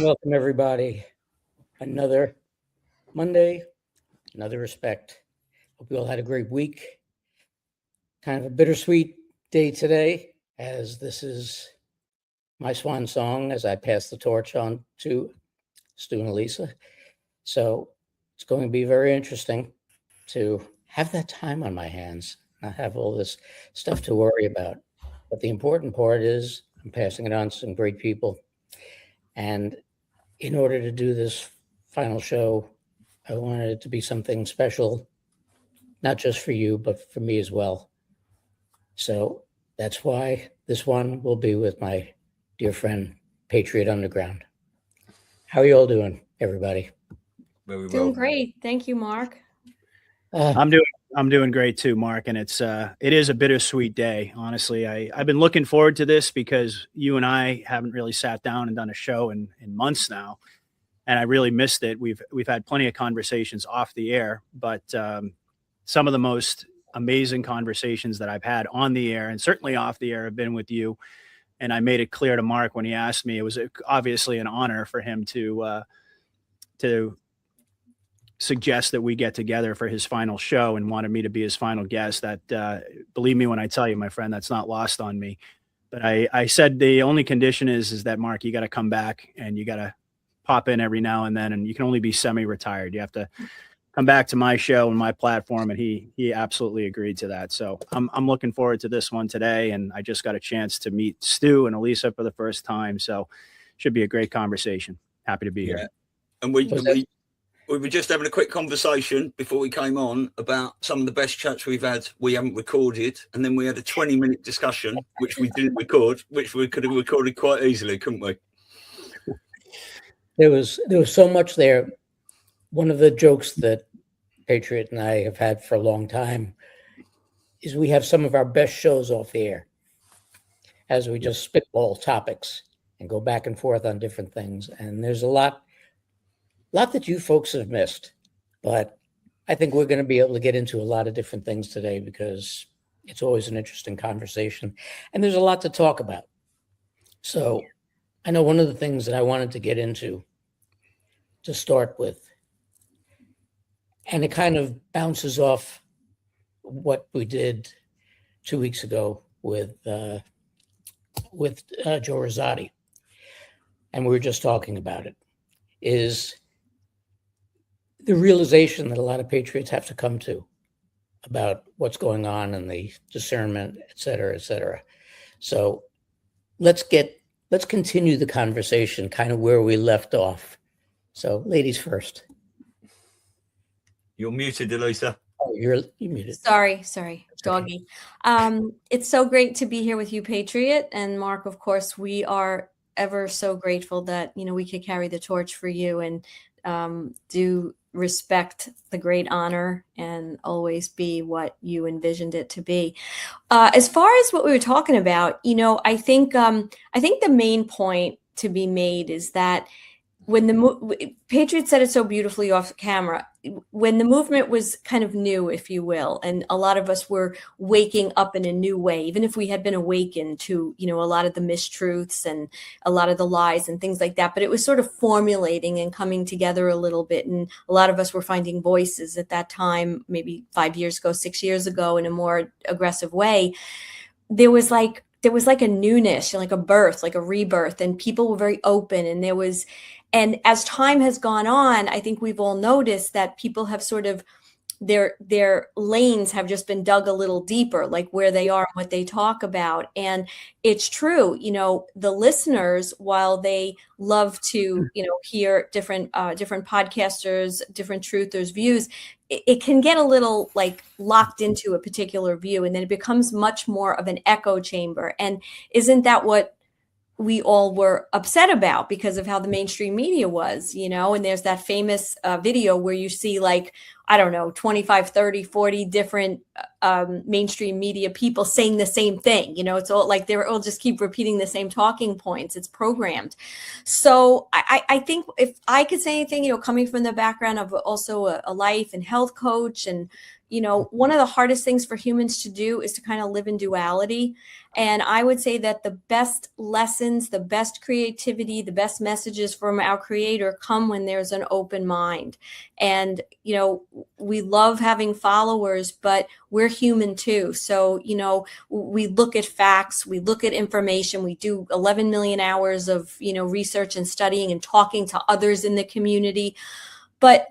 Welcome, everybody. Another Monday, another respect. Hope you all had a great week. Kind of a bittersweet day today, as this is my swan song as I pass the torch on to Stu and Elisa. So it's going to be very interesting to have that time on my hands, not have all this stuff to worry about. But the important part is I'm passing it on to some great people. And in order to do this final show, I wanted it to be something special, not just for you, but for me as well. So that's why this one will be with my dear friend, Patriot Underground. How are you all doing, everybody? Very well. Doing great. Thank you, Mark. I'm doing great too, Mark. And it is a bittersweet day. Honestly, I've been looking forward to this because you and I haven't really sat down and done a show in months now. And I really missed it. We've had plenty of conversations off the air, but some of the most amazing conversations that I've had on the air and certainly off the air have been with you. And I made it clear to Mark when he asked me, it was obviously an honor for him to suggest that we get together for his final show and wanted me to be his final guest. That believe me when I tell you, my friend, that's not lost on me. But I said the only condition is that, Mark, you got to come back and you got to pop in every now and then, and you can only be semi-retired. You have to come back to my show and my platform. And he absolutely agreed to that. So I'm looking forward to this one today. And I just got a chance to meet Stu and Elisa for the first time. So should be a great conversation. Happy to be here. And we were just having a quick conversation before we came on about some of the best chats we've had we haven't recorded, and then we had a 20-minute discussion which we didn't record, which we could have recorded quite easily, couldn't we? There was so much there. One of the jokes that Patriot and I have had for a long time is we have some of our best shows off the air as we just spitball topics and go back and forth on different things. And there's a lot that you folks have missed, but I think we're going to be able to get into a lot of different things today because it's always an interesting conversation and there's a lot to talk about. So I know one of the things that I wanted to get into to start with, and it kind of bounces off what we did 2 weeks ago with Joe Rosati, and we were just talking about it, is the realization that a lot of patriots have to come to about what's going on and the discernment, et cetera, et cetera. So let's continue the conversation kind of where we left off. So ladies first. You're muted, Elisa. Oh, you're muted. Sorry, doggy. It's so great to be here with you, Patriot. And Mark, of course, we are ever so grateful that, we could carry the torch for you and do respect the great honor and always be what you envisioned it to be. As far as what we were talking about, I think the main point to be made is that when the Patriot said it so beautifully off camera, when the movement was kind of new, if you will, and a lot of us were waking up in a new way, even if we had been awakened to, a lot of the mistruths and a lot of the lies and things like that, but it was sort of formulating and coming together a little bit. And a lot of us were finding voices at that time, maybe 5 years ago, 6 years ago, in a more aggressive way. There was like a newness, like a birth, like a rebirth, and people were very open. And as time has gone on, I think we've all noticed that people have sort of, their lanes have just been dug a little deeper, like where they are and what they talk about. And it's true, the listeners, while they love to, hear different podcasters, different truthers' views, it can get a little like locked into a particular view, and then it becomes much more of an echo chamber. And isn't that what we all were upset about because of how the mainstream media was, and there's that famous video where you see 25, 30, 40 different mainstream media people saying the same thing. It's all like they're all just keep repeating the same talking points. It's programmed. So I think if I could say anything, coming from the background of also a life and health coach and, one of the hardest things for humans to do is to kind of live in duality. And I would say that the best lessons, the best creativity, the best messages from our creator come when there's an open mind. And, we love having followers, but we're human too. So, we look at facts, we look at information, we do 11 million hours of, research and studying and talking to others in the community. But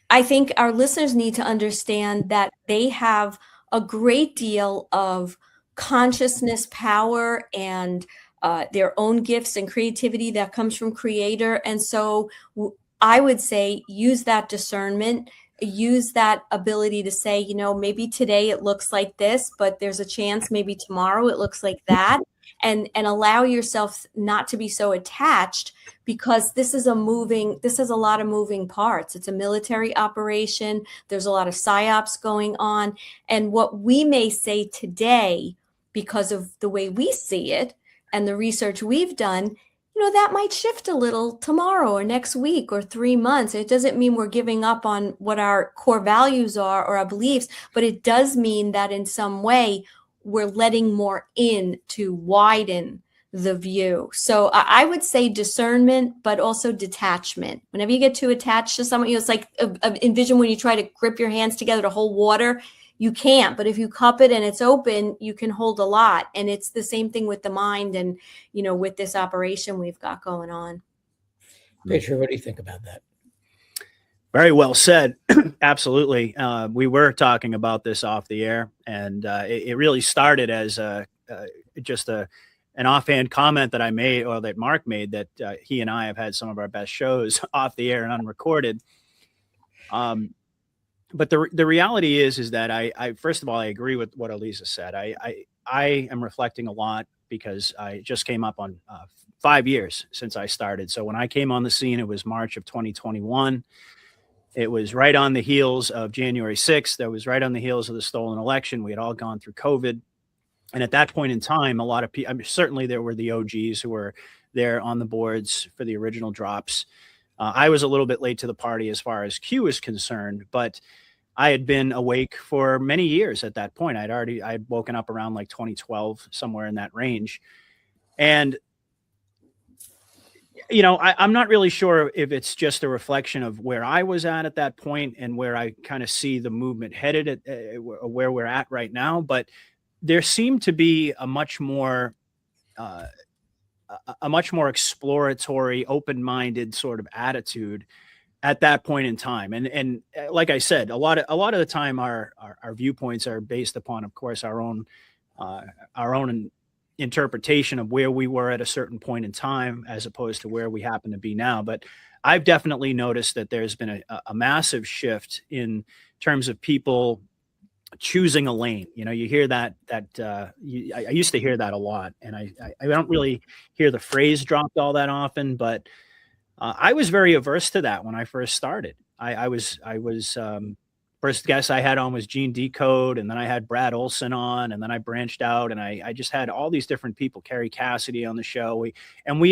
I think our listeners need to understand that they have a great deal of consciousness power and their own gifts and creativity that comes from creator. And so I would say use that discernment, use that ability to say, maybe today it looks like this, but there's a chance maybe tomorrow it looks like that. And allow yourself not to be so attached, because this is a lot of moving parts. It's a military operation. There's a lot of psyops going on. And what we may say today, because of the way we see it and the research we've done, that might shift a little tomorrow or next week or 3 months. It doesn't mean we're giving up on what our core values are or our beliefs, but it does mean that in some way we're letting more in to widen the view. So I would say discernment, but also detachment. Whenever you get too attached to someone, it's like envision when you try to grip your hands together to hold water, you can't. But if you cup it and it's open, you can hold a lot. And it's the same thing with the mind and, with this operation we've got going on. Patriot, what do you think about that? Very well said. Absolutely. We were talking about this off the air, and it really started as just an offhand comment that I made, or that Mark made, that he and I have had some of our best shows off the air and unrecorded. But the reality is that I first of all, I agree with what Elisa said. I am reflecting a lot because I just came up on 5 years since I started. So when I came on the scene, it was March of 2021. It was right on the heels of January 6th. That was right on the heels of the stolen election. We had all gone through COVID. And at that point in time, a lot of people, certainly there were the OGs who were there on the boards for the original drops. I was a little bit late to the party as far as Q is concerned, but I had been awake for many years at that point. I'd woken up around like 2012, somewhere in that range. And I'm not really sure if it's just a reflection of where I was at that point and where I kind of see the movement headed at where we're at right now. But there seemed to be a much more exploratory, open-minded sort of attitude at that point in time. And like I said, a lot of the time our viewpoints are based upon, of course, our own interpretation of where we were at a certain point in time as opposed to where we happen to be now. But I've definitely noticed that there's been a massive shift in terms of people choosing a lane. You hear that I used to hear that a lot, and I don't really hear the phrase dropped all that often, but I was very averse to that when I first started. I was first guest I had on was Gene Decode, and then I had Brad Olson on, and then I branched out and I just had all these different people, Carrie Cassidy on the show. We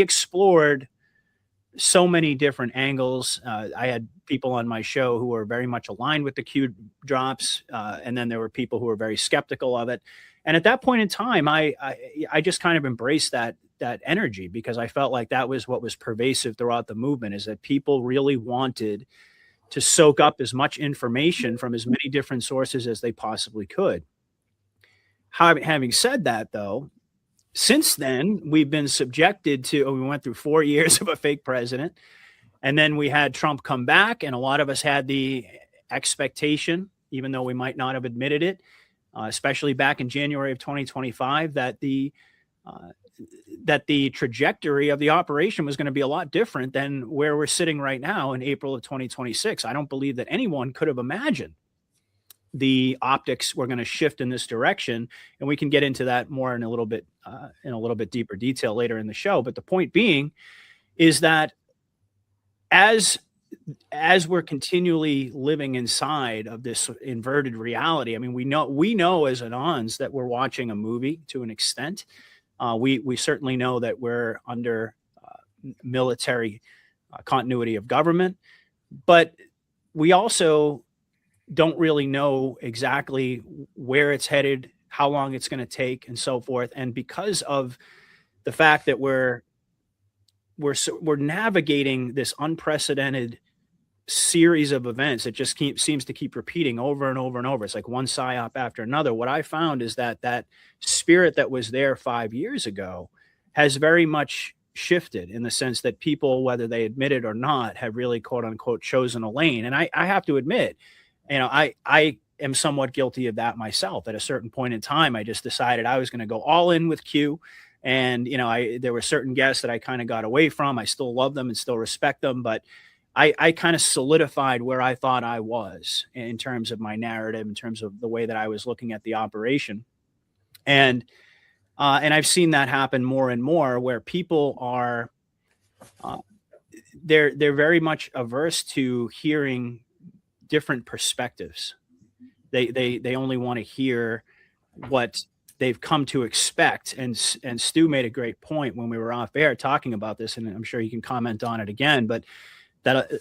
explored so many different angles. I had people on my show who were very much aligned with the Q drops. And then there were people who were very skeptical of it. And at that point in time, I just kind of embraced that energy, because I felt like that was what was pervasive throughout the movement, is that people really wanted to soak up as much information from as many different sources as they possibly could. Having said that, though, since then, we've been subjected to, we went through 4 years of a fake president, and then we had Trump come back, and a lot of us had the expectation, even though we might not have admitted it, especially back in January of 2025, that the trajectory of the operation was going to be a lot different than where we're sitting right now in April of 2026. I don't believe that anyone could have imagined the optics were going to shift in this direction. And we can get into that more in a little bit deeper detail later in the show. But the point being is that as we're continually living inside of this inverted reality, I mean, we know as Anons that we're watching a movie to an extent. We certainly know that we're under military continuity of government, but we also don't really know exactly where it's headed, how long it's going to take, and so forth. And because of the fact that we're navigating this unprecedented series of events that just seems to keep repeating over and over and over. It's like one psyop after another. What I found is that spirit that was there 5 years ago has very much shifted, in the sense that people, whether they admit it or not, have really, quote unquote, chosen a lane. And I have to admit, I am somewhat guilty of that myself. At a certain point in time, I just decided I was going to go all in with Q. And, there were certain guests that I kind of got away from. I still love them and still respect them, but I kind of solidified where I thought I was in terms of my narrative, in terms of the way that I was looking at the operation. And I've seen that happen more and more, where people are, they're very much averse to hearing different perspectives. They only want to hear what they've come to expect. And Stu made a great point when we were off air talking about this, and I'm sure you can comment on it again, but that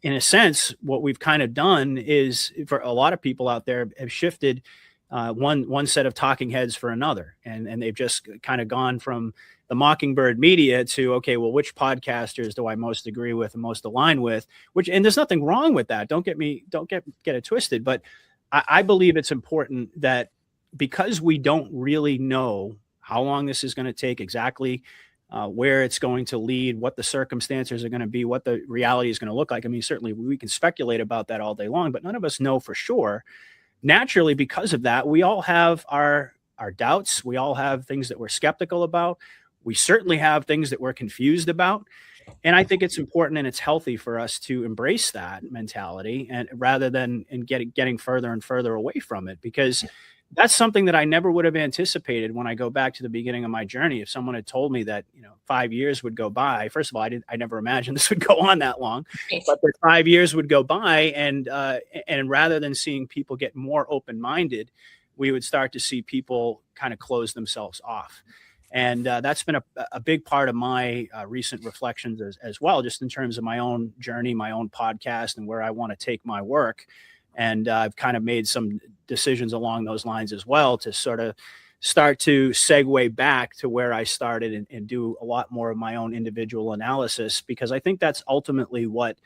in a sense, what we've kind of done is, for a lot of people out there, have shifted one set of talking heads for another. And they've just kind of gone from the Mockingbird media to, okay, well, which podcasters do I most agree with and most align with? And there's nothing wrong with that. Don't get it twisted. But I believe it's important that, because we don't really know how long this is going to take, exactly where it's going to lead, what the circumstances are going to be, what the reality is going to look like. I mean, certainly we can speculate about that all day long, but none of us know for sure. Naturally, because of that, we all have our doubts. We all have things that we're skeptical about. We certainly have things that we're confused about. And I think it's important and it's healthy for us to embrace that mentality, and rather than getting further and further away from it, because that's something that I never would have anticipated when I go back to the beginning of my journey. If someone had told me that, 5 years would go by, first of all, I never imagined this would go on that long, but that 5 years would go by, and rather than seeing people get more open-minded, we would start to see people kind of close themselves off. And that's been a big part of my recent reflections as well, just in terms of my own journey, my own podcast, and where I want to take my work. And I've kind of made some decisions along those lines as well, to sort of start to segue back to where I started and do a lot more of my own individual analysis, because I think that's ultimately what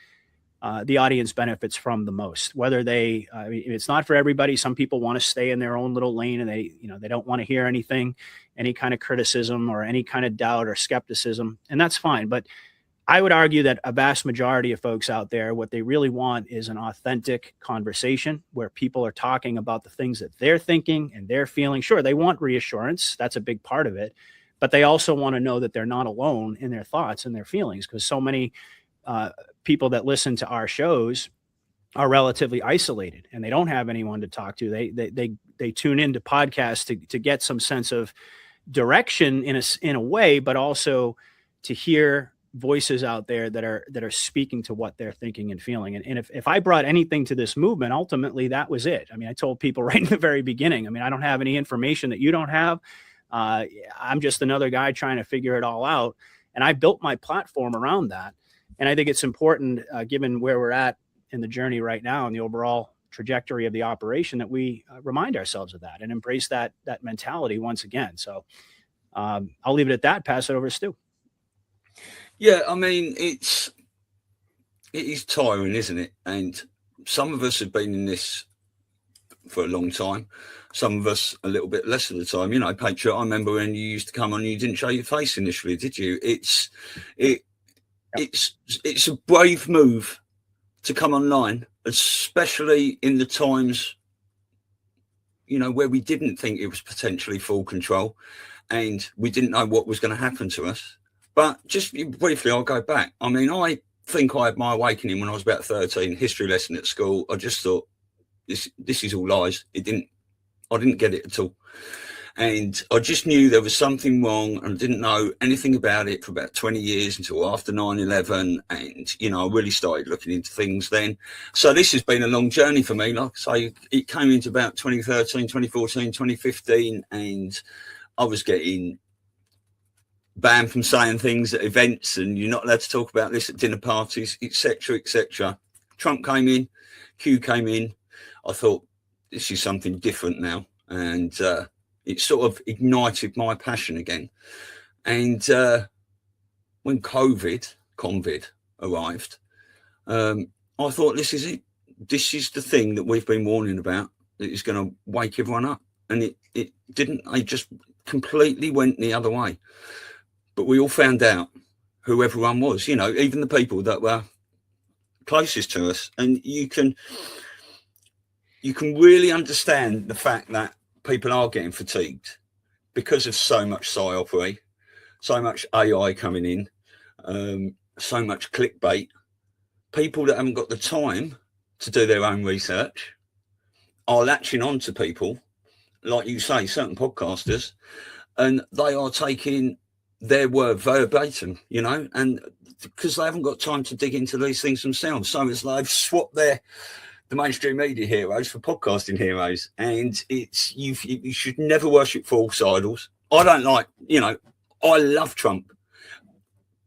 the audience benefits from the most. Whether it's not for everybody. Some people want to stay in their own little lane, and they don't want to hear any kind of criticism or any kind of doubt or skepticism, and that's fine. But I would argue that a vast majority of folks out there, what they really want is an authentic conversation where people are talking about the things that they're thinking and they're feeling. Sure, they want reassurance. That's a big part of it. But they also want to know that they're not alone in their thoughts and their feelings, because so many people that listen to our shows are relatively isolated and they don't have anyone to talk to. They tune into podcasts to get some sense of direction in a way, but also to hear voices out there that are speaking to what they're thinking and feeling. And if I brought anything to this movement, ultimately that was it. I mean, I told people right in the very beginning, I mean, I don't have any information that you don't have. I'm just another guy trying to figure it all out. And I built my platform around that. And I think it's important, given where we're at in the journey right now and the overall trajectory of the operation, that we remind ourselves of that and embrace that mentality once again. So I'll leave it at that. Pass it over to Stu. Yeah, I mean, it is tiring, isn't it? And some of us have been in this for a long time. Some of us a little bit less of the time. Patriot, I remember when you used to come on and you didn't show your face initially, did you? It's a brave move to come online, especially in the times, where we didn't think it was potentially full control and we didn't know what was going to happen to us. But just briefly, I'll go back. I mean, I think I had my awakening when I was about 13, history lesson at school. I just thought, this is all lies. I didn't get it at all. And I just knew there was something wrong, and I didn't know anything about it for about 20 years until after 9/11. And, I really started looking into things then. So this has been a long journey for me. Like I say, it came into about 2013, 2014, 2015, and I was getting banned from saying things at events, and you're not allowed to talk about this at dinner parties, etc., etc. Trump came in, Q came in, I thought this is something different now, and it sort of ignited my passion again. And when COVID arrived, I thought, this is it. This is the thing that we've been warning about, that is going to wake everyone up. And it didn't. It just completely went the other way. But we all found out who everyone was, you know, even the people that were closest to us. And you can really understand the fact that people are getting fatigued because of so much psyopry, so much AI coming in, so much clickbait. People that haven't got the time to do their own research are latching on to people, like you say, certain podcasters, and they are taking their word verbatim, you know, and because they haven't got time to dig into these things themselves. So it's like they've swapped the mainstream media heroes for podcasting heroes. And it's, you should never worship false idols. I don't like, you know, I love Trump,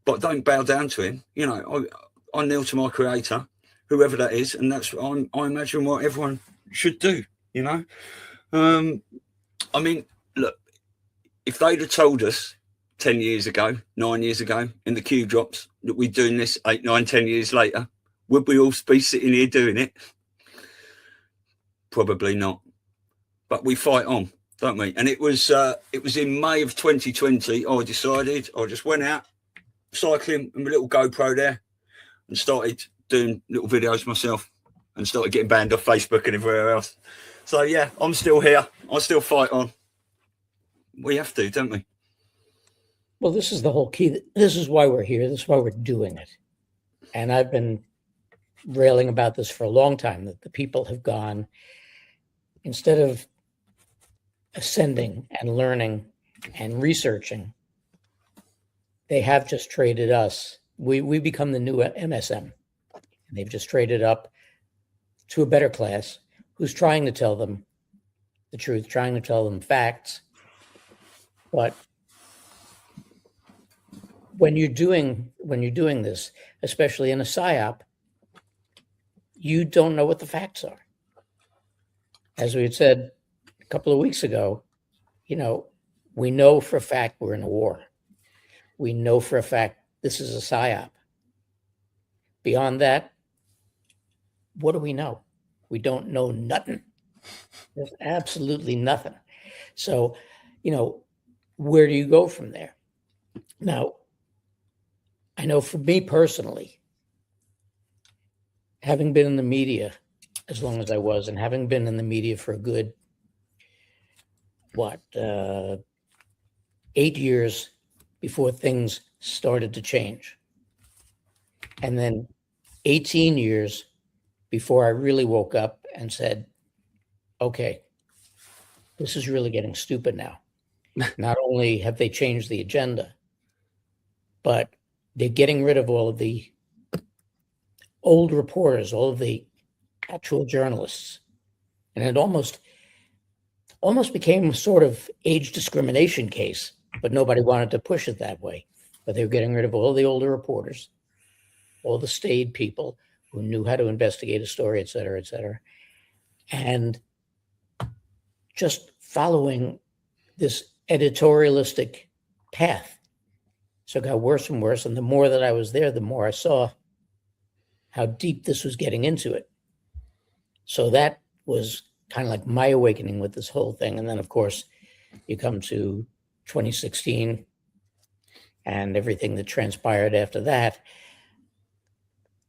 but don't bow down to him. You know, I kneel to my creator, whoever that is. And that's, I imagine, what everyone should do, you know. I mean, look, if they'd have told us 10 years ago, 9 years ago, in the Q drops, that we're doing this 8, 9, 10 years later, would we all be sitting here doing it? Probably not. But we fight on, don't we? And it was in May of 2020, I decided, I just went out cycling with my little GoPro there and started doing little videos myself and started getting banned off Facebook and everywhere else. So, yeah, I'm still here. I still fight on. We have to, don't we? Well, this is the whole key. This is why we're here. This is why we're doing it. And I've been railing about this for a long time, that the people have gone, instead of ascending and learning and researching, they have just traded us. We become the new MSM. And they've just traded up to a better class who's trying to tell them the truth, trying to tell them facts. But when you're doing this, especially in a PSYOP, you don't know what the facts are. As we had said a couple of weeks ago, you know, we know for a fact we're in a war. We know for a fact this is a PSYOP. Beyond that, what do we know? We don't know nothing. There's absolutely nothing. So, you know, where do you go from there? Now, I know for me personally, having been in the media as long as I was, and having been in the media for a good, 8 years before things started to change. And then 18 years before I really woke up and said, okay, this is really getting stupid now. Not only have they changed the agenda, but they're getting rid of all of the old reporters, all of the actual journalists. And it almost became a sort of age discrimination case, but nobody wanted to push it that way. But they were getting rid of all the older reporters, all the staid people who knew how to investigate a story, et cetera, and just following this editorialistic path. So it got worse and worse. And the more that I was there, the more I saw how deep this was getting into it. So that was kind of like my awakening with this whole thing. And then, of course, you come to 2016 and everything that transpired after that.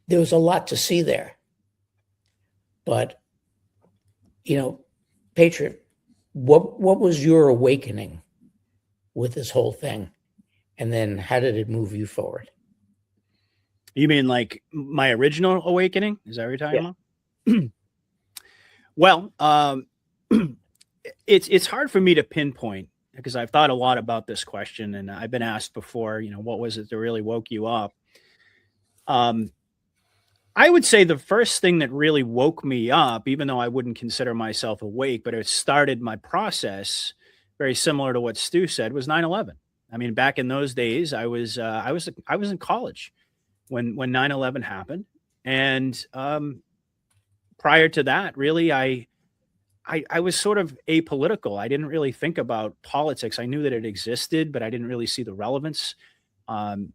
There was a lot to see there. But, you know, Patriot, what was your awakening with this whole thing? And then how did it move you forward? You mean like my original awakening? Is that what you're talking about? Well, it's hard for me to pinpoint because I've thought a lot about this question, and I've been asked before, you know, what was it that really woke you up? I would say the first thing that really woke me up, even though I wouldn't consider myself awake, but it started my process very similar to what Stu said, was 9/11. I mean, back in those days, I was in college when 9/11 happened, and prior to that, really, I was sort of apolitical. I didn't really think about politics. I knew that it existed, but I didn't really see the relevance. Um,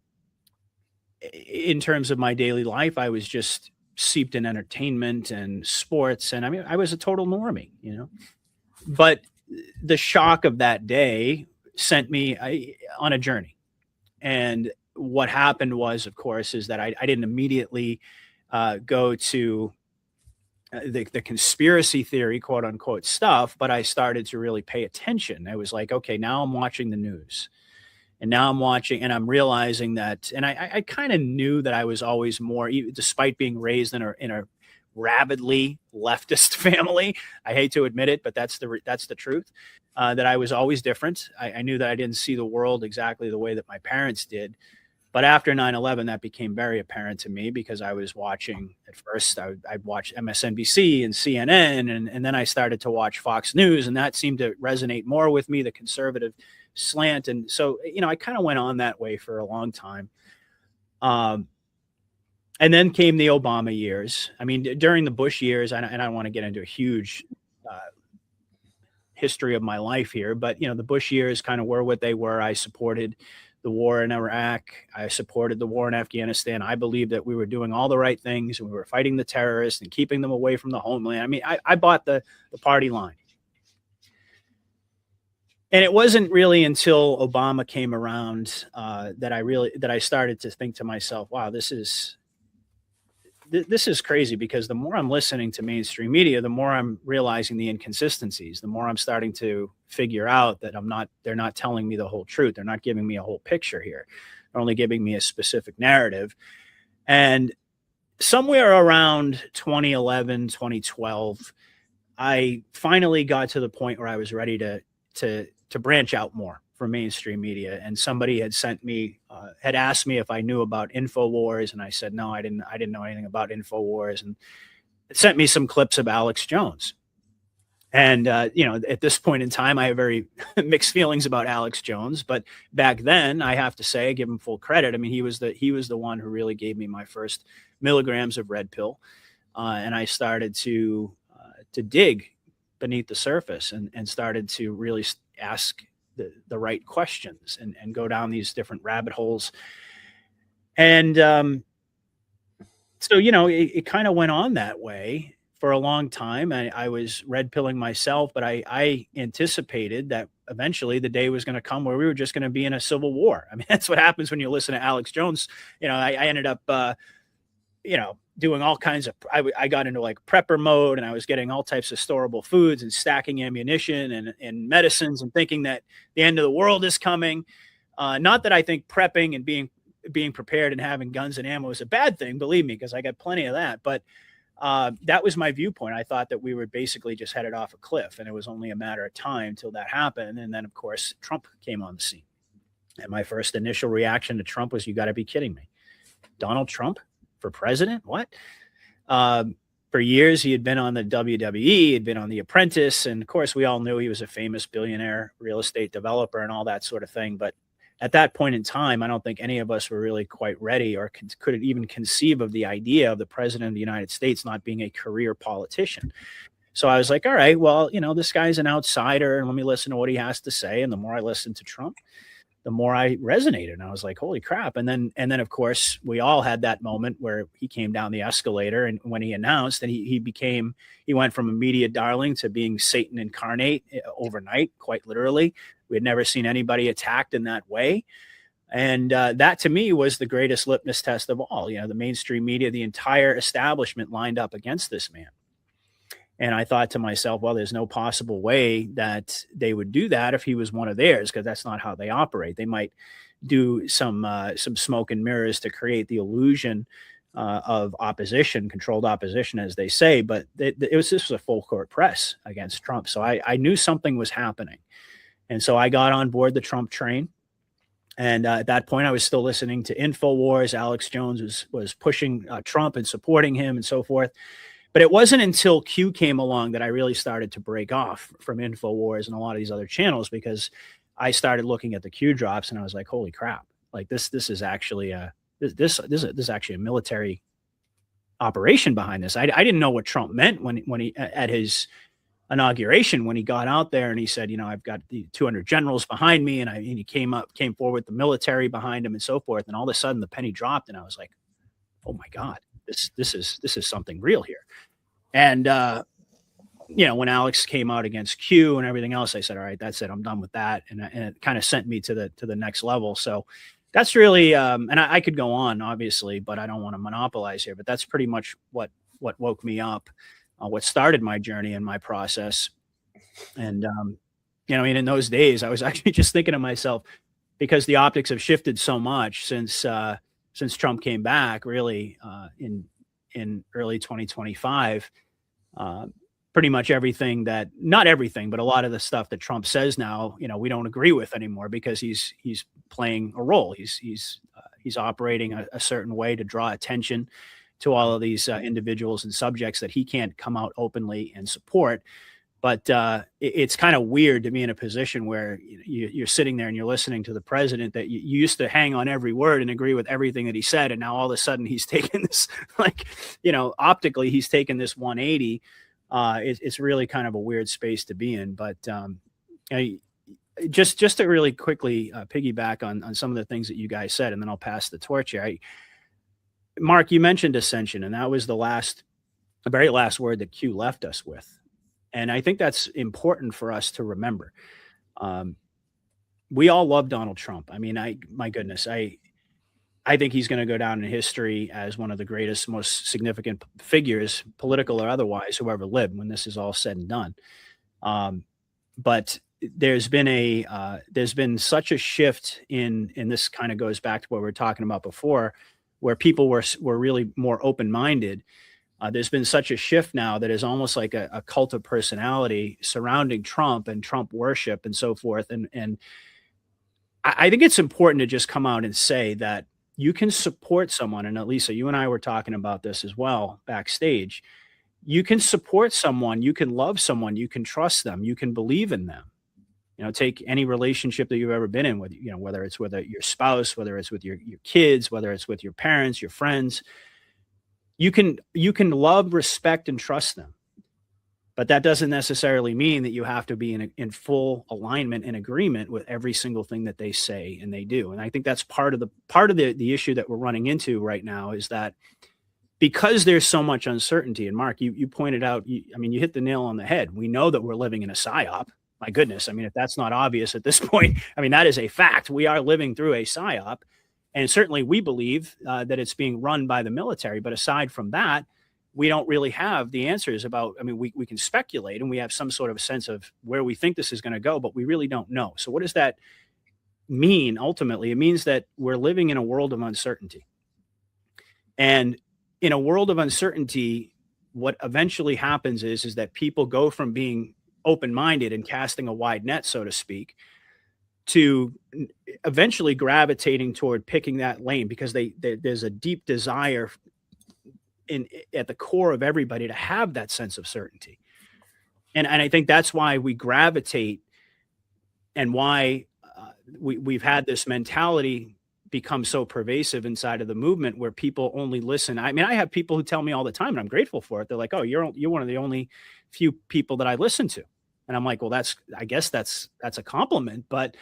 in terms of my daily life, I was just seeped in entertainment and sports. And I mean, I was a total normie, you know, but the shock of that day sent me on a journey. And what happened was, of course, is that I didn't immediately go to the conspiracy theory, quote unquote, stuff, but I started to really pay attention. I was like, okay, now I'm watching the news. And now I'm watching and I'm realizing that, and I kind of knew that I was always more, despite being raised in a rabidly leftist family. I hate to admit it, but that's the truth, that I was always different. I knew that I didn't see the world exactly the way that my parents did. But after 9/11, that became very apparent to me because I was watching, at first, I'd watch MSNBC and CNN, and then I started to watch Fox News, and that seemed to resonate more with me, the conservative slant. And so, you know, I kind of went on that way for a long time. And then came the Obama years. I mean, during the Bush years, and I don't want to get into a huge history of my life here, but, you know, the Bush years kind of were what they were. I supported the war in Iraq. I supported the war in Afghanistan. I believed that we were doing all the right things and we were fighting the terrorists and keeping them away from the homeland. I mean, I bought the party line. And it wasn't really until Obama came around that I started to think to myself, wow, this is crazy, because the more I'm listening to mainstream media, the more I'm realizing the inconsistencies, the more I'm starting to figure out that they're not telling me the whole truth. They're not giving me a whole picture here. They're only giving me a specific narrative. And somewhere around 2011, 2012, I finally got to the point where I was ready to branch out more from mainstream media. And somebody had had asked me if I knew about InfoWars. And I said, no, I didn't know anything about InfoWars. And it sent me some clips of Alex Jones. And, you know, at this point in time, I have very mixed feelings about Alex Jones. But back then, I have to say, I give him full credit. I mean, he was the one who really gave me my first milligrams of red pill. And I started to dig beneath the surface and started to really ask the right questions and go down these different rabbit holes. And so, you know, it kind of went on that way for a long time. I was red pilling myself, but I anticipated that eventually the day was going to come where we were just going to be in a civil war. I mean, that's what happens when you listen to Alex Jones. You know, I ended up, you know, doing all kinds of, I got into like prepper mode, and I was getting all types of storable foods and stacking ammunition and medicines and thinking that the end of the world is coming. Not that I think prepping and being prepared and having guns and ammo is a bad thing, believe me, because I got plenty of that. But that was my viewpoint. I thought that we were basically just headed off a cliff, and it was only a matter of time till that happened. And then, of course, Trump came on the scene. And my first initial reaction to Trump was, you got to be kidding me. Donald Trump for president? What? For years, he had been on the WWE, he had been on The Apprentice. And of course, we all knew he was a famous billionaire real estate developer and all that sort of thing. But at that point in time, I don't think any of us were really quite ready or could even conceive of the idea of the president of the United States not being a career politician. So I was like, all right, well, you know, this guy's an outsider, and let me listen to what he has to say. And the more I listened to Trump, the more I resonated. And I was like, holy crap. And then of course, we all had that moment where he came down the escalator, and when he announced, and he went from a media darling to being Satan incarnate overnight, quite literally. We had never seen anybody attacked in that way. And that to me was the greatest litmus test of all. You know, the mainstream media, the entire establishment lined up against this man. And I thought to myself, well, there's no possible way that they would do that if he was one of theirs, because that's not how they operate. They might do some smoke and mirrors to create the illusion of opposition, controlled opposition, as they say. But this was a full court press against Trump. So I knew something was happening. And so I got on board the Trump train. And at that point, I was still listening to InfoWars. Alex Jones was pushing Trump and supporting him and so forth. But it wasn't until Q came along that I really started to break off from InfoWars and a lot of these other channels, because I started looking at the Q drops and I was like, holy crap, like this is actually this is actually a military operation behind this. I didn't know what Trump meant when he at his inauguration, when he got out there and he said, I've got the 200 generals behind me, and he came forward with the military behind him and so forth. And all of a sudden the penny dropped, and I was like, oh my God, this is something real here. And when Alex came out against Q and everything else, I said, all right, that's it. I'm done with that. And it kind of sent me to the next level. So that's really, and I could go on obviously, but I don't want to monopolize here, but that's pretty much what woke me up, what started my journey and my process. And, in those days, I was actually just thinking to myself, because the optics have shifted so much since Trump came back, really, in early 2025, pretty much everything not everything, but a lot of the stuff that Trump says now, we don't agree with anymore, because he's playing a role. He's operating a certain way to draw attention to all of these individuals and subjects that he can't come out openly and support. But it's kind of weird to be in a position where you're sitting there and you're listening to the president that you used to hang on every word and agree with everything that he said. And now all of a sudden he's taken this, optically, he's taken this 180. It's really kind of a weird space to be in. But just to really quickly piggyback on some of the things that you guys said, and then I'll pass the torch here. Mark, you mentioned ascension, and that was the very last word that Q left us with. And I think that's important for us to remember. We all love Donald Trump. I mean, my goodness, I think he's going to go down in history as one of the greatest, most significant figures, political or otherwise, who ever lived, when this is all said and done. But there's been such a shift in this kind of goes back to what we were talking about before, where people were really more open-minded. There's been such a shift now that is almost like a cult of personality surrounding Trump and Trump worship and so forth. And I think it's important to just come out and say that you can support someone. And Lisa, you and I were talking about this as well backstage. You can support someone, you can love someone, you can trust them, you can believe in them. Take any relationship that you've ever been in with, whether it's with your spouse, whether it's with your kids, whether it's with your parents, your friends. You can love, respect, and trust them. But that doesn't necessarily mean that you have to be in full alignment and agreement with every single thing that they say and they do. And I think that's part of the issue that we're running into right now, is that because there's so much uncertainty. And Mark, you pointed out, you hit the nail on the head. We know that we're living in a psyop. My goodness. If that's not obvious at this point, that is a fact. We are living through a psyop. And certainly we believe that it's being run by the military. But aside from that, we don't really have the answers about, we can speculate and we have some sort of sense of where we think this is going to go, but we really don't know. So what does that mean? Ultimately, it means that we're living in a world of uncertainty. And in a world of uncertainty, what eventually happens is that people go from being open-minded and casting a wide net, so to speak, to eventually gravitating toward picking that lane, because there's a deep desire at the core of everybody to have that sense of certainty. And I think that's why we gravitate, and why we've had this mentality become so pervasive inside of the movement, where people only listen. I have people who tell me all the time, and I'm grateful for it. They're like, "Oh, you're one of the only few people that I listen to." And I'm like, well, I guess that's a compliment. But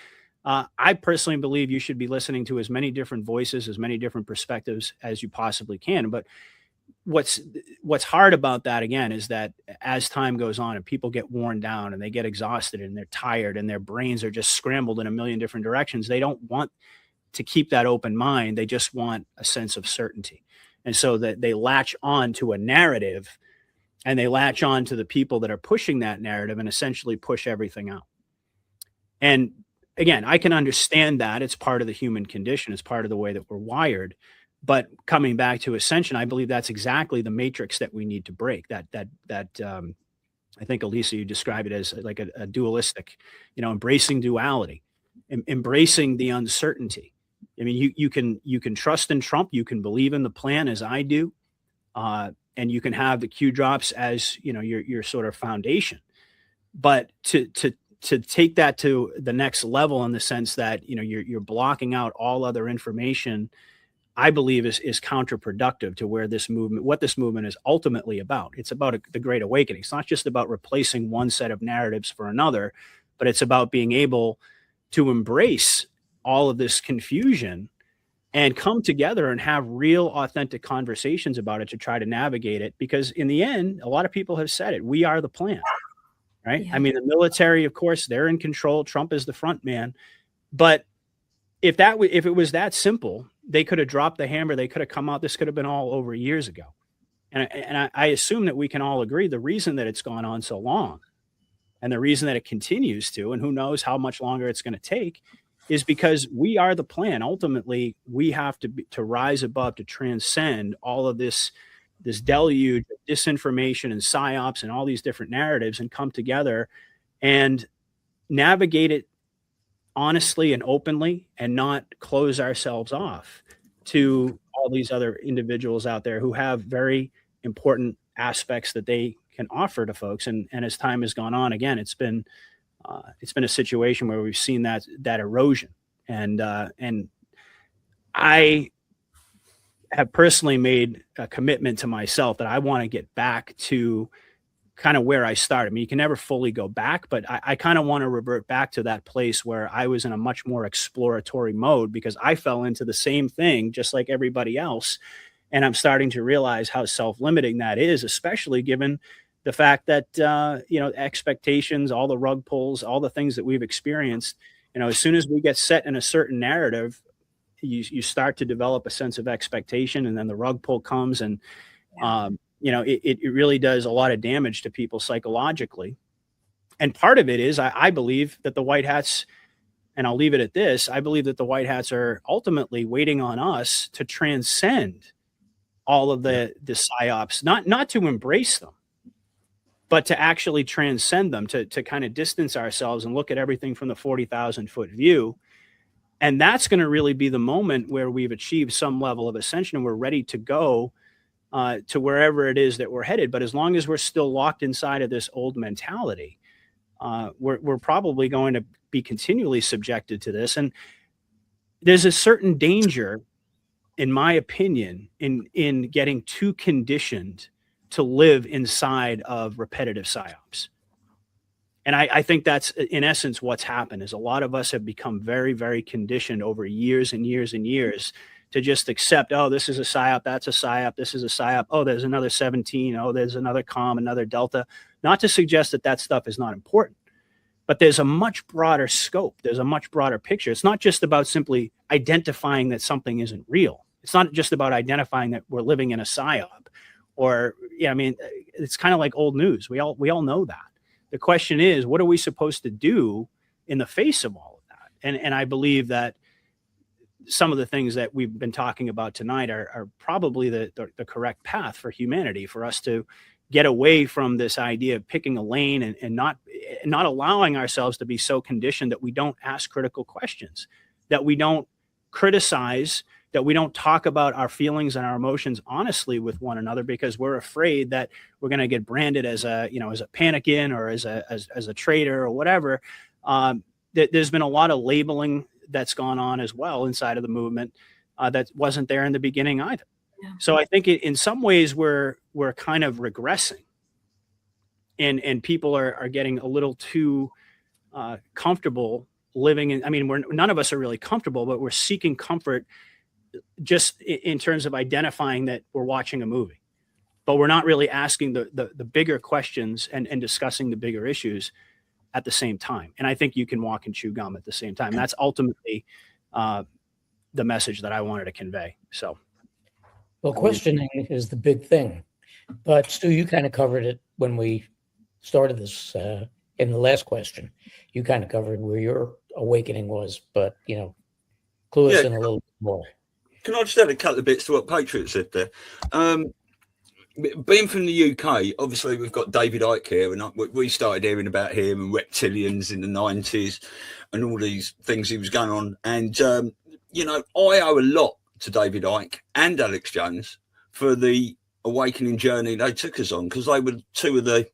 I personally believe you should be listening to as many different voices, as many different perspectives as you possibly can. But what's hard about that, again, is that as time goes on and people get worn down and they get exhausted and they're tired and their brains are just scrambled in a million different directions, they don't want to keep that open mind. They just want a sense of certainty. And so that they latch on to a narrative, and they latch on to the people that are pushing that narrative and essentially push everything out. And again, I can understand that. It's part of the human condition. It's part of the way that we're wired. But coming back to ascension, I believe that's exactly the matrix that we need to break. That I think, Elisa, you described it as like a dualistic, embracing duality, embracing the uncertainty. You can trust in Trump. You can believe in the plan, as I do. And you can have the Q drops as, your sort of foundation. But to take that to the next level, in the sense that, you're blocking out all other information I believe is counterproductive to where this movement, what this movement is ultimately about. It's about the Great Awakening. It's not just about replacing one set of narratives for another, but it's about being able to embrace all of this confusion and come together and have real authentic conversations about it to try to navigate it. Because in the end, a lot of people have said it, we are the plan, right? Yeah. I mean, the military, of course, they're in control. Trump is the front man. But if it was that simple, they could have dropped the hammer. They could have come out. This could have been all over years ago. And I assume that we can all agree the reason that it's gone on so long and the reason that it continues to, and who knows how much longer it's going to take, is because we are the plan. Ultimately, we have to rise above, to transcend all of this deluge of disinformation and psyops and all these different narratives, and come together and navigate it honestly and openly, and not close ourselves off to all these other individuals out there who have very important aspects that they can offer to folks. And as time has gone on, again, it's been a situation where we've seen that erosion. And I have personally made a commitment to myself that I want to get back to kind of where I started. I mean, you can never fully go back, but I kind of want to revert back to that place where I was in a much more exploratory mode, because I fell into the same thing just like everybody else. And I'm starting to realize how self-limiting that is, especially given the fact that, expectations, all the rug pulls, all the things that we've experienced, as soon as we get set in a certain narrative, you start to develop a sense of expectation, and then the rug pull comes, and, it really does a lot of damage to people psychologically. And part of it is, I believe that the white hats, and I'll leave it at this, I believe that the white hats are ultimately waiting on us to transcend all of the psyops, not to embrace them, but to actually transcend them, to kind of distance ourselves and look at everything from the 40,000 foot view. And that's going to really be the moment where we've achieved some level of ascension and we're ready to go to wherever it is that we're headed. But as long as we're still locked inside of this old mentality, we're probably going to be continually subjected to this. And there's a certain danger, in my opinion, in getting too conditioned to live inside of repetitive psyops. And I think that's, in essence, what's happened, is a lot of us have become very, very conditioned over years and years and years to just accept, oh, this is a psyop, that's a psyop, this is a psyop, oh, there's another 17, oh, there's another COM, another Delta. Not to suggest that stuff is not important, but there's a much broader scope. There's a much broader picture. It's not just about simply identifying that something isn't real. It's not just about identifying that we're living in a psyop, or, it's kind of like old news. We all know that. The question is, what are we supposed to do in the face of all of that? And I believe that some of the things that we've been talking about tonight are probably the correct path for humanity, for us to get away from this idea of picking a lane and not allowing ourselves to be so conditioned that we don't ask critical questions, that we don't criticize, that we don't talk about our feelings and our emotions honestly with one another, because we're afraid that we're going to get branded as a panic-in, or as a traitor, or whatever. There's been a lot of labeling that's gone on as well inside of the movement that wasn't there in the beginning either. Yeah. So I think in some ways we're kind of regressing, and people are getting a little too comfortable living in. I mean, none of us are really comfortable, but we're seeking comfort just in terms of identifying that we're watching a movie, but we're not really asking the bigger questions and discussing the bigger issues at the same time. And I think you can walk and chew gum at the same time. That's ultimately the message that I wanted to convey. So, well, questioning is the big thing, but Stu, you kind of covered it when we started this in the last question. You kind of covered where your awakening was, but clue us in a little bit more. Can I just add a couple of bits to what Patriot said there? Being from the UK, obviously we've got David Icke here, and we started hearing about him and reptilians in the 90s and all these things he was going on. And, I owe a lot to David Icke and Alex Jones for the awakening journey they took us on, because they were two of the,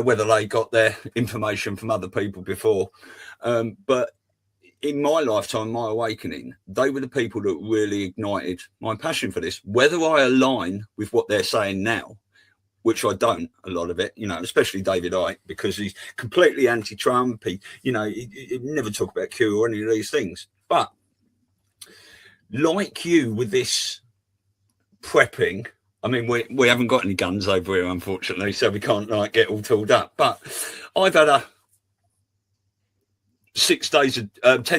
whether they got their information from other people before. But in my lifetime, my awakening, they were the people that really ignited my passion for this. Whether I align with what they're saying now, which I don't, a lot of it, you know, especially David Icke, because he's completely anti-Trump. He never talk about Q or any of these things. But like you with this prepping, I mean, we haven't got any guns over here, unfortunately, so we can't like get all tooled up. But I've had a 10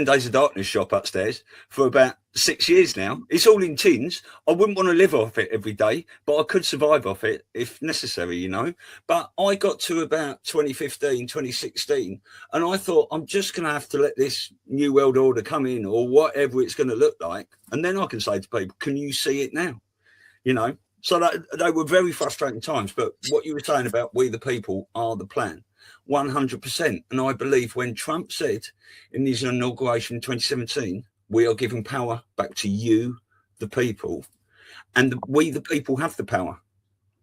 days of darkness shop upstairs for about 6 years now. It's all in tins. I wouldn't want to live off it every day, but I could survive off it if necessary, you know. But I got to about 2015, 2016, and I thought, I'm just going to have to let this new world order come in, or whatever it's going to look like, and then I can say to people, can you see it now? You know, so that they were very frustrating times. But what you were saying about we the people are the plan, 100%. And I believe when Trump said in his inauguration in 2017, we are giving power back to you, the people, and we the people have the power.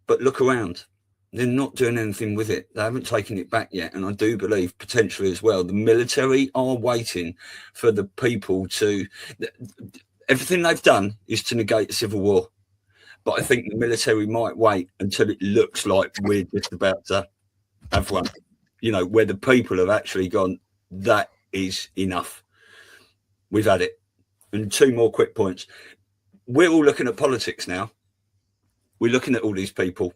But look around, they're not doing anything with it. They haven't taken it back yet. And I do believe potentially as well, the military are waiting for the people to, everything they've done is to negate the civil war. But I think the military might wait until it looks like we're just about to have one, you know, where the people have actually gone, that is enough. We've had it. And 2 more quick points. We're all looking at politics now. We're looking at all these people.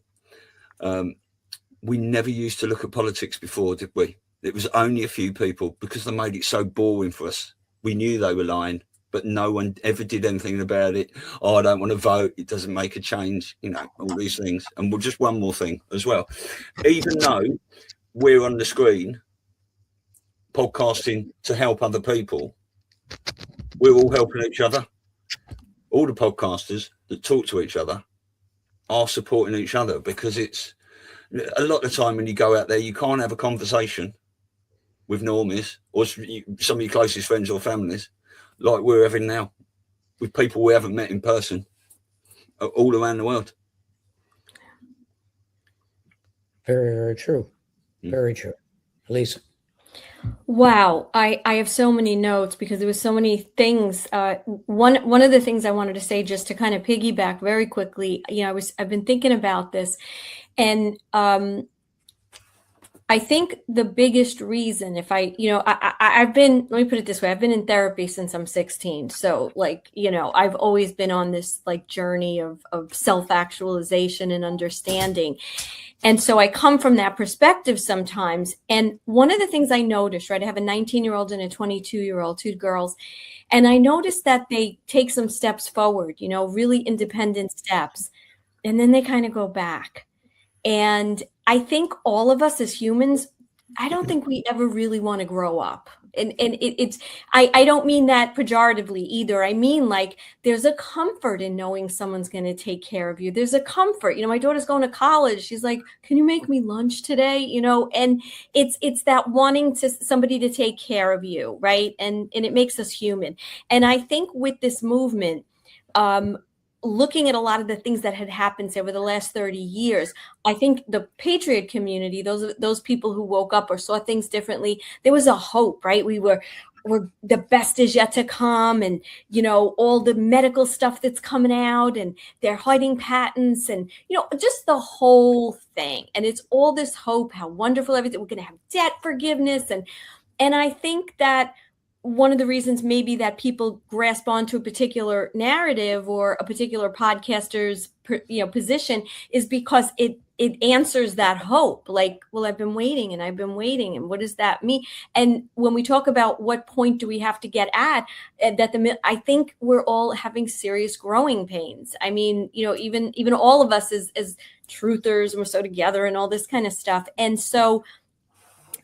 We never used to look at politics before, did we? It was only a few people because they made it so boring for us. We knew they were lying, but no one ever did anything about it. Oh, I don't want to vote. It doesn't make a change, you know, all these things. And we'll just one more thing as well. Even though we're on the screen podcasting to help other people, we're all helping each other. All the podcasters that talk to each other are supporting each other, because it's a lot of the time when you go out there, you can't have a conversation with normies or some of your closest friends or families like we're having now with people we haven't met in person all around the world. Very, very true. Very true. Lisa. Wow, I have so many notes because there was so many things. One of the things I wanted to say, just to kind of piggyback very quickly, you know, I've been thinking about this, and I think the biggest reason, if I've been, let me put it this way, I've been in therapy since I'm 16. So like, you know, I've always been on this like journey of self-actualization and understanding. And so I come from that perspective sometimes. And one of the things I noticed, right, I have a 19-year-old and a 22-year-old, 2 girls. And I noticed that they take some steps forward, you know, really independent steps. And then they kind of go back. And I think all of us as humans, I don't think we ever really want to grow up. And I don't mean that pejoratively either. I mean, like, there's a comfort in knowing someone's going to take care of you. There's a comfort. You know, my daughter's going to college. She's like, can you make me lunch today? You know, and it's that wanting to somebody to take care of you. Right. And it makes us human. And I think with this movement, looking at a lot of the things that had happened, say, over the last 30 years, I think the Patriot community, those people who woke up or saw things differently, there was a hope, right? We're the best is yet to come, and, you know, all the medical stuff that's coming out, and they're hiding patents, and, you know, just the whole thing. And it's all this hope, how wonderful everything, we're going to have debt forgiveness. And I think that one of the reasons maybe that people grasp onto a particular narrative or a particular podcaster's position is because it answers that hope. Like, well, I've been waiting and what does that mean? And when we talk about what point do we have to get at, I think we're all having serious growing pains. I mean, you know, even all of us as truthers, and we're so together and all this kind of stuff. And so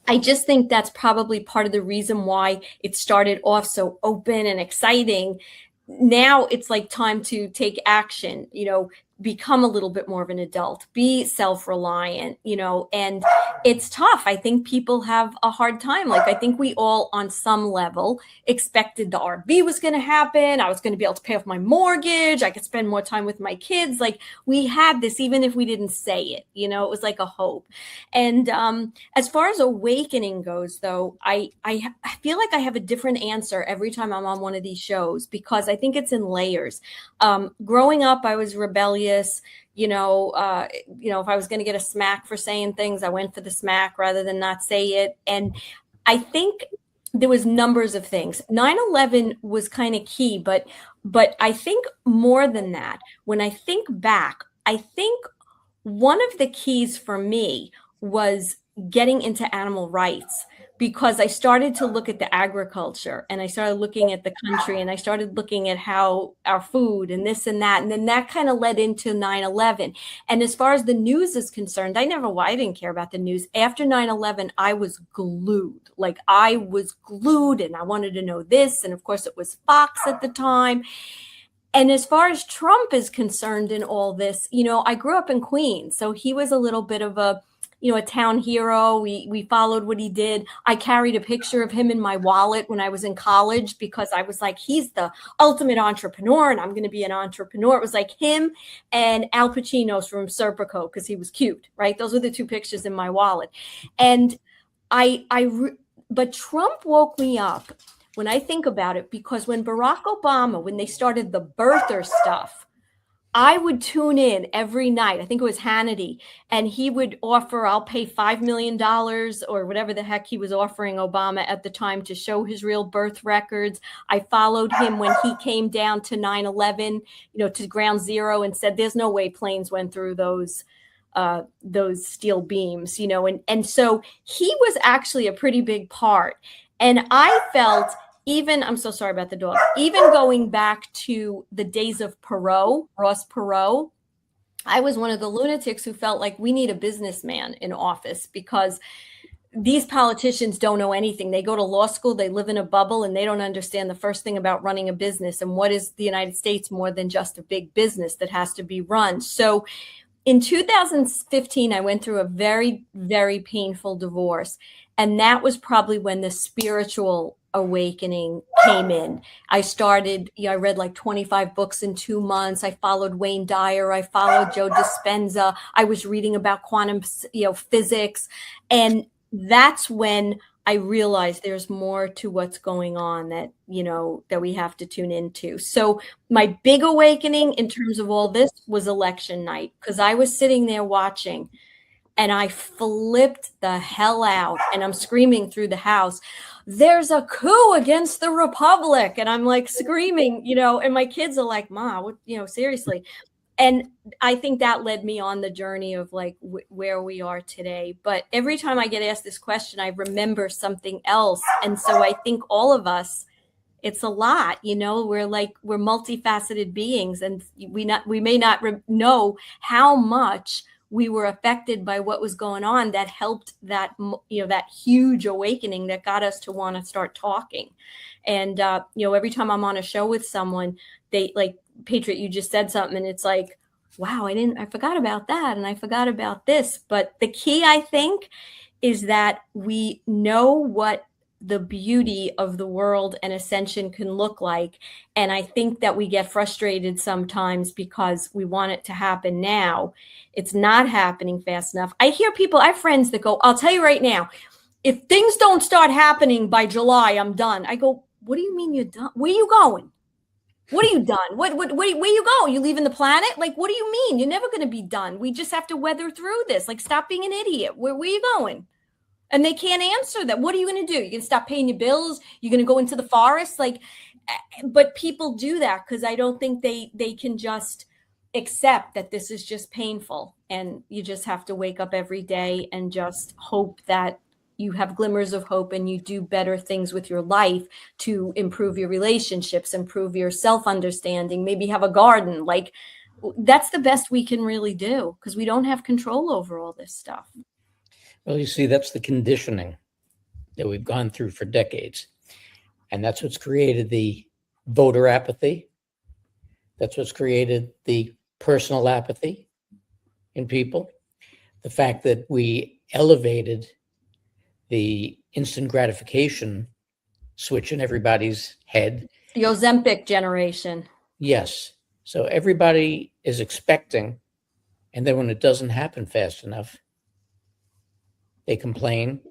I just think that's probably part of the reason why it started off so open and exciting. Now it's like time to take action, you know, become a little bit more of an adult, be self-reliant, you know, and it's tough. I think people have a hard time. Like, I think we all on some level expected the RV was going to happen. I was going to be able to pay off my mortgage. I could spend more time with my kids. Like, we had this, even if we didn't say it, you know, it was like a hope. And as far as awakening goes, though, I feel like I have a different answer every time I'm on one of these shows, because I think it's in layers. Growing up, I was rebellious. You know, if I was going to get a smack for saying things, I went for the smack rather than not say it. And I think there was numbers of things. 9/11 was kind of key, but I think more than that, when I think back, I think one of the keys for me was getting into animal rights, because I started to look at the agriculture, and I started looking at the country, and I started looking at how our food and this and that. And then that kind of led into 9/11. And as far as the news is concerned, I didn't care about the news. After 9/11, I was glued. Like, I was glued, and I wanted to know this. And of course, it was Fox at the time. And as far as Trump is concerned in all this, you know, I grew up in Queens, so he was a little bit of a town hero. We followed what he did. I carried a picture of him in my wallet when I was in college, because I was like, he's the ultimate entrepreneur, and I'm going to be an entrepreneur. It was like him and Al Pacino from Serpico, because he was cute, right? Those were the two pictures in my wallet. And but Trump woke me up when I think about it, because when Barack Obama, when they started the birther stuff, I would tune in every night. I think it was Hannity, and he would offer, I'll pay $5 million or whatever the heck he was offering Obama at the time to show his real birth records. I followed him when he came down to 9/11, to ground zero, and said, there's no way planes went through those steel beams, and so he was actually a pretty big part. And I felt, I'm so sorry about the dog, even going back to the days of Perot, Ross Perot, I was one of the lunatics who felt like we need a businessman in office, because these politicians don't know anything. They go to law school, they live in a bubble, and they don't understand the first thing about running a business. And what is the United States more than just a big business that has to be run? So in 2015, I went through a very, very painful divorce. And that was probably when the spiritual awakening came in. I started, I read like 25 books in 2 months. I followed Wayne Dyer. I followed Joe Dispenza. I was reading about quantum, physics. And that's when I realized there's more to what's going on that, that we have to tune into. So my big awakening in terms of all this was election night, because I was sitting there watching, and I flipped the hell out, and I'm screaming through the house, there's a coup against the Republic. And I'm like screaming, and my kids are like, Ma, what, seriously. And I think that led me on the journey of like where we are today. But every time I get asked this question, I remember something else. And so I think all of us, it's a lot, we're multifaceted beings, and we may not know how much we were affected by what was going on that helped that, that huge awakening that got us to want to start talking. And, every time I'm on a show with someone, they like, Patriot, you just said something, and it's like, wow, I forgot about that. And I forgot about this. But the key, I think, is that we know what the beauty of the world and ascension can look like. And I think that we get frustrated sometimes because we want it to happen now. It's not happening fast enough. I have friends that go, I'll tell you right now, if things don't start happening by July, I'm done. I go, what do you mean you're done? Where are you going? What are you done? Where you going? You leaving the planet? Like, what do you mean? You're never going to be done. We just have to weather through this. Like, stop being an idiot. Where are you going? And they can't answer that. What are you going to do? You're going to stop paying your bills? You're going to go into the forest? But people do that because I don't think they can just accept that this is just painful. And you just have to wake up every day and just hope that you have glimmers of hope and you do better things with your life to improve your relationships, improve your self-understanding, maybe have a garden. Like, that's the best we can really do because we don't have control over all this stuff. Well, you see, that's the conditioning that we've gone through for decades. And that's what's created the voter apathy. That's what's created the personal apathy in people. The fact that we elevated the instant gratification switch in everybody's head. The Ozempic generation. Yes. So everybody is expecting, and then when it doesn't happen fast enough, they complain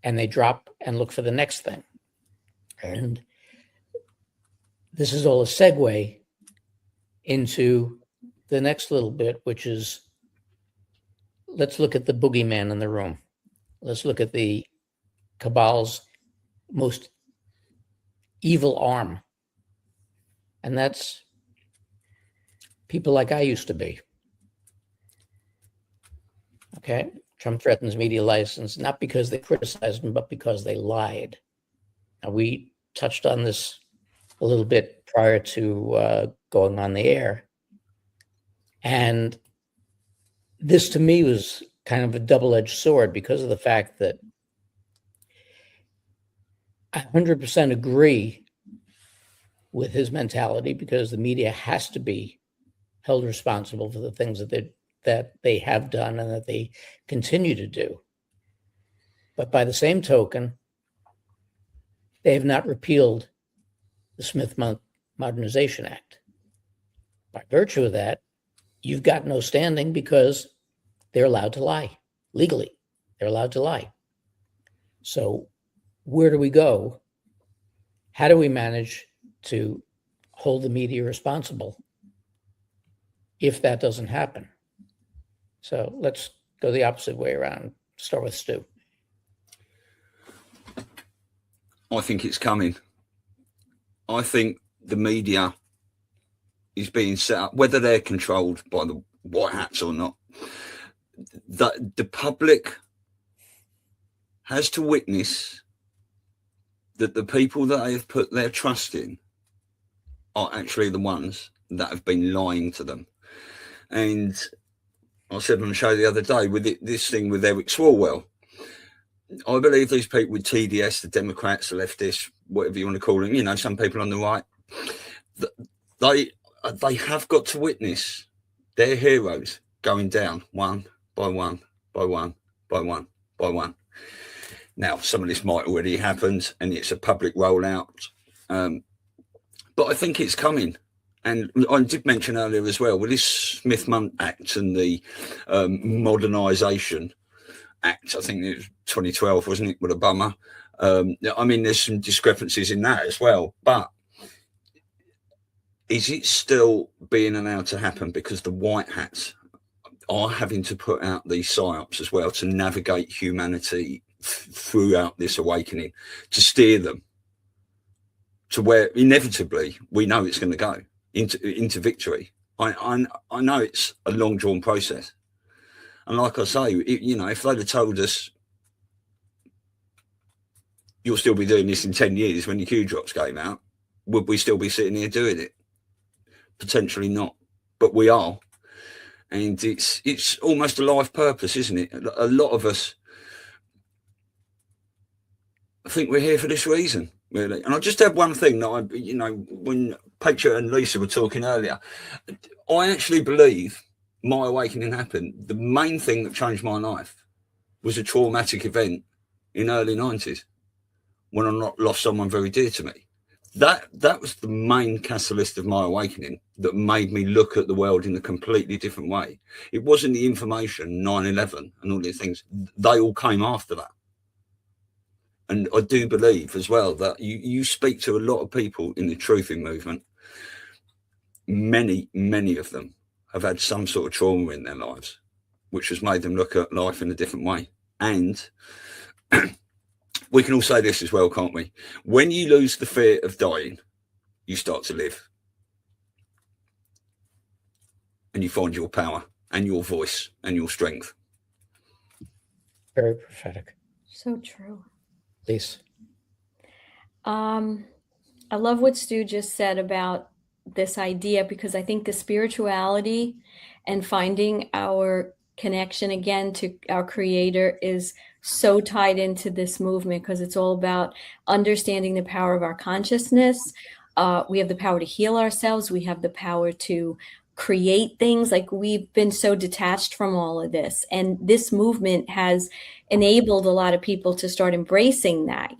and they drop and look for the next thing. And this is all a segue into the next little bit, which is, let's look at the boogeyman in the room. Let's look at the cabal's most evil arm. And that's people like I used to be. Okay? Trump threatens media license, not because they criticized him, but because they lied. Now, we touched on this a little bit prior to going on the air. And this, to me, was kind of a double-edged sword because of the fact that I 100% agree with his mentality, because the media has to be held responsible for the things that they have done and that they continue to do. But by the same token, they have not repealed the Smith Modernization Act. By virtue of that, you've got no standing because they're allowed to lie legally. They're allowed to lie. So where do we go? How do we manage to hold the media responsible if that doesn't happen? So let's go the opposite way around. Start with Stu. I think it's coming. I think the media is being set up, whether they're controlled by the white hats or not. The public has to witness that the people that they have put their trust in are actually the ones that have been lying to them. And I said on the show the other day with this thing with Eric Swalwell, I believe these people with TDS, the Democrats, the leftists, whatever you want to call them, you know, some people on the right, they have got to witness their heroes going down one by one, by one, by one, by one. Now, some of this might already happened and it's a public rollout, but I think it's coming. And I did mention earlier as well, with this Smith-Mundt Act and the Modernisation Act, I think it was 2012, wasn't it, with Obama? I mean, there's some discrepancies in that as well, but is it still being allowed to happen because the white hats are having to put out these psyops as well to navigate humanity throughout this awakening, to steer them to where inevitably we know it's going to go into victory. I know it's a long drawn process, and like I say, you know, if they'd have told us you'll still be doing this in 10 years when your Q drops came out, would we still be sitting here doing it? Potentially not, but we are. And it's almost a life purpose, isn't it? A lot of us, I think we're here for this reason, really. And I just have one thing that you know, when Patriot and Lisa were talking earlier, I actually believe my awakening happened. The main thing that changed my life was a traumatic event in early 90s when I lost someone very dear to me. That was the main catalyst of my awakening that made me look at the world in a completely different way. It wasn't the information, 9/11 and all these things. They all came after that. And I do believe as well that you speak to a lot of people in the truthing movement. Many of them have had some sort of trauma in their lives, which has made them look at life in a different way. And we can all say this as well, can't we? When you lose the fear of dying, you start to live. And you find your power and your voice and your strength. Very prophetic. So true. Lisa. I love what Stu just said about this idea, because I think the spirituality and finding our connection again to our creator is so tied into this movement, because it's all about understanding the power of our consciousness. We have the power to heal ourselves. We have the power to create things. Like, we've been so detached from all of this, and this movement has enabled a lot of people to start embracing that,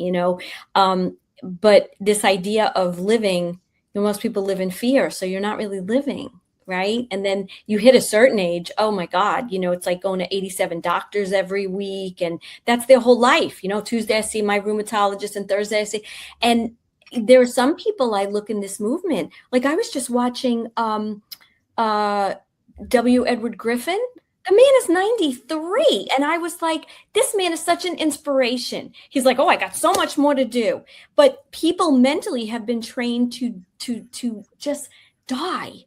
but this idea of living, most people live in fear, so you're not really living, right? And then you hit a certain age, oh my God, it's like going to 87 doctors every week, and that's their whole life. Tuesday I see my rheumatologist, and Thursday I see, and there are some people I look in this movement, like I was just watching W. Edward Griffin. The man is 93. And I was like, this man is such an inspiration. He's like, oh, I got so much more to do. But people mentally have been trained to just die,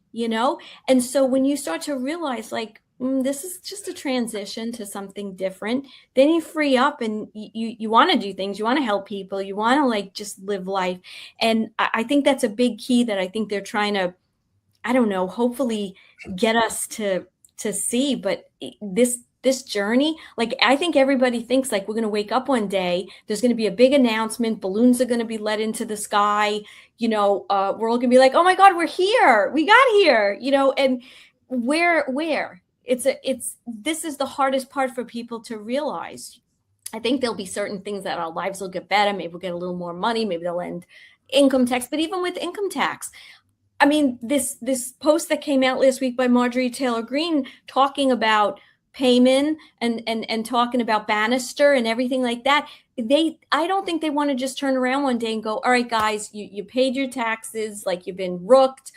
And so when you start to realize, like, this is just a transition to something different, then you free up, and you want to do things. You want to help people. You want to, like, just live life. And I think that's a big key that I think they're trying to, I don't know, hopefully get us to see. But this journey, like, I think everybody thinks, like, we're going to wake up one day, there's going to be a big announcement, balloons are going to be let into the sky, we're all going to be like, oh my God, we're here, we got here, and where this is the hardest part for people to realize. I think there'll be certain things that our lives will get better. Maybe we'll get a little more money, maybe they'll end income tax. But even with income tax, I mean, this post that came out last week by Marjorie Taylor Greene talking about payment and talking about Bannister and everything like that, I don't think they want to just turn around one day and go, all right, guys, you paid your taxes, like, you've been rooked,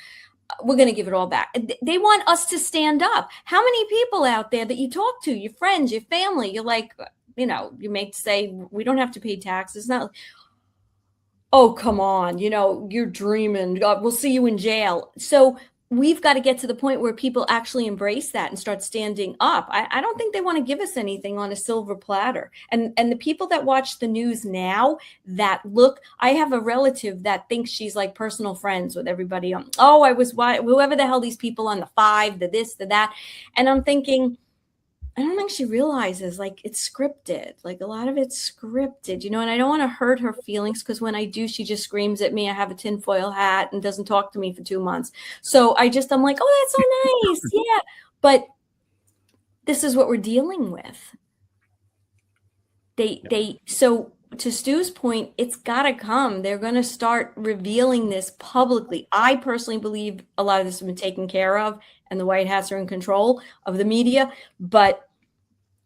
we're going to give it all back. They want us to stand up. How many people out there that you talk to, your friends, your family, you're like, you may say, we don't have to pay taxes. Not, oh, come on, you're dreaming. God, we'll see you in jail. So we've got to get to the point where people actually embrace that and start standing up. I don't think they want to give us anything on a silver platter. And the people that watch the news now, that look, I have a relative that thinks she's like personal friends with everybody on, whoever the hell these people on the 5, the this, the that. And I'm thinking, I don't think she realizes, like, it's scripted. Like, a lot of it's scripted, and I don't want to hurt her feelings, because when I do, she just screams at me. I have a tinfoil hat and doesn't talk to me for 2 months. So I'm like, oh, that's so nice. Yeah. But this is what we're dealing with. So to Stu's point, it's got to come. They're going to start revealing this publicly. I personally believe a lot of this has been taken care of, and the White Hats are in control of the media, but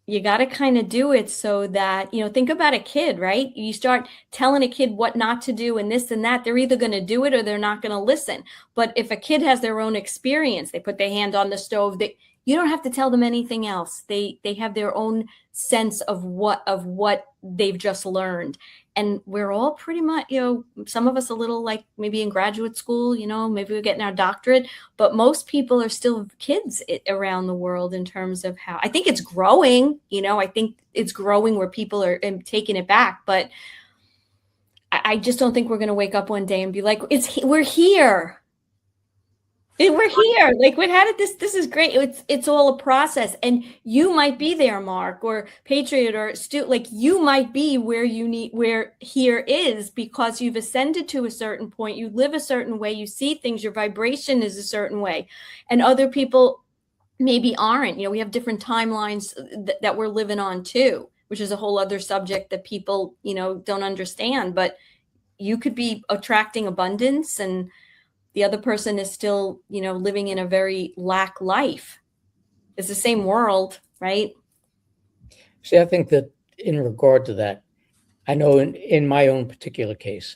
you got to kind of do it so that, think about a kid, right? You start telling a kid what not to do and this and that, they're either going to do it or they're not going to listen. But if a kid has their own experience, they put their hand on the stove, you don't have to tell them anything else. They have their own sense of what they've just learned. And we're all pretty much, some of us a little, like, maybe in graduate school, maybe we're getting our doctorate, but most people are still kids around the world in terms of how, I think it's growing, I think it's growing where people are taking it back, but I just don't think we're going to wake up one day and be like, we're here. We're here. Like, how did this is great. It's all a process. And you might be there, Mark, or Patriot, or Stu, like, you might be where here is, because you've ascended to a certain point. You live a certain way. You see things. Your vibration is a certain way. And other people maybe aren't. We have different timelines that we're living on too, which is a whole other subject that people, don't understand. But you could be attracting abundance, and the other person is still, living in a very lack life. It's the same world, right? See, I think that in regard to that, I know in my own particular case,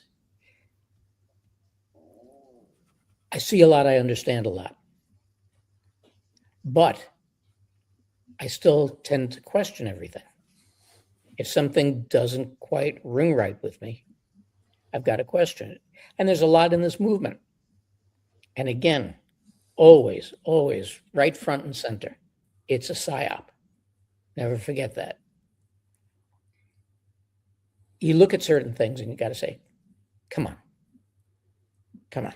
I see a lot, I understand a lot. But I still tend to question everything. If something doesn't quite ring right with me, I've got to question it. And there's a lot in this movement. And again, always, right front and center, it's a psyop. Never forget that. You look at certain things and you got to say, come on. Can I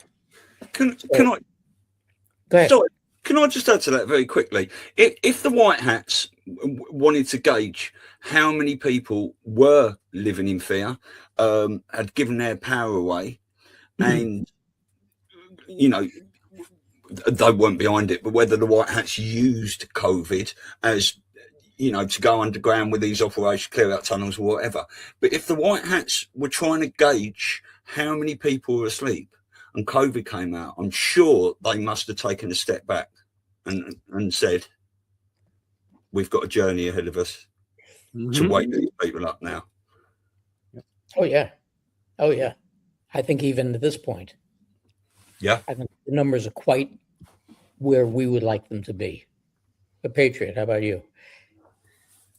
go ahead. Sorry, can I just add to that very quickly? If the White Hats wanted to gauge how many people were living in fear, had given their power away, and they weren't behind it, but whether the White Hats used COVID as, to go underground with these operations, clear out tunnels or whatever. But if the White Hats were trying to gauge how many people were asleep and COVID came out, I'm sure they must have taken a step back and said, we've got a journey ahead of us to wake these people up now. Oh, yeah. Oh, yeah. I think even at this point, yeah, I think the numbers are quite where we would like them to be. But Patriot, how about you?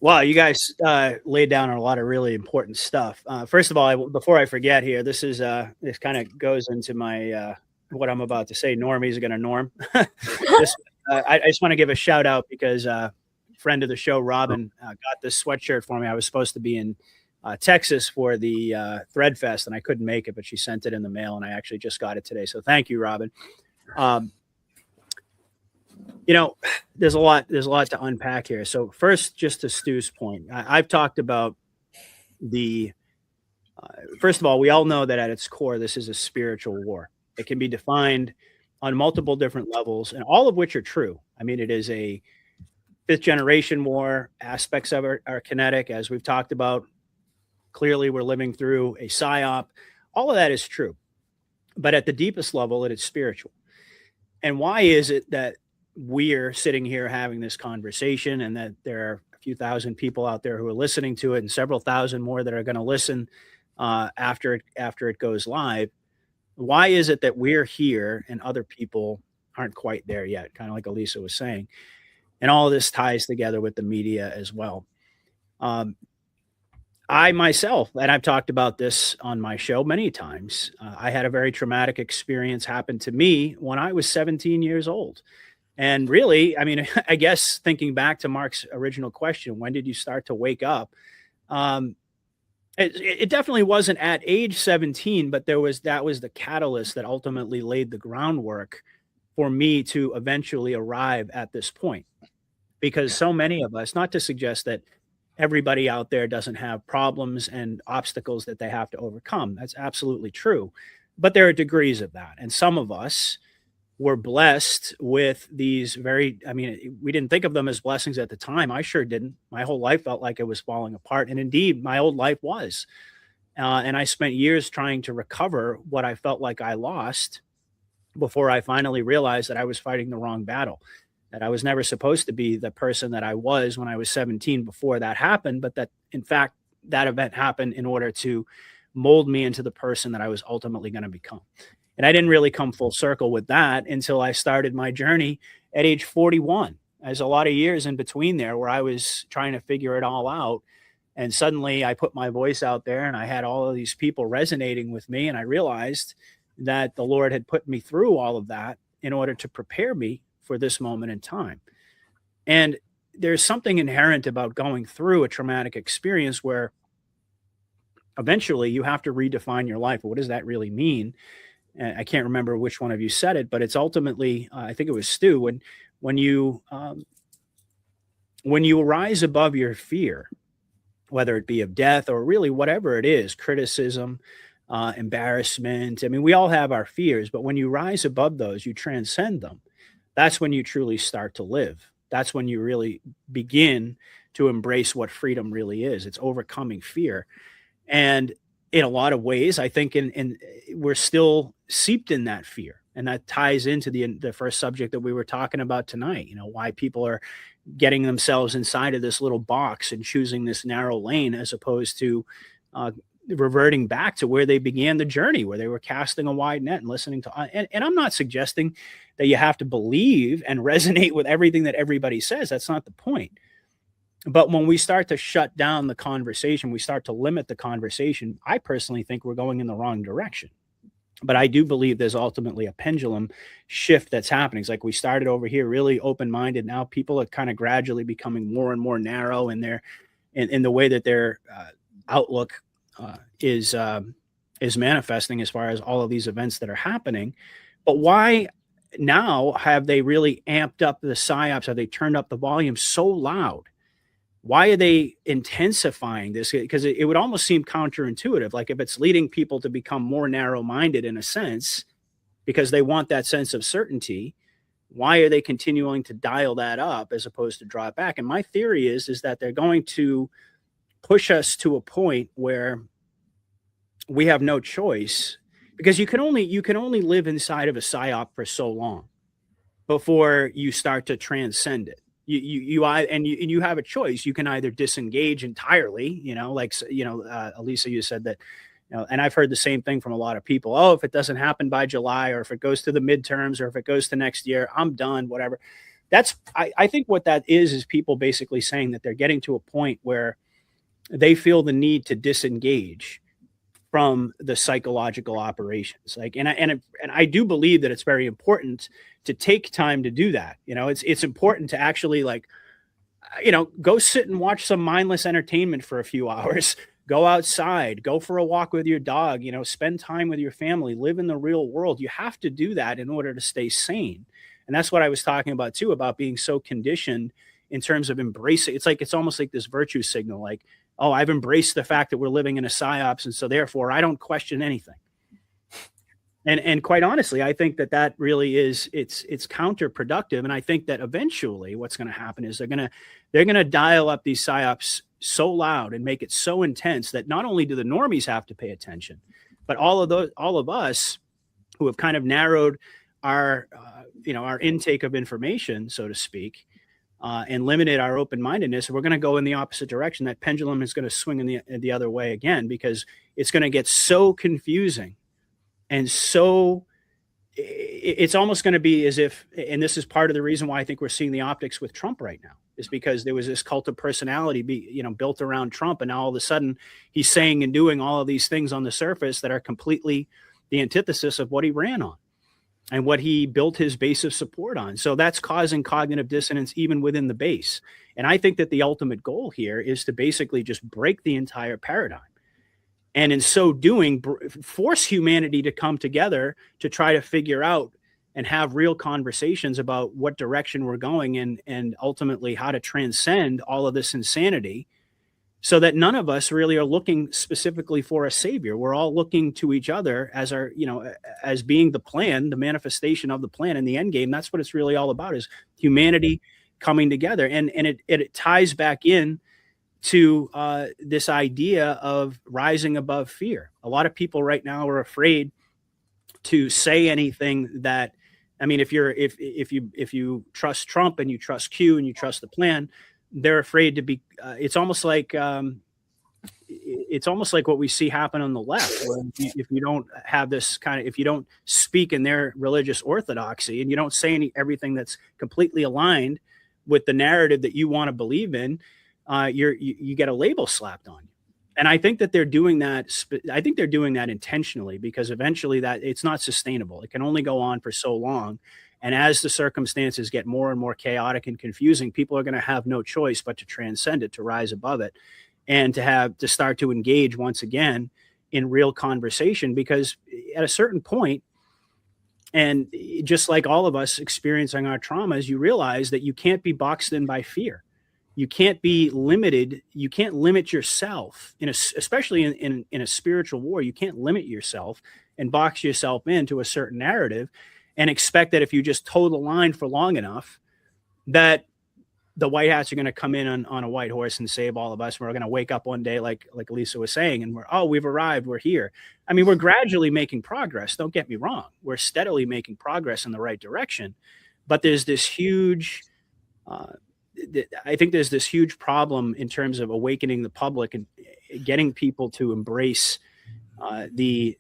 Well, you guys laid down a lot of really important stuff. First of all, before I forget here, this kind of goes into my what I'm about to say. Normies are going to norm. I just want to give a shout out because friend of the show, Robin, got this sweatshirt for me. I was supposed to be in Texas for the Thread Fest, and I couldn't make it, but she sent it in the mail, and I actually just got it today. So thank you, Robin. There's a lot to unpack here. So first, just to Stu's point, I've talked about first of all, we all know that at its core, this is a spiritual war. It can be defined on multiple different levels, and all of which are true. I mean, it is a fifth generation war. Aspects of it are kinetic, as we've talked about. Clearly, we're living through a psyop. All of that is true. But at the deepest level, it is spiritual. And why is it that we're sitting here having this conversation and that there are a few thousand people out there who are listening to it and several thousand more that are going to listen after it goes live? Why is it that we're here and other people aren't quite there yet? Kind of like Elisa was saying. And all of this ties together with the media as well. I myself, and I've talked about this on my show many times, I had a very traumatic experience happen to me when I was 17 years old. And really, I mean, I guess thinking back to Mark's original question, when did you start to wake up? It definitely wasn't at age 17, but that was the catalyst that ultimately laid the groundwork for me to eventually arrive at this point. Because so many of us, not to suggest that everybody out there doesn't have problems and obstacles that they have to overcome. That's absolutely true. But there are degrees of that. And some of us were blessed with these we didn't think of them as blessings at the time. I sure didn't. My whole life felt like it was falling apart. And indeed, my old life was. And I spent years trying to recover what I felt like I lost before I finally realized that I was fighting the wrong battle. That I was never supposed to be the person that I was when I was 17 before that happened, but that in fact, that event happened in order to mold me into the person that I was ultimately going to become. And I didn't really come full circle with that until I started my journey at age 41. There's a lot of years in between there where I was trying to figure it all out. And suddenly I put my voice out there and I had all of these people resonating with me. And I realized that the Lord had put me through all of that in order to prepare me for this moment in time. And there's something inherent about going through a traumatic experience where eventually you have to redefine your life. What does that really mean? And I can't remember which one of you said it, but it's ultimately, I think it was Stu, when you rise above your fear, whether it be of death or really whatever it is, criticism, embarrassment. I mean, we all have our fears, but when you rise above those, you transcend them. That's when you truly start to live. That's when you really begin to embrace what freedom really is. It's overcoming fear. And in a lot of ways, I think we're still seeped in that fear. And that ties into the first subject that we were talking about tonight, why people are getting themselves inside of this little box and choosing this narrow lane as opposed to reverting back to where they began the journey, where they were casting a wide net and listening to, and I'm not suggesting that you have to believe and resonate with everything that everybody says. That's not the point. But when we start to shut down the conversation, we start to limit the conversation, I personally think we're going in the wrong direction. But I do believe there's ultimately a pendulum shift that's happening. It's like we started over here really open-minded. Now people are kind of gradually becoming more and more narrow in the way that their outlook is manifesting as far as all of these events that are happening. But why now have they really amped up the psyops? Have they turned up the volume so loud? Why are they intensifying this? Because it would almost seem counterintuitive. Like if it's leading people to become more narrow-minded in a sense, because they want that sense of certainty, Why are they continuing to dial that up as opposed to draw it back? And my theory is that they're going to push us to a point where we have no choice, because you can only live inside of a psyop for so long before you start to transcend it. You have a choice. You can either disengage entirely, Elisa, you said that, and I've heard the same thing from a lot of people. Oh, if it doesn't happen by July, or if it goes to the midterms, or if it goes to next year, I'm done, whatever. I think what that is people basically saying that they're getting to a point where they feel the need to disengage from the psychological operations. And I do believe that it's very important to take time to do that. It's important to actually go sit and watch some mindless entertainment for a few hours, go outside, go for a walk with your dog, spend time with your family, live in the real world. You have to do that in order to stay sane. And that's what I was talking about too, about being so conditioned in terms of embracing. It's almost like this virtue signal, like, oh, I've embraced the fact that we're living in a psyops, and so therefore I don't question anything. And quite honestly, I think that really is, it's counterproductive. And I think that eventually what's going to happen is they're going to dial up these psyops so loud and make it so intense that not only do the normies have to pay attention, but all of us who have kind of narrowed our intake of information, so to speak, and limited our open-mindedness, we're going to go in the opposite direction. That pendulum is going to swing in the other way again, because it's going to get so confusing. And so it's almost going to be as if, and this is part of the reason why I think we're seeing the optics with Trump right now, is because there was this cult of personality built around Trump. And now all of a sudden he's saying and doing all of these things on the surface that are completely the antithesis of what he ran on and what he built his base of support on. So that's causing cognitive dissonance even within the base. And I think that the ultimate goal here is to basically just break the entire paradigm. And in so doing, force humanity to come together to try to figure out and have real conversations about what direction we're going and ultimately how to transcend all of this insanity, so that none of us really are looking specifically for a savior. We're all looking to each other as as being the plan, the manifestation of the plan in the end game. That's what it's really all about, is humanity coming together. And it ties back in to this idea of rising above fear. A lot of people right now are afraid to say anything that, I mean, if you trust Trump and you trust Q and you trust the plan, they're afraid to be. It's almost like what we see happen on the left, where if you don't have this if you don't speak in their religious orthodoxy and you don't say everything that's completely aligned with the narrative that you want to believe in, you get a label slapped on you. And I think that they're doing that. I think they're doing that intentionally, because eventually that it's not sustainable. It can only go on for so long. And as the circumstances get more and more chaotic and confusing, people are going to have no choice but to transcend it, to rise above it, and to start to engage once again in real conversation. Because at a certain point, and just like all of us experiencing our traumas, you realize that you can't be boxed in by fear. You can't be limited. You can't limit yourself, especially in a spiritual war. You can't limit yourself and box yourself into a certain narrative and expect that if you just toe the line for long enough, that the white hats are going to come in on a white horse and save all of us. We're going to wake up one day, like Lisa was saying, and we've arrived. We're here. I mean, we're gradually making progress. Don't get me wrong. We're steadily making progress in the right direction. But there's this huge, I think there's this huge problem in terms of awakening the public and getting people to embrace the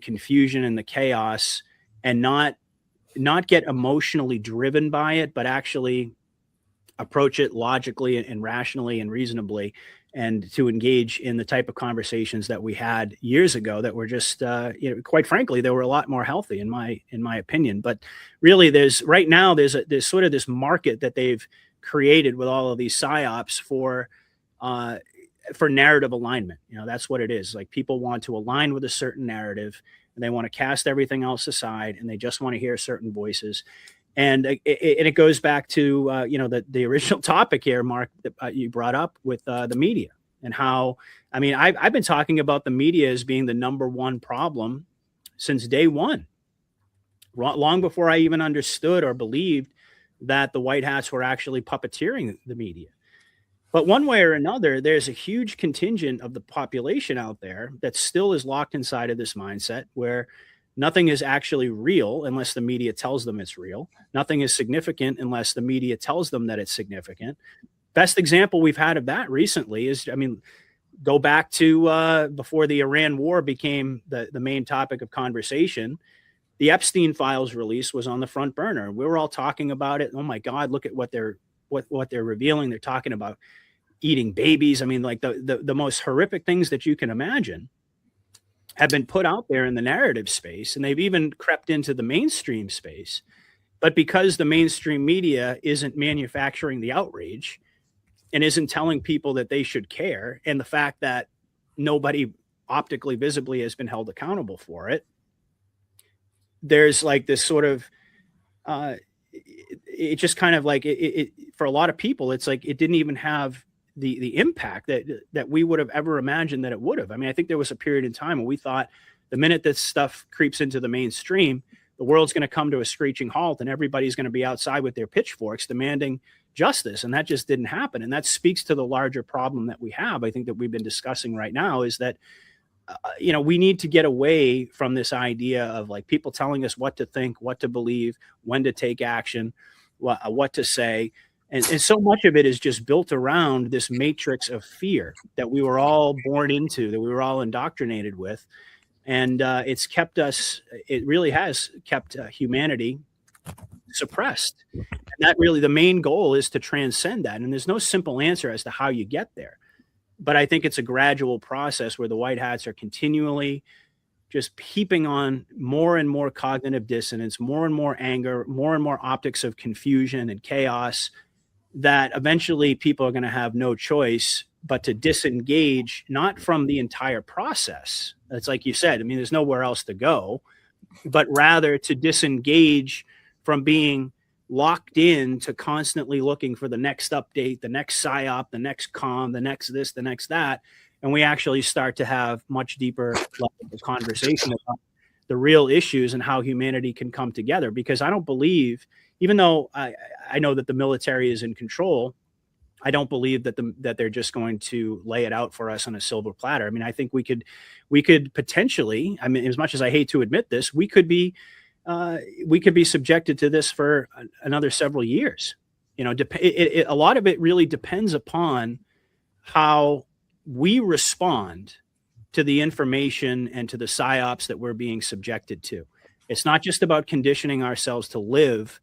confusion and the chaos, and not get emotionally driven by it, but actually approach it logically and rationally and reasonably, and to engage in the type of conversations that we had years ago that were just, quite frankly, they were a lot more healthy in my opinion. But really, there's sort of this market that they've created with all of these psyops for narrative alignment. That's what it is. Like, people want to align with a certain narrative, and they want to cast everything else aside, and they just want to hear certain voices. And it goes back to the original topic here, Mark, that you brought up with the media, and how, I mean, I've been talking about the media as being the number one problem since day one. long before I even understood or believed that the white hats were actually puppeteering the media. But one way or another, there's a huge contingent of the population out there that still is locked inside of this mindset where nothing is actually real unless the media tells them it's real. Nothing is significant unless the media tells them that it's significant. Best example we've had of that recently is, go back to before the Iran war became the main topic of conversation. The Epstein files release was on the front burner. We were all talking about it. Oh my God, look at what they're revealing. They're talking about eating babies. Like the most horrific things that you can imagine have been put out there in the narrative space, and they've even crept into the mainstream space. But because the mainstream media isn't manufacturing the outrage and isn't telling people that they should care, and the fact that nobody optically visibly has been held accountable for it, there's like this sort of it just kind of like it for a lot of people, it's like it didn't even have the impact that we would have ever imagined that it would have. I think there was a period in time when we thought the minute this stuff creeps into the mainstream, the world's going to come to a screeching halt and everybody's going to be outside with their pitchforks demanding justice. And that just didn't happen. And that speaks to the larger problem that we have, I think, that we've been discussing right now, is that we need to get away from this idea of like people telling us what to think, what to believe, when to take action, what to say. And so much of it is just built around this matrix of fear that we were all born into, that we were all indoctrinated with. And it really has kept humanity suppressed. And that really, the main goal is to transcend that. And there's no simple answer as to how you get there. But I think it's a gradual process where the white hats are continually just heaping on more and more cognitive dissonance, more and more anger, more and more optics of confusion and chaos, that eventually people are going to have no choice but to disengage, not from the entire process. It's like you said, there's nowhere else to go, but rather to disengage from being locked in to constantly looking for the next update, the next psyop, the next comm, the next this, the next that. And we actually start to have much deeper level of conversation about the real issues and how humanity can come together. Because I don't believe, even though I know that the military is in control, I don't believe that they're just going to lay it out for us on a silver platter. I think we could potentially, as much as I hate to admit this, we could be subjected to this for another several years. A lot of it really depends upon how we respond to the information and to the psyops that we're being subjected to. It's not just about conditioning ourselves to live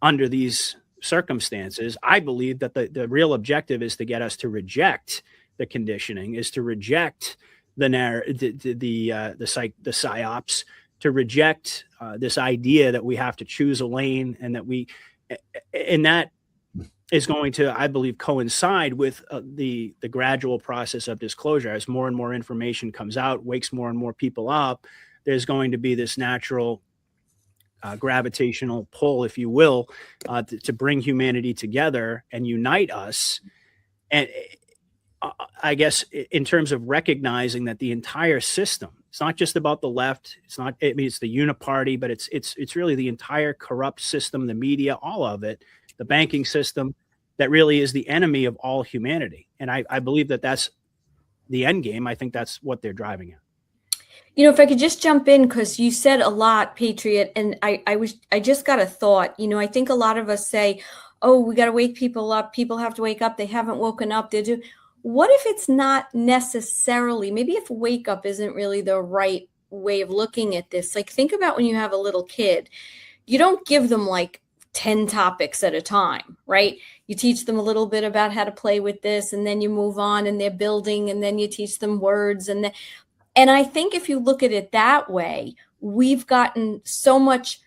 under these circumstances. I believe that the real objective is to get us to reject the conditioning, is to reject the psyops, to reject this idea that we have to choose a lane, and that is going to, I believe, coincide with the gradual process of disclosure. As more and more information comes out, wakes more and more people up, there's going to be this natural gravitational pull, if you will, to bring humanity together and unite us. And I guess in terms of recognizing that the entire system, it's not just about the left. It's the uniparty, but it's really the entire corrupt system, the media, all of it, the banking system, that really is the enemy of all humanity. And I believe that that's the end game. I think that's what they're driving at. If I could just jump in, because you said a lot, Patriot, and I just got a thought. I think a lot of us say, oh, we got to wake people up. People have to wake up. They haven't woken up. What if it's not necessarily, maybe if wake up isn't really the right way of looking at this? Like, think about when you have a little kid, you don't give them like 10 topics at a time, right? You teach them a little bit about how to play with this, and then you move on and they're building, and then you teach them words. And I think if you look at it that way, we've gotten so much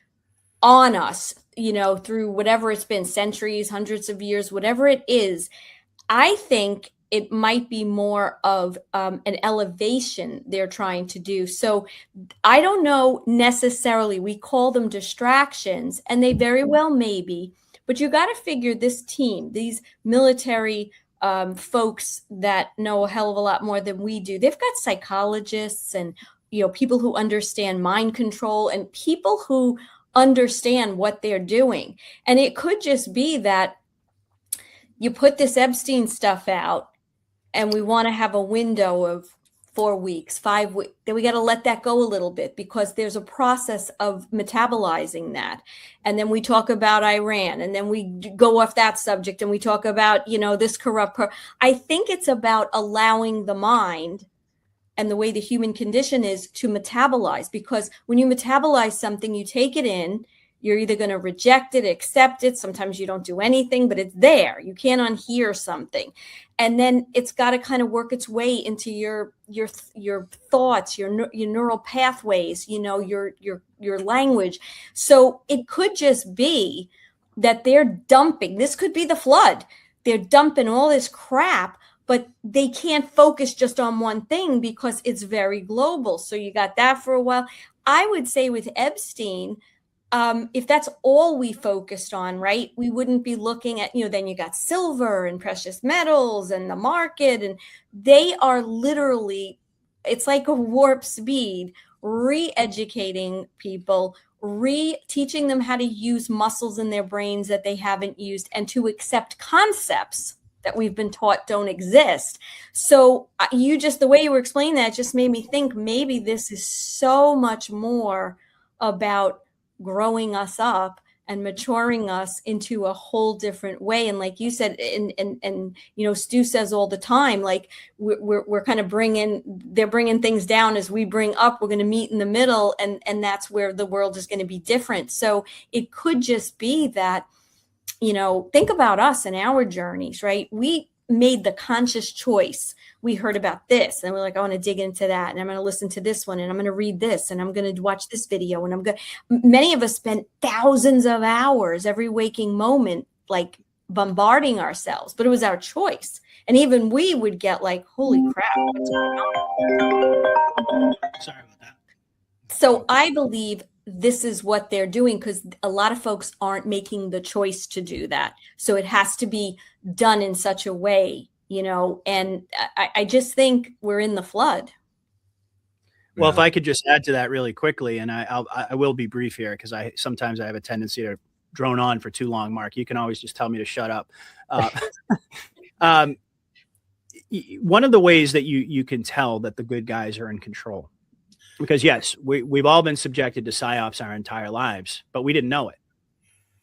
on us, through whatever it's been, centuries, hundreds of years, whatever it is. I think it might be more of an elevation they're trying to do. So I don't know necessarily, we call them distractions, and they very well may be, but you got to figure this team, these military folks that know a hell of a lot more than we do, they've got psychologists and people who understand mind control, and people who understand what they're doing. And it could just be that you put this Epstein stuff out and we want to have a window of 4 weeks, 5 weeks, then we got to let that go a little bit because there's a process of metabolizing that. And then we talk about Iran, and then we go off that subject and we talk about, this corrupt. I think it's about allowing the mind and the way the human condition is to metabolize, because when you metabolize something, you take it in, you're either going to reject it, accept it. Sometimes you don't do anything, but it's there. You can't unhear something. And then it's got to kind of work its way into your thoughts, your neural pathways, your language. So it could just be that they're dumping. This could be the flood. They're dumping all this crap, but they can't focus just on one thing because it's very global. So you got that for a while. I would say with Epstein, if that's all we focused on, right, we wouldn't be looking at, then you got silver and precious metals and the market, and they are literally, it's like a warp speed, re-educating people, teaching them how to use muscles in their brains that they haven't used and to accept concepts that we've been taught don't exist. So the way you were explaining that just made me think maybe this is so much more about growing us up and maturing us into a whole different way. And like you said, and Stu says all the time, like we're kind of they're bringing things down as we bring up. We're going to meet in the middle, and that's where the world is going to be different. So it could just be that, think about us and our journeys, right? We made the conscious choice. We heard about this and we're like, I want to dig into that, and I'm going to listen to this one, and I'm going to read this, and I'm going to watch this video, and many of us spend thousands of hours every waking moment, like bombarding ourselves, but it was our choice. And even we would get like, holy crap, what's going on? Sorry about that. So I believe this is what they're doing, because a lot of folks aren't making the choice to do that. So it has to be done in such a way, and I just think we're in the flood. Well, if I could just add to that really quickly, and I will be brief here, because sometimes I have a tendency to drone on for too long, Mark. You can always just tell me to shut up. One of the ways that you can tell that the good guys are in control, because yes, we've all been subjected to psyops our entire lives, but we didn't know it.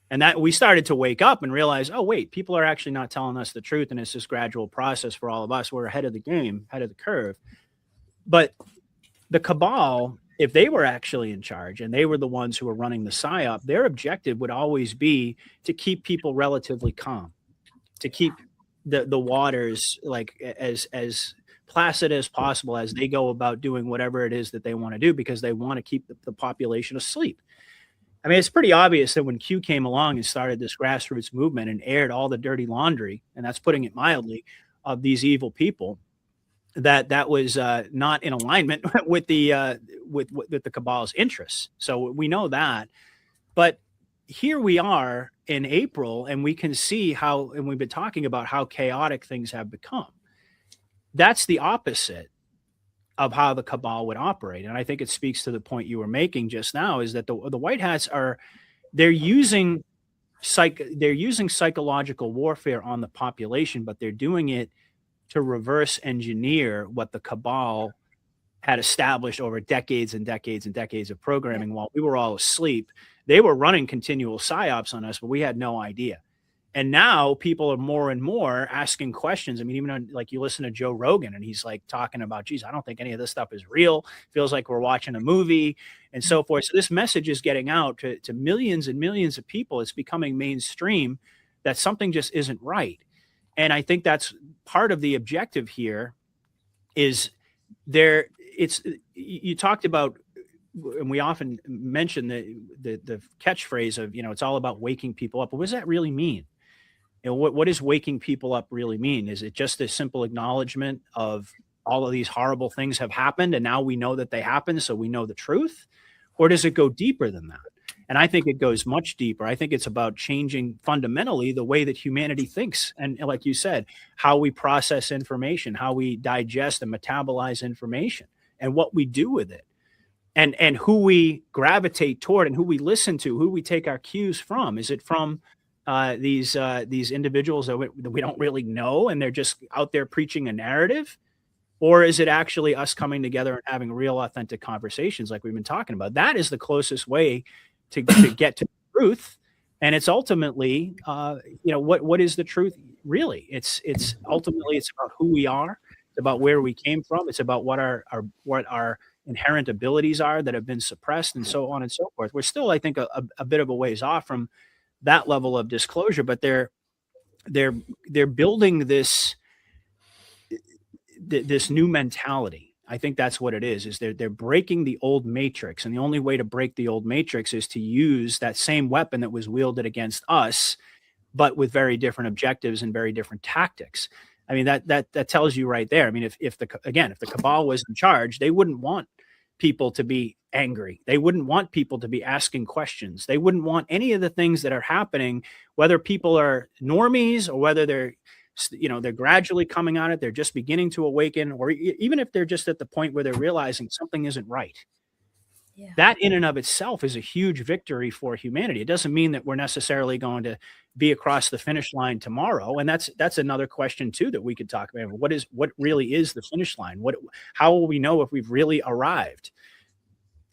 And that we started to wake up and realize, oh, wait, people are actually not telling us the truth. And it's this gradual process for all of us. We're ahead of the game, ahead of the curve. But the cabal, if they were actually in charge and they were the ones who were running the psyop, their objective would always be to keep people relatively calm, to keep the waters like as placid as possible as they go about doing whatever it is that they want to do, because they want to keep the population asleep. I mean, it's pretty obvious that when Q came along and started this grassroots movement and aired all the dirty laundry, and that's putting it mildly, of these evil people, that was not in alignment with the cabal's interests. So we know that. But here we are in April, and we can see how, and we've been talking about how chaotic things have become. That's the opposite of how the cabal would operate. And I think it speaks to the point you were making just now, is that the white hats they're using psychological warfare on the population, but they're doing it to reverse engineer what the cabal had established over decades and decades and decades of programming. While we were all asleep, they were running continual psyops on us, but we had no idea. And now people are more and more asking questions. I mean, even like you listen to Joe Rogan and he's like talking about, geez, I don't think any of this stuff is real. Feels like we're watching a movie and so forth. So this message is getting out to millions and millions of people. It's becoming mainstream that something just isn't right. And I think that's part of the objective here is you talked about, and we often mention the catchphrase of, it's all about waking people up. But what does that really mean? What does waking people up really mean? Is it just a simple acknowledgement of all of these horrible things have happened and now we know that they happened, so we know the truth? Or does it go deeper than that? And I think it goes much deeper. I think it's about changing fundamentally the way that humanity thinks. And like you said, how we process information, how we digest and metabolize information, and what we do with it. and who we gravitate toward and who we listen to, who we take our cues from. Is it from these individuals that we don't really know and they're just out there preaching a narrative? Or is it actually us coming together and having real authentic conversations like we've been talking about? That is the closest way to get to the truth. And it's ultimately, what is the truth really? It's ultimately, it's about who we are. It's about where we came from. It's about what our inherent abilities are that have been suppressed, and so on and so forth. We're still, I think, a bit of a ways off from that level of disclosure, but they're building this new mentality. I think that's what it is they're breaking the old matrix. And the only way to break the old matrix is to use that same weapon that was wielded against us, but with very different objectives and very different tactics. I mean, that tells you right there. I mean, if the cabal was in charge, they wouldn't want people to be angry. They wouldn't want people to be asking questions. They wouldn't want any of the things that are happening, whether people are normies or whether they're gradually coming on it, they're just beginning to awaken, or even if they're just at the point where they're realizing something isn't right. Yeah. That in and of itself is a huge victory for humanity. It doesn't mean that we're necessarily going to be across the finish line tomorrow. And that's another question too, that we could talk about. What really is the finish line? How will we know if we've really arrived?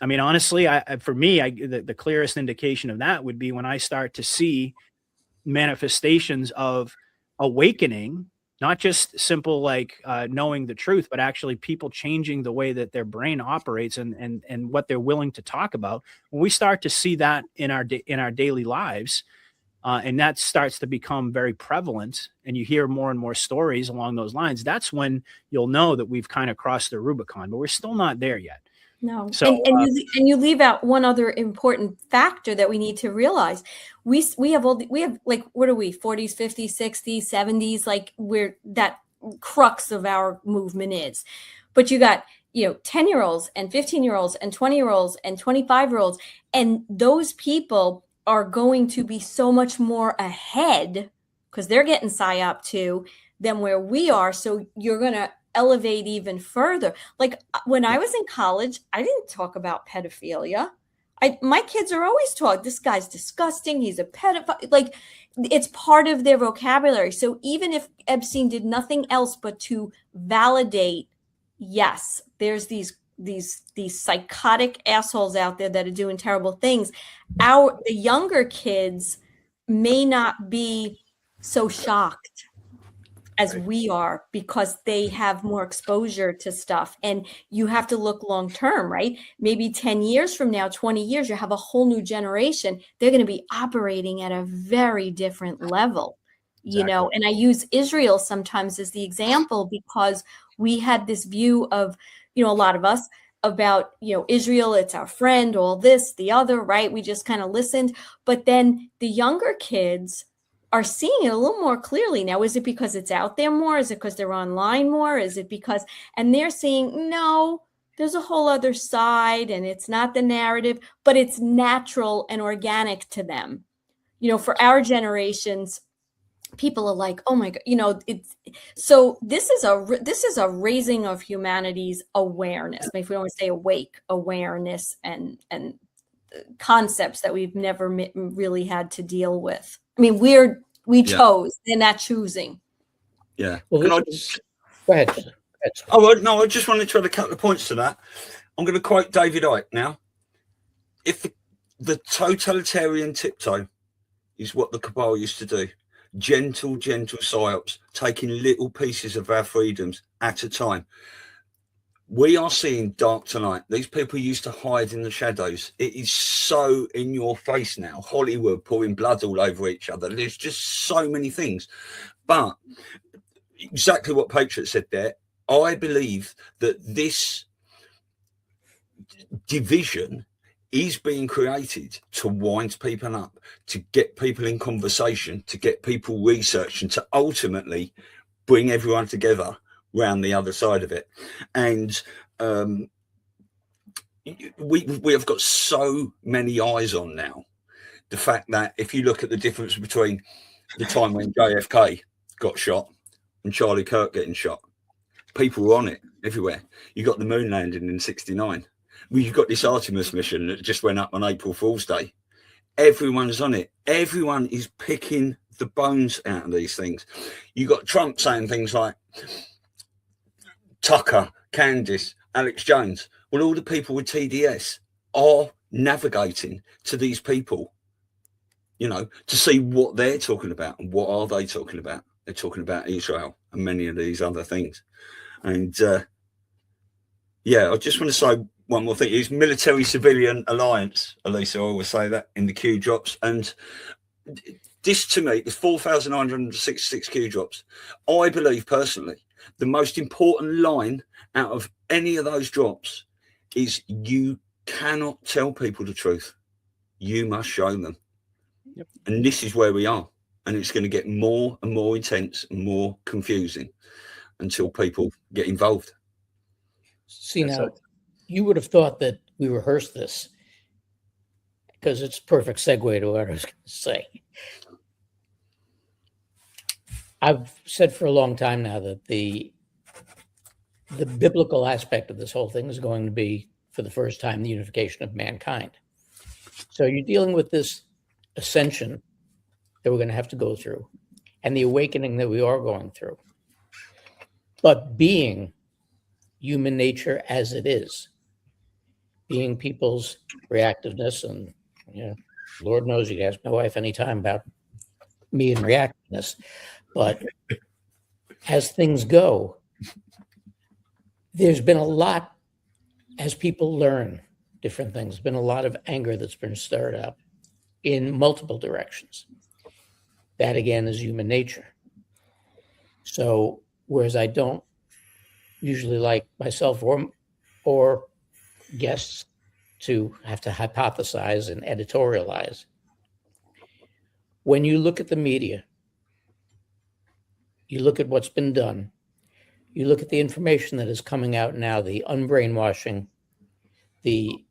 I mean, honestly, for me, the clearest indication of that would be when I start to see manifestations of awakening, not just simple knowing the truth, but actually people changing the way that their brain operates and what they're willing to talk about. When we start to see that in our daily lives, and that starts to become very prevalent, and you hear more and more stories along those lines, that's when you'll know that we've kind of crossed the Rubicon, but we're still not there yet. No. So, and you leave out one other important factor that we need to realize. We have like, what are we, 40s, 50s, 60s, 70s, like where that crux of our movement is. But you got, 10-year-olds and 15-year-olds and 20-year-olds and 25-year-olds. And those people are going to be so much more ahead because they're getting psyop too than where we are. So you're going to elevate even further. Like when I was in college, I didn't talk about pedophilia. My kids are always taught, this guy's disgusting, he's a pedophile. Like it's part of their vocabulary. So even if Epstein did nothing else but to validate, yes, there's these psychotic assholes out there that are doing terrible things. The younger kids may not be so shocked as we are because they have more exposure to stuff. And you have to look long term, right? Maybe 10 years from now, 20 years, you have a whole new generation. They're going to be operating at a very different level, exactly. And I use Israel sometimes as the example because we had this view of, a lot of us about, Israel, it's our friend, all this, the other, right? We just kind of listened. But then the younger kids are seeing it a little more clearly now. Is it because it's out there more? Is it because they're online more? Is it because, and they're seeing, no, there's a whole other side and it's not the narrative, but it's natural and organic to them. For our generations, people are like, oh my God, so this is a raising of humanity's awareness. If we don't say awake, awareness and concepts that we've never really had to deal with. I mean, we chose, they're not choosing. Yeah. Well, Can go ahead. Oh, no, I just wanted to add a couple of points to that. I'm going to quote David Icke now. If the totalitarian tiptoe is what the cabal used to do, gentle psyops, taking little pieces of our freedoms at a time. We are seeing dark tonight. These people used to hide in the shadows. It is so in your face now. Hollywood pouring blood all over each other. There's just so many things. But exactly what Patriot said there, I believe that this division is being created to wind people up, to get people in conversation, to get people research, and to ultimately bring everyone together round the other side of it. And we have got so many eyes on now. The fact that if you look at the difference between the time when JFK got shot and Charlie Kirk getting shot, people were on it everywhere. You got the moon landing in '69. We've got this Artemis mission that just went up on April Fool's Day. Everyone's on it. Everyone is picking the bones out of these things. You got Trump saying things like Tucker, Candice, Alex Jones. Well, all the people with TDS are navigating to these people, you know, to see what they're talking about. And what are they talking about? They're talking about Israel and many of these other things. And yeah, I just want to say one more thing. It's military-civilian alliance, Elisa. I always say that in the Q drops. And this, to me, is 4,966 Q drops. I believe, personally, the most important line out of any of those drops is you cannot tell people the truth. You must show them. Yep. And this is where we are. And it's going to get more and more intense and more confusing until people get involved. See, now, you would have thought that we rehearsed this, because it's a perfect segue to what I was going to say. I've said for a long time now that the biblical aspect of this whole thing is going to be, for the first time, the unification of mankind. So you're dealing with this ascension that we're going to have to go through, and the awakening that we are going through. But being human nature as it is, being people's reactiveness, and Lord knows you ask my wife anytime about me and reactiveness, but as things go, there's been a lot, as people learn different things, there's been a lot of anger that's been stirred up in multiple directions. That, again, is human nature. So, whereas I don't usually like myself or guests to have to hypothesize and editorialize, when you look at the media, you look at what's been done, you look at the information that is coming out now, the unbrainwashing, the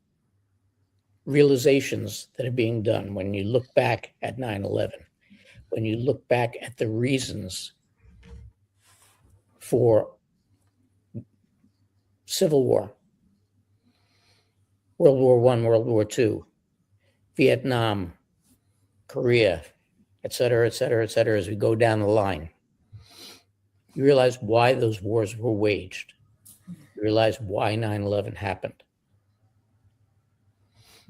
realizations that are being done, when you look back at 9/11, when you look back at the reasons for Civil War, World War I, World War II, Vietnam, Korea, et cetera, et cetera, et cetera, as we go down the line, you realize why those wars were waged. You realize why 9/11 happened.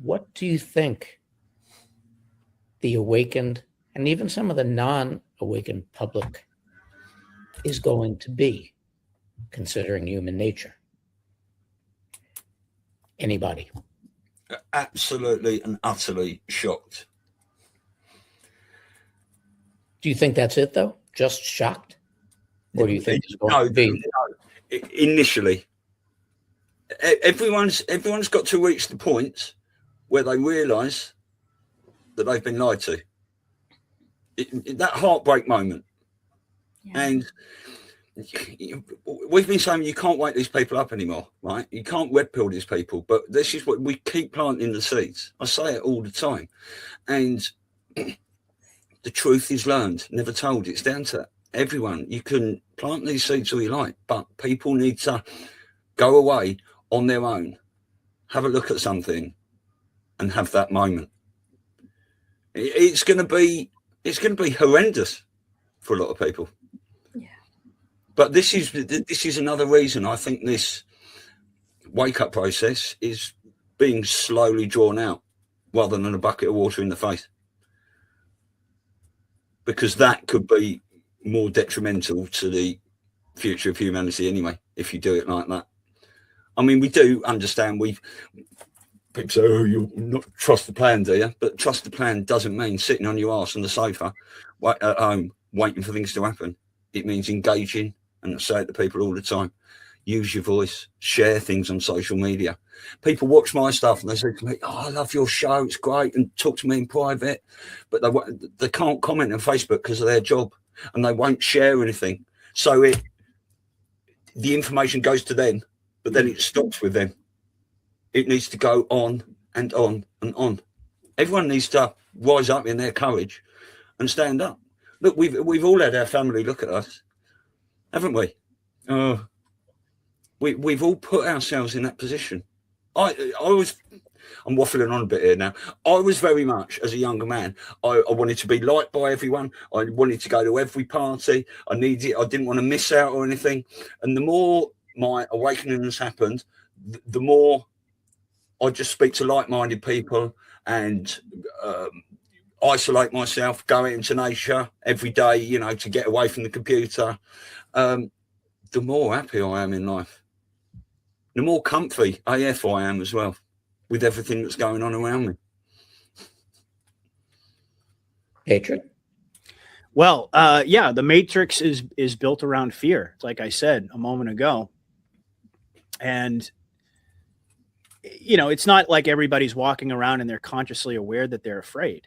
What do you think the awakened, and even some of the non-awakened public, is going to be, considering human nature? Anybody? Absolutely and utterly shocked. Do you think that's it, though? Just shocked? Or do you think it's going to be? No. Initially, everyone's got to reach the point where they realise that they've been lied to. That heartbreak moment. Yeah. And we've been saying you can't wake these people up anymore, right? You can't red pill these people, but this is what we keep planting the seeds. I say it all the time. And the truth is learned, never told. It's down to everyone. You can plant these seeds all you like, but people need to go away on their own, have a look at something, and have that moment. It's going to be horrendous for a lot of people. Yeah. But this is another reason I think this wake up process is being slowly drawn out rather than a bucket of water in the face, because that could be more detrimental to the future of humanity anyway, if you do it like that. I mean, we do understand, people say, oh, you not trust the plan, do you? But trust the plan doesn't mean sitting on your arse on the sofa at home waiting for things to happen. It means engaging, and I say it to people all the time, use your voice, share things on social media. People watch my stuff and they say to me, oh, I love your show, it's great, and talk to me in private, but they can't comment on Facebook because of their job, and they won't share anything. So the information goes to them, but then it stops with them. It needs to go on and on and on. Everyone needs to rise up in their courage and stand up. Look, we've all had our family look at us, haven't we? We've all put ourselves in that position. I'm waffling on a bit here now. I was very much, as a younger man, I wanted to be liked by everyone. I wanted to go to every party. I didn't want to miss out or anything. And the more my awakening has happened, the more I just speak to like-minded people and isolate myself, go out into nature every day, you know, to get away from the computer. The more happy I am in life. The more comfy AF I am as well, with everything that's going on around me. Patriot? Well, yeah, the Matrix is built around fear, like I said a moment ago. And, you know, it's not like everybody's walking around and they're consciously aware that they're afraid.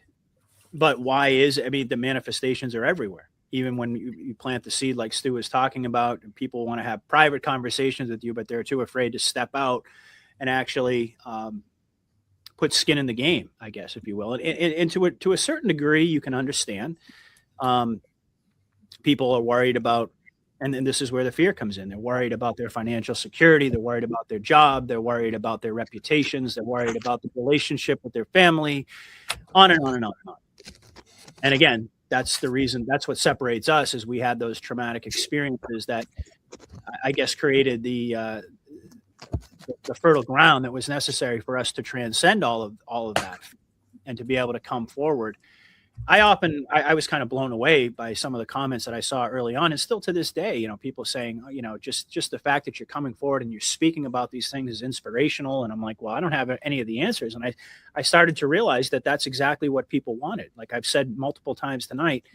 But why I mean, the manifestations are everywhere. Even when you plant the seed, like Stu was talking about, people want to have private conversations with you, but they're too afraid to step out and actually put skin in the game, I guess, if you will. And to a certain degree, you can understand. People are worried about, and then this is where the fear comes in. They're worried about their financial security. They're worried about their job. They're worried about their reputations. They're worried about the relationship with their family, on and on and on and on. And again, that's the reason, that's what separates us, is we had those traumatic experiences that I guess created the fertile ground that was necessary for us to transcend all of that and to be able to come forward. I was kind of blown away by some of the comments that I saw early on, and still to this day, you know, people saying, you know, just the fact that you're coming forward and you're speaking about these things is inspirational. And I'm like, well, I don't have any of the answers. And I started to realize that that's exactly what people wanted. Like I've said multiple times tonight,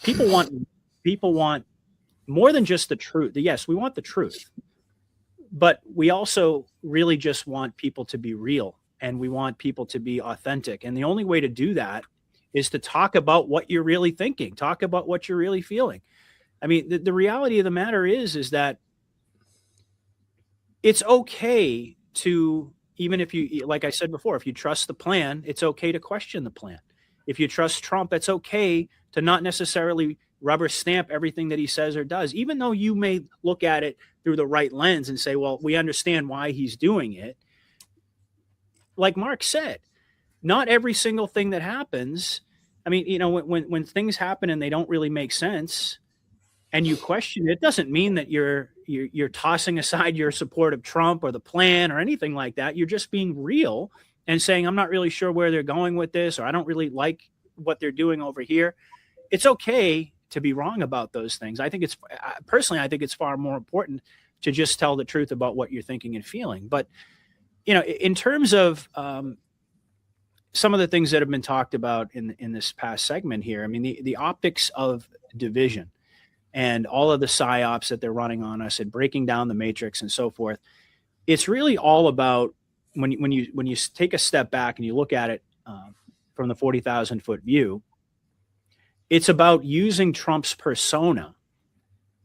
people want more than just the truth. Yes, we want the truth, but we also really just want people to be real, and we want people to be authentic. And the only way to do that is to talk about what you're really thinking, talk about what you're really feeling. I mean, the reality of the matter is that it's okay to, even if you, like I said before, if you trust the plan, it's okay to question the plan. If you trust Trump, it's okay to not necessarily rubber stamp everything that he says or does, even though you may look at it through the right lens and say, well, we understand why he's doing it. Like Mark said, not every single thing that happens. I mean, you know, when things happen and they don't really make sense and you question it, doesn't mean that you're tossing aside your support of Trump or the plan or anything like that. You're just being real and saying, I'm not really sure where they're going with this, or I don't really like what they're doing over here. It's okay to be wrong about those things. I think personally, I think it's far more important to just tell the truth about what you're thinking and feeling. But, you know, in terms of, some of the things that have been talked about in this past segment here, I mean, the optics of division and all of the psyops that they're running on us and breaking down the matrix and so forth, it's really all about when you take a step back and you look at it from the 40,000 foot view, it's about using Trump's persona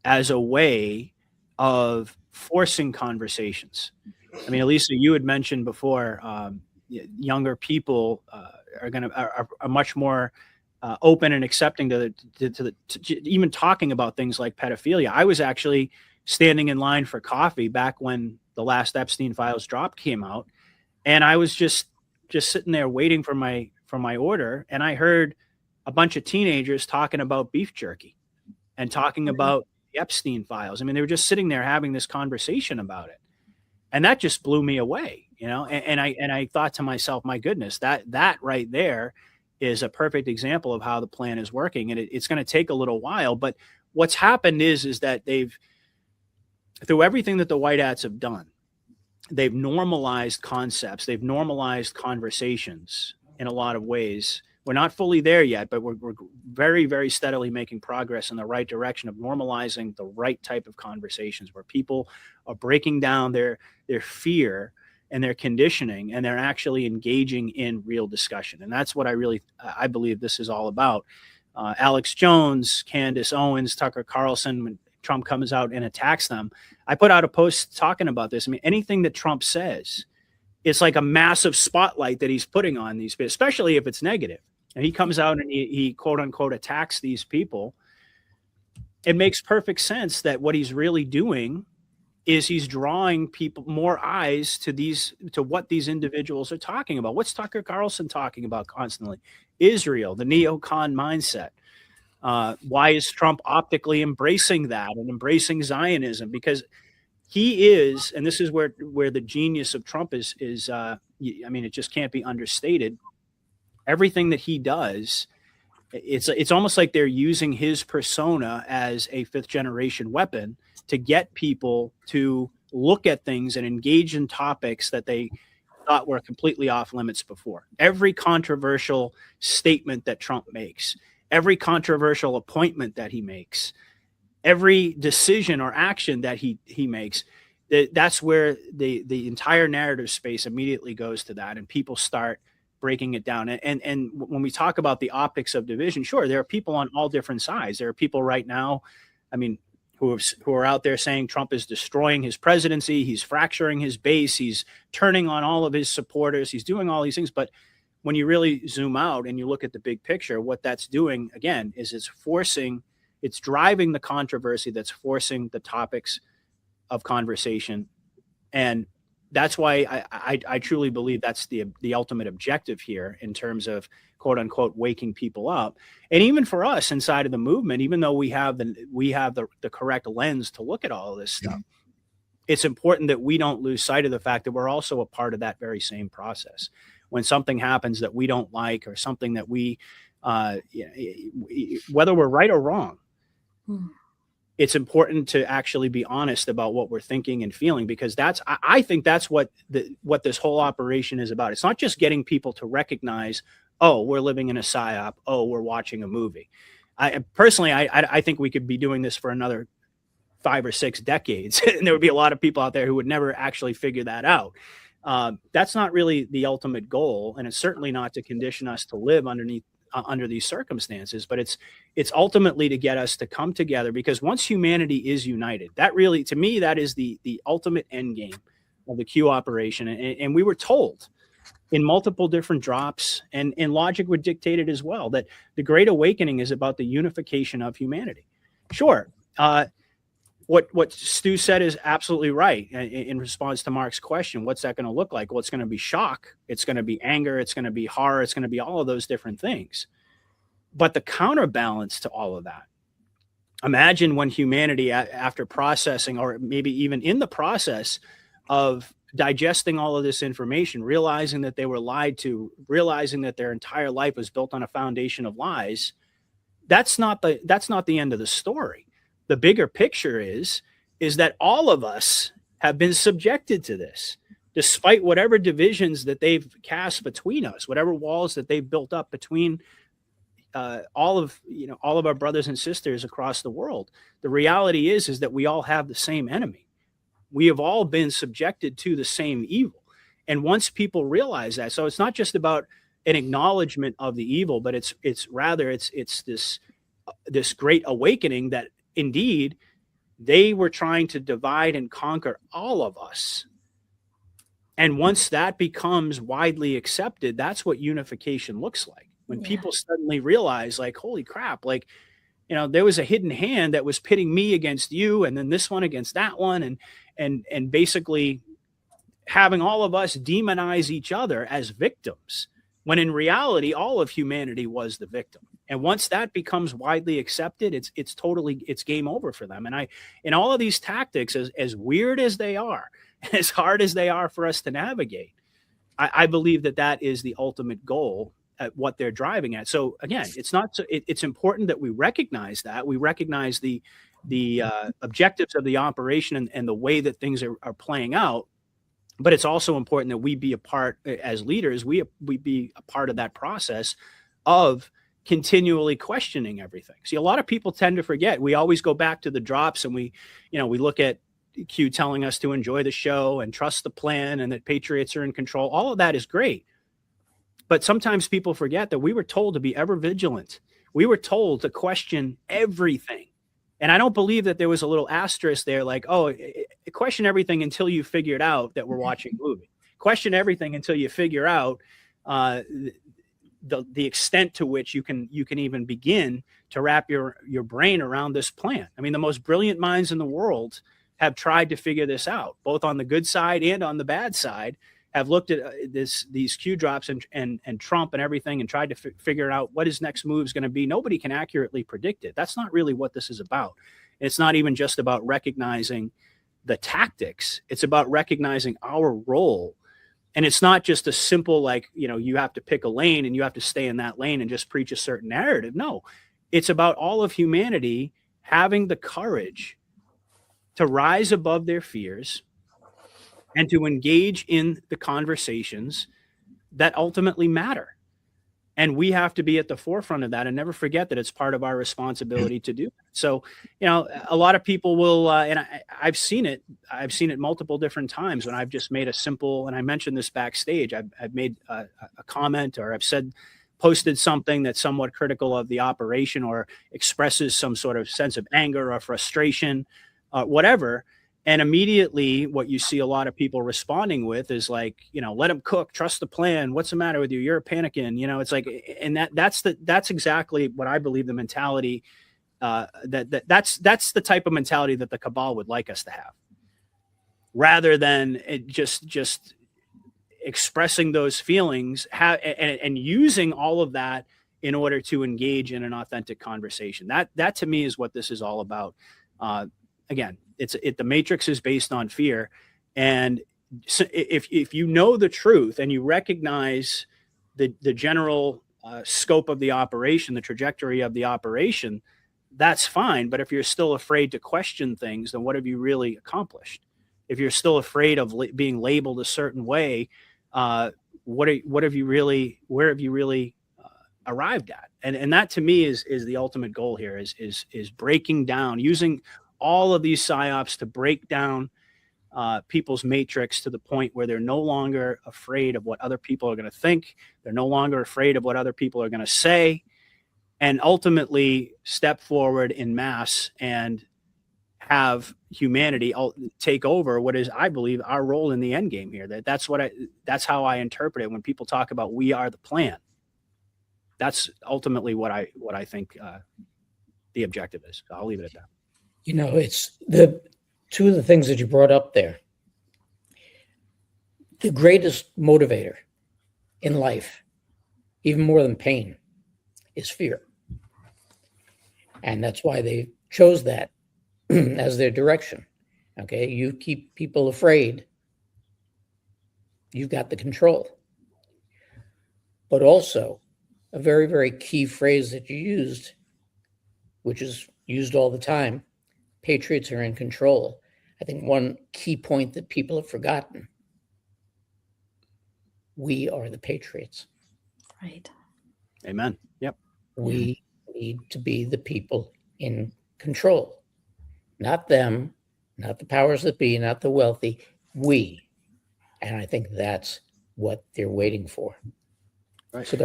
as a way of forcing conversations. I mean, Elisa, you had mentioned before, younger people are much more open and accepting to even talking about things like pedophilia. I was actually standing in line for coffee back when the last Epstein Files drop came out, and I was just sitting there waiting for my order, and I heard a bunch of teenagers talking about beef jerky and talking about the Epstein Files. I mean, they were just sitting there having this conversation about it, and that just blew me away. You know, and I thought to myself, my goodness, that right there is a perfect example of how the plan is working. And it's going to take a little while. But what's happened is that they've, through everything that the White Hats have done, they've normalized concepts. They've normalized conversations in a lot of ways. We're not fully there yet, but we're very, very steadily making progress in the right direction of normalizing the right type of conversations where people are breaking down their fear and their conditioning, and they're actually engaging in real discussion. And that's what I believe this is all about. Alex Jones, Candace Owens, Tucker Carlson, when Trump comes out and attacks them, I put out a post talking about this. I mean, anything that Trump says, it's like a massive spotlight that he's putting on these, especially if it's negative. And he comes out and he quote unquote attacks these people. It makes perfect sense that what he's really doing is he's drawing people, more eyes to what these individuals are talking about. What's Tucker Carlson talking about constantly? Israel, the neocon mindset. Why is Trump optically embracing that and embracing Zionism? Because he is, and this is where the genius of Trump is, I mean, it just can't be understated. Everything that he does, it's almost like they're using his persona as a fifth generation weapon to get people to look at things and engage in topics that they thought were completely off limits before. Every controversial statement that Trump makes, every controversial appointment that he makes, every decision or action that he makes, that's where the entire narrative space immediately goes to that, and people start breaking it down. And when we talk about the optics of division, sure, there are people on all different sides. There are people right now, I mean, who are out there saying Trump is destroying his presidency, he's fracturing his base, he's turning on all of his supporters, he's doing all these things. But when you really zoom out and you look at the big picture, what that's doing, again, is it's driving the controversy, that's forcing the topics of conversation. And that's why I truly believe that's the ultimate objective here in terms of, quote unquote, waking people up. And even for us inside of the movement, even though we have the correct lens to look at all of this stuff, it's important that we don't lose sight of the fact that we're also a part of that very same process. When something happens that we don't like, or something that we, whether we're right or wrong, it's important to actually be honest about what we're thinking and feeling, because I think that's what this whole operation is about. It's not just getting people to recognize, oh, we're living in a psyop, oh, we're watching a movie. I think we could be doing this for another 5 or 6 decades, and there would be a lot of people out there who would never actually figure that out. That's not really the ultimate goal, and it's certainly not to condition us to live under these circumstances, but it's ultimately to get us to come together, because once humanity is united, that really, to me, that is the ultimate end game of the Q operation. And we were told in multiple different drops, and logic would dictate it as well, that the Great Awakening is about the unification of humanity. Sure. What Stu said is absolutely right in response to Mark's question. What's that going to look like? Well, it's going to be shock. It's going to be anger. It's going to be horror. It's going to be all of those different things. But the counterbalance to all of that, imagine when humanity, after processing, or maybe even in the process of digesting all of this information, realizing that they were lied to, realizing that their entire life was built on a foundation of lies, that's not the end of the story. The bigger picture is that all of us have been subjected to this, despite whatever divisions that they've cast between us, whatever walls that they've built up between all of our brothers and sisters across the world. The reality is that we all have the same enemy. We have all been subjected to the same evil. And once people realize that, so it's not just about an acknowledgement of the evil, but it's this great awakening that indeed they were trying to divide and conquer all of us. And once that becomes widely accepted, that's what unification looks like. When people suddenly realize, like, holy crap, like, there was a hidden hand that was pitting me against you, and then this one against that one, and basically having all of us demonize each other as victims, when in reality, all of humanity was the victim. And once that becomes widely accepted, it's game over for them. And in all of these tactics, as weird as they are, as hard as they are for us to navigate, I believe that is the ultimate goal at what they're driving at. So again, it's important that we recognize that. We recognize the objectives of the operation and the way that things are playing out. But it's also important that we be a part, as leaders, we be a part of that process of continually questioning everything. See, a lot of people tend to forget. We always go back to the drops, and we look at Q telling us to enjoy the show and trust the plan and that patriots are in control. All of that is great. But sometimes people forget that we were told to be ever vigilant. We were told to question everything. And I don't believe that there was a little asterisk there like, oh, question everything until you figured out that we're watching a movie. Question everything until you figure out the extent to which you can even begin to wrap your brain around this plan. I mean, the most brilliant minds in the world have tried to figure this out, both on the good side and on the bad side, have looked at these Q drops and Trump and everything and tried to figure out what his next move is going to be. Nobody can accurately predict it. That's not really what this is about. It's not even just about recognizing the tactics. It's about recognizing our role. And it's not just a simple, like, you have to pick a lane and you have to stay in that lane and just preach a certain narrative. No, it's about all of humanity having the courage to rise above their fears and to engage in the conversations that ultimately matter. And we have to be at the forefront of that and never forget that it's part of our responsibility to do. So, a lot of people will, and I've seen it multiple different times when I've just made a simple, and I mentioned this backstage, I've made a comment, or I've posted something that's somewhat critical of the operation or expresses some sort of sense of anger or frustration, whatever. And immediately what you see a lot of people responding with is like, let them cook, trust the plan. What's the matter with you? You're panicking. It's like, and that's exactly what I believe the mentality, that's the type of mentality that the cabal would like us to have, rather than it just expressing those feelings and using all of that in order to engage in an authentic conversation. That to me is what this is all about. Again, the matrix is based on fear. And so if you know the truth and you recognize the general scope of the operation, the trajectory of the operation, that's fine. But if you're still afraid to question things, then what have you really accomplished? If you're still afraid of being labeled a certain way, where have you really arrived at? And that to me is the ultimate goal here, is breaking down, using all of these psyops to break down people's matrix to the point where they're no longer afraid of what other people are going to think. They're no longer afraid of what other people are going to say, and ultimately step forward in mass and have humanity take over what is, I believe, our role in the end game here. That's how I interpret it when people talk about we are the plan. That's ultimately what I think the objective is. I'll leave it at that. It's two of the things that you brought up there. The greatest motivator in life, even more than pain, is fear. And that's why they chose that as their direction. Okay, you keep people afraid, you've got the control. But also, a very, very key phrase that you used, which is used all the time, patriots are in control. I think one key point that people have forgotten: we are the patriots. Right. Amen. Yep. We need to be the people in control, not them, not the powers that be, not the wealthy. We, and I think that's what they're waiting for. Right. So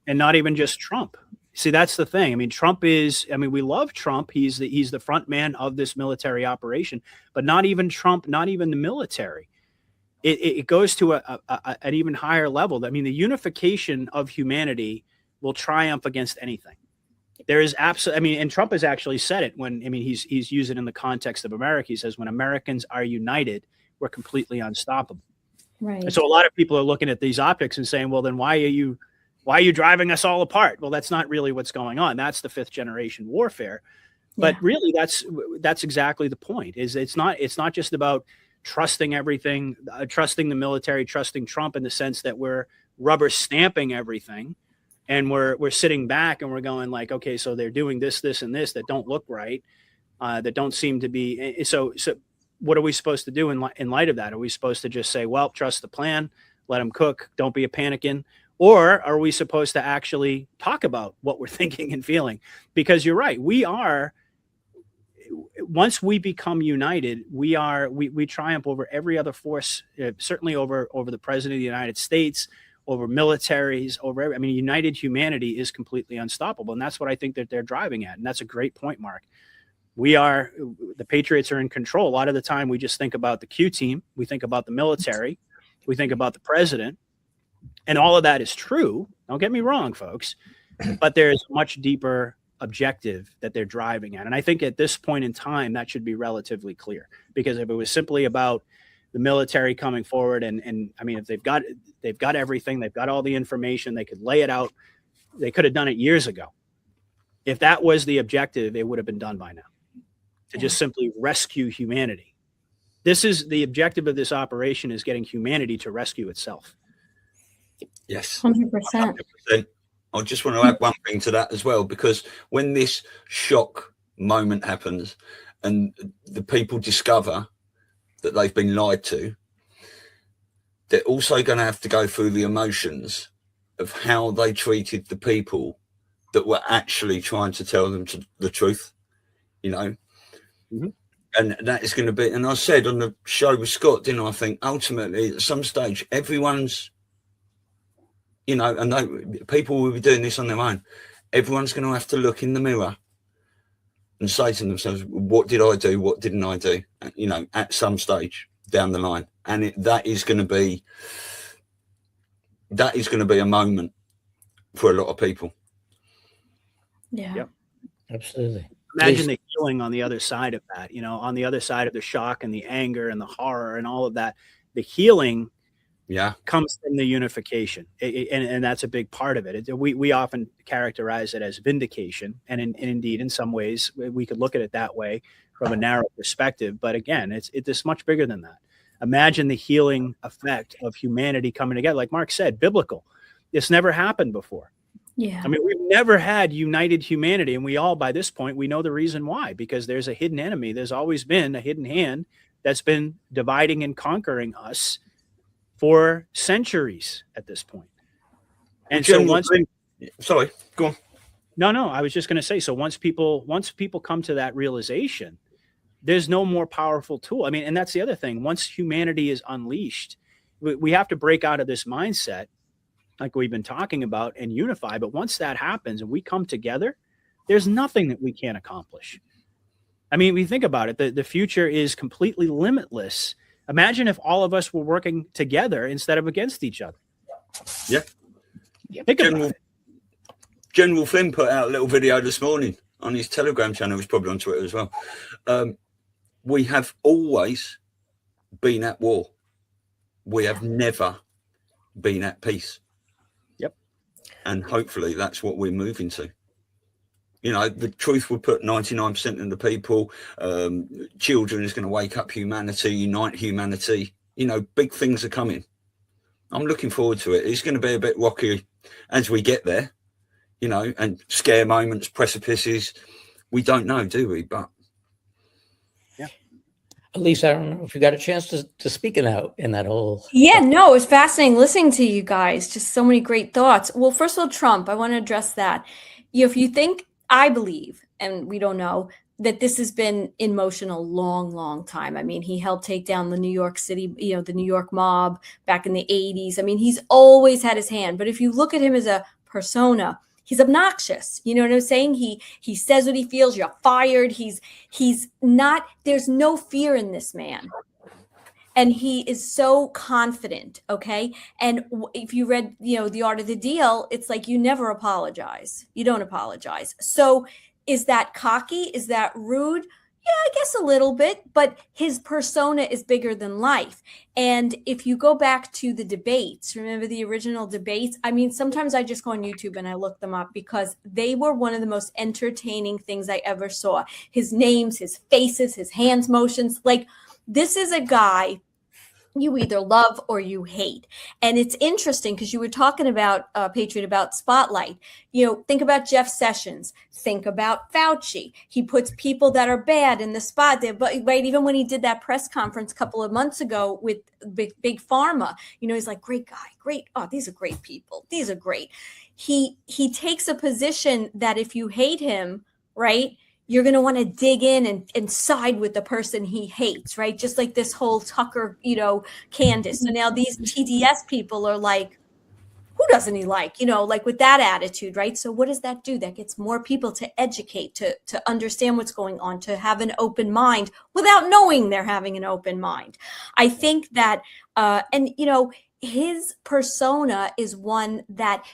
not even just Trump. See, that's the thing. I mean, Trump is, we love Trump. He's the front man of this military operation, but not even Trump, not even the military. It goes to an even higher level. I mean, the unification of humanity will triumph against anything. There is absolutely, and Trump has actually said it he's used it in the context of America. He says, when Americans are united, we're completely unstoppable. Right. And so a lot of people are looking at these optics and saying, well, then why are you driving us all apart? Well, that's not really what's going on. That's the 5th generation warfare. But really, that's exactly the point. It's not just about trusting everything, trusting the military, trusting Trump in the sense that we're rubber stamping everything, and we're sitting back and we're going like, okay, so they're doing this, and this that don't look right, that don't seem to be. So what are we supposed to do in light of that? Are we supposed to just say, well, trust the plan, let them cook, don't be a panicking? Or are we supposed to actually talk about what we're thinking and feeling? Because you're right. Once we become united, we triumph over every other force, certainly over the president of the United States, over militaries, united humanity is completely unstoppable. And that's what I think that they're driving at. And that's a great point, Mark. The Patriots are in control. A lot of the time we just think about the Q team. We think about the military. We think about the president. And all of that is true. Don't get me wrong, folks. But there's much deeper objective that they're driving at. And I think at this point in time, that should be relatively clear, because if it was simply about the military coming forward and I mean, if they've got everything, they've got all the information, they could lay it out. They could have done it years ago. If that was the objective, it would have been done by now, to just simply rescue humanity. This is the objective of this operation, is getting humanity to rescue itself. Yes. 100%. 100%. I just want to add one thing to that as well, because when this shock moment happens and the people discover that they've been lied to, they're also going to have to go through the emotions of how they treated the people that were actually trying to tell them the truth, you know. Mm-hmm. And that is going to be, and I said on the show with Scott, didn't I, think ultimately at some stage everyone's, you know, and people will be doing this on their own. Everyone's going to have to look in the mirror and say to themselves, what did I do? What didn't I do? You know, at some stage down the line. And that is going to be a moment for a lot of people. Yeah. Yep. Absolutely. Imagine the healing on the other side of that, you know, on the other side of the shock and the anger and the horror and all of that. The healing comes from the unification. And that's a big part of it. We often characterize it as vindication. And indeed, in some ways, we could look at it that way from a narrow perspective. But again, it's much bigger than that. Imagine the healing effect of humanity coming together. Like Mark said, biblical. This never happened before. Yeah. I mean, we've never had united humanity. And we all, by this point, we know the reason why, because there's a hidden enemy. There's always been a hidden hand that's been dividing and conquering us for centuries at this point. And so sorry, go on. No, I was just going to say, so once people come to that realization, there's no more powerful tool. I mean, and that's the other thing. Once humanity is unleashed, we have to break out of this mindset like we've been talking about and unify. But once that happens and we come together, there's nothing that we can't accomplish. I mean, we think about it, the future is completely limitless. Imagine if all of us were working together instead of against each other. Yeah. Think about it. General Flynn put out a little video this morning on his Telegram channel. He's probably on Twitter as well. We have always been at war. We have never been at peace. Yep. And hopefully that's what we're moving to. You know, the truth will put 99% of the people. Children is going to wake up humanity, unite humanity. You know, big things are coming. I'm looking forward to it. It's going to be a bit rocky as we get there, you know, and scare moments, precipices. We don't know, do we? But at least I don't know if you got a chance to speak in that whole. Yeah, no, it was fascinating listening to you guys. Just so many great thoughts. Well, first of all, Trump, I want to address that. If you think, I believe, and we don't know, that this has been in motion a long, long time. I mean, he helped take down the New York City, the New York mob back in the 80s. I mean, he's always had his hand. But if you look at him as a persona, he's obnoxious. You know what I'm saying? He says what he feels. You're fired. He's not, there's no fear in this man. And he is so confident. Okay. And if you read, The Art of the Deal, it's like, you never apologize. You don't apologize. So is that cocky? Is that rude? Yeah, I guess a little bit, but his persona is bigger than life. And if you go back to the debates, remember the original debates? I mean, sometimes I just go on YouTube and I look them up because they were one of the most entertaining things I ever saw. His names, his faces, his hands motions. Like, this is a guy you either love or you hate. And it's interesting because you were talking about, Patriot, about Spotlight. Think about Jeff Sessions. Think about Fauci. He puts people that are bad in the spot there. But right, even when he did that press conference a couple of months ago with Big Pharma, he's like, great guy, great. Oh, these are great people. These are great. He takes a position that if you hate him, right, you're going to want to dig in and side with the person he hates, right? Just like this whole Tucker, Candace. So now these TDS people are like, who doesn't he like? Like with that attitude, right? So what does that do? That gets more people to educate, to understand what's going on, to have an open mind without knowing they're having an open mind. I think that, his persona is one that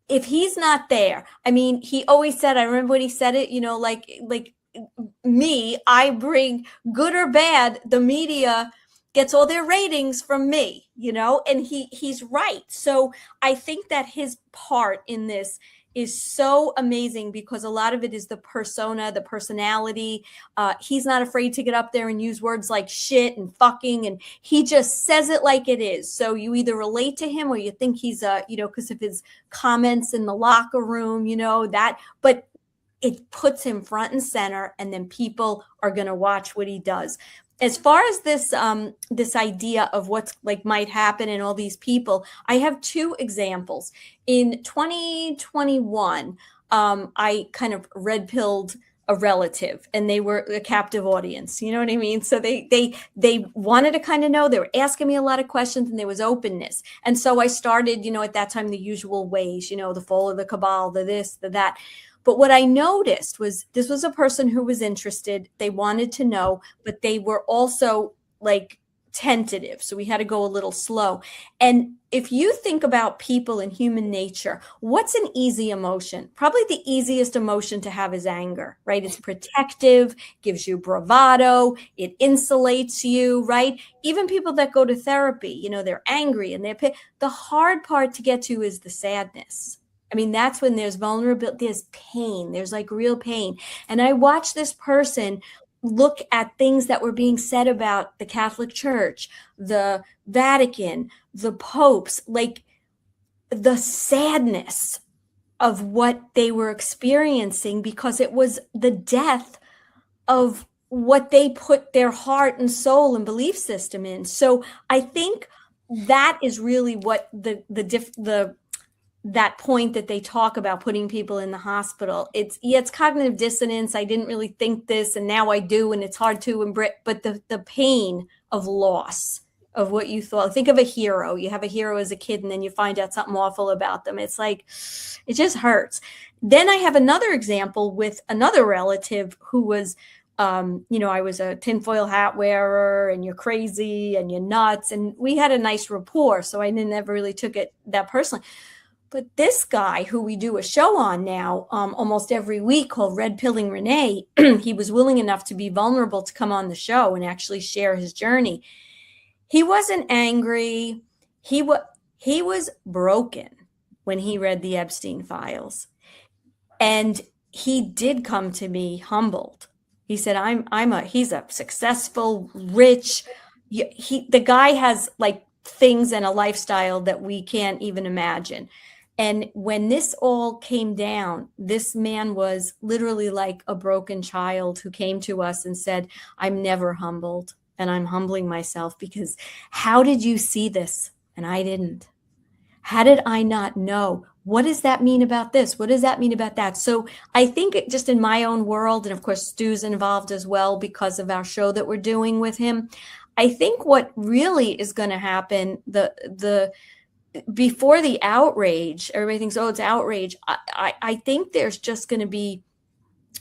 if he's not there, I mean, he always said, I remember when he said it, you know, like me, I bring good or bad, the media gets all their ratings from me, you know, and he's right. So I think that his part in this is so amazing because a lot of it is the persona, the personality. He's not afraid to get up there and use words like shit and fucking, and he just says it like it is. So you either relate to him or you think he's you know, because of his comments in the locker room, you know, that, but it puts him front and center, and then people are going to watch what he does. As far as this this idea of what's like might happen and all these people, I have two examples. In 2021, I kind of red pilled a relative, and they were a captive audience. You know what I mean? So they wanted to kind of know. They were asking me a lot of questions, and there was openness. And so I started, you know, at that time, the usual ways, you know, the fall of the cabal, the this, the that. But what I noticed was this was a person who was interested. They wanted to know, but they were also like tentative. So we had to go a little slow. And if you think about people and human nature, what's an easy emotion? Probably the easiest emotion to have is anger, right? It's protective, gives you bravado, it insulates you, right? Even people that go to therapy, you know, they're angry and the hard part to get to is the sadness. I mean, that's when there's vulnerability, there's pain, there's like real pain. And I watched this person look at things that were being said about the Catholic Church, the Vatican, the popes, like the sadness of what they were experiencing because it was the death of what they put their heart and soul and belief system in. So I think that is really what that point that they talk about putting people in the hospital. It's cognitive dissonance. I didn't really think this, and now I do, and it's hard to embrace. But the pain of loss of what you thought. Think of a hero. You have a hero as a kid, and then you find out something awful about them. It's like, it just hurts. Then I have another example with another relative who was, you know, I was a tinfoil hat wearer, and you're crazy, and you're nuts, and we had a nice rapport. So I never really took it that personally. But this guy who we do a show on now almost every week called Red Pilling Renee, he was willing enough to be vulnerable to come on the show and actually share his journey. He wasn't angry. He was broken when he read the Epstein files. And he did come to me humbled. He said, he's a successful, rich, the guy has like things and a lifestyle that we can't even imagine. And when this all came down, this man was literally like a broken child who came to us and said, I'm never humbled, and I'm humbling myself because how did you see this? And I didn't. How did I not know? What does that mean about this? What does that mean about that? So I think just in my own world, and of course, Stu's involved as well because of our show that we're doing with him. I think what really is going to happen, before the outrage, everybody thinks, oh, it's outrage. I think there's just going to be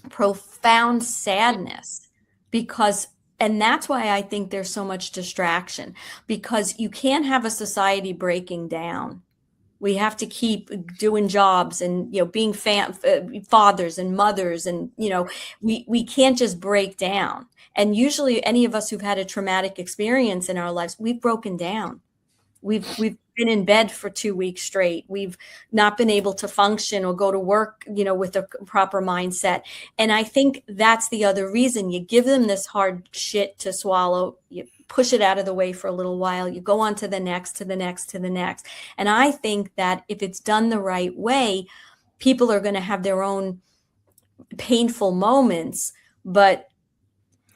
profound sadness and that's why I think there's so much distraction, because you can't have a society breaking down. We have to keep doing jobs and, you know, being fathers and mothers, and, you know, we can't just break down. And usually any of us who've had a traumatic experience in our lives, we've broken down. We've been in bed for 2 weeks straight. We've not been able to function or go to work, you know, with a proper mindset. And I think that's the other reason. You give them this hard shit to swallow. You push it out of the way for a little while. You go on to the next, to the next, to the next. And I think that if it's done the right way, people are going to have their own painful moments. But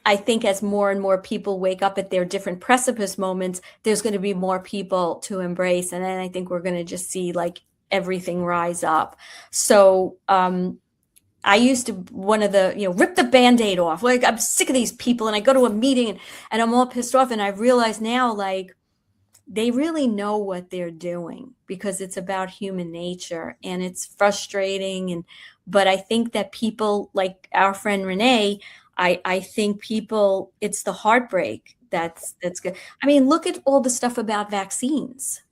I think as more and more people wake up at their different precipice moments, there's going to be more people to embrace. And then I think we're going to just see like everything rise up. So I used to rip the Band-Aid off. Like, I'm sick of these people, and I go to a meeting and I'm all pissed off. And I realize now, like, they really know what they're doing because it's about human nature, and it's frustrating. But I think that people like our friend Renee, I think people, it's the heartbreak that's good. I mean, look at all the stuff about vaccines,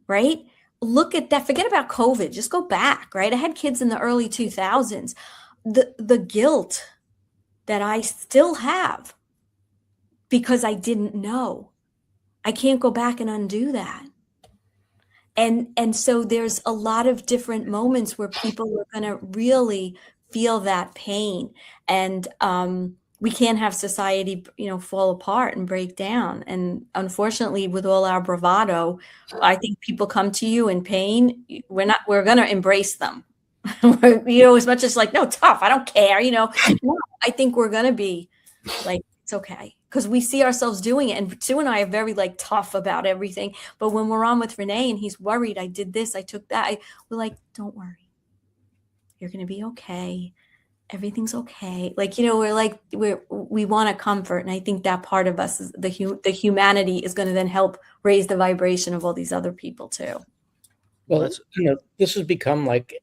right? look at that, forget about COVID, just go back, right? I had kids in the early 2000s. The guilt that I still have because I didn't know, I can't go back and undo that. And so there's a lot of different moments where people are going to really feel that pain. And we can't have society, fall apart and break down. And unfortunately, with all our bravado, I think people come to you in pain. We're going to embrace them. As much as like, no, tough, I don't care, no, I think we're going to be like, it's okay. Because we see ourselves doing it. And Sue and I are very like tough about everything. But when we're on with Renee and he's worried, I did this, I took that, we're like, don't worry. You're going to be okay. Everything's okay. Like, we're like, we want to comfort. And I think that part of us is the humanity is going to then help raise the vibration of all these other people too. Well, this has become like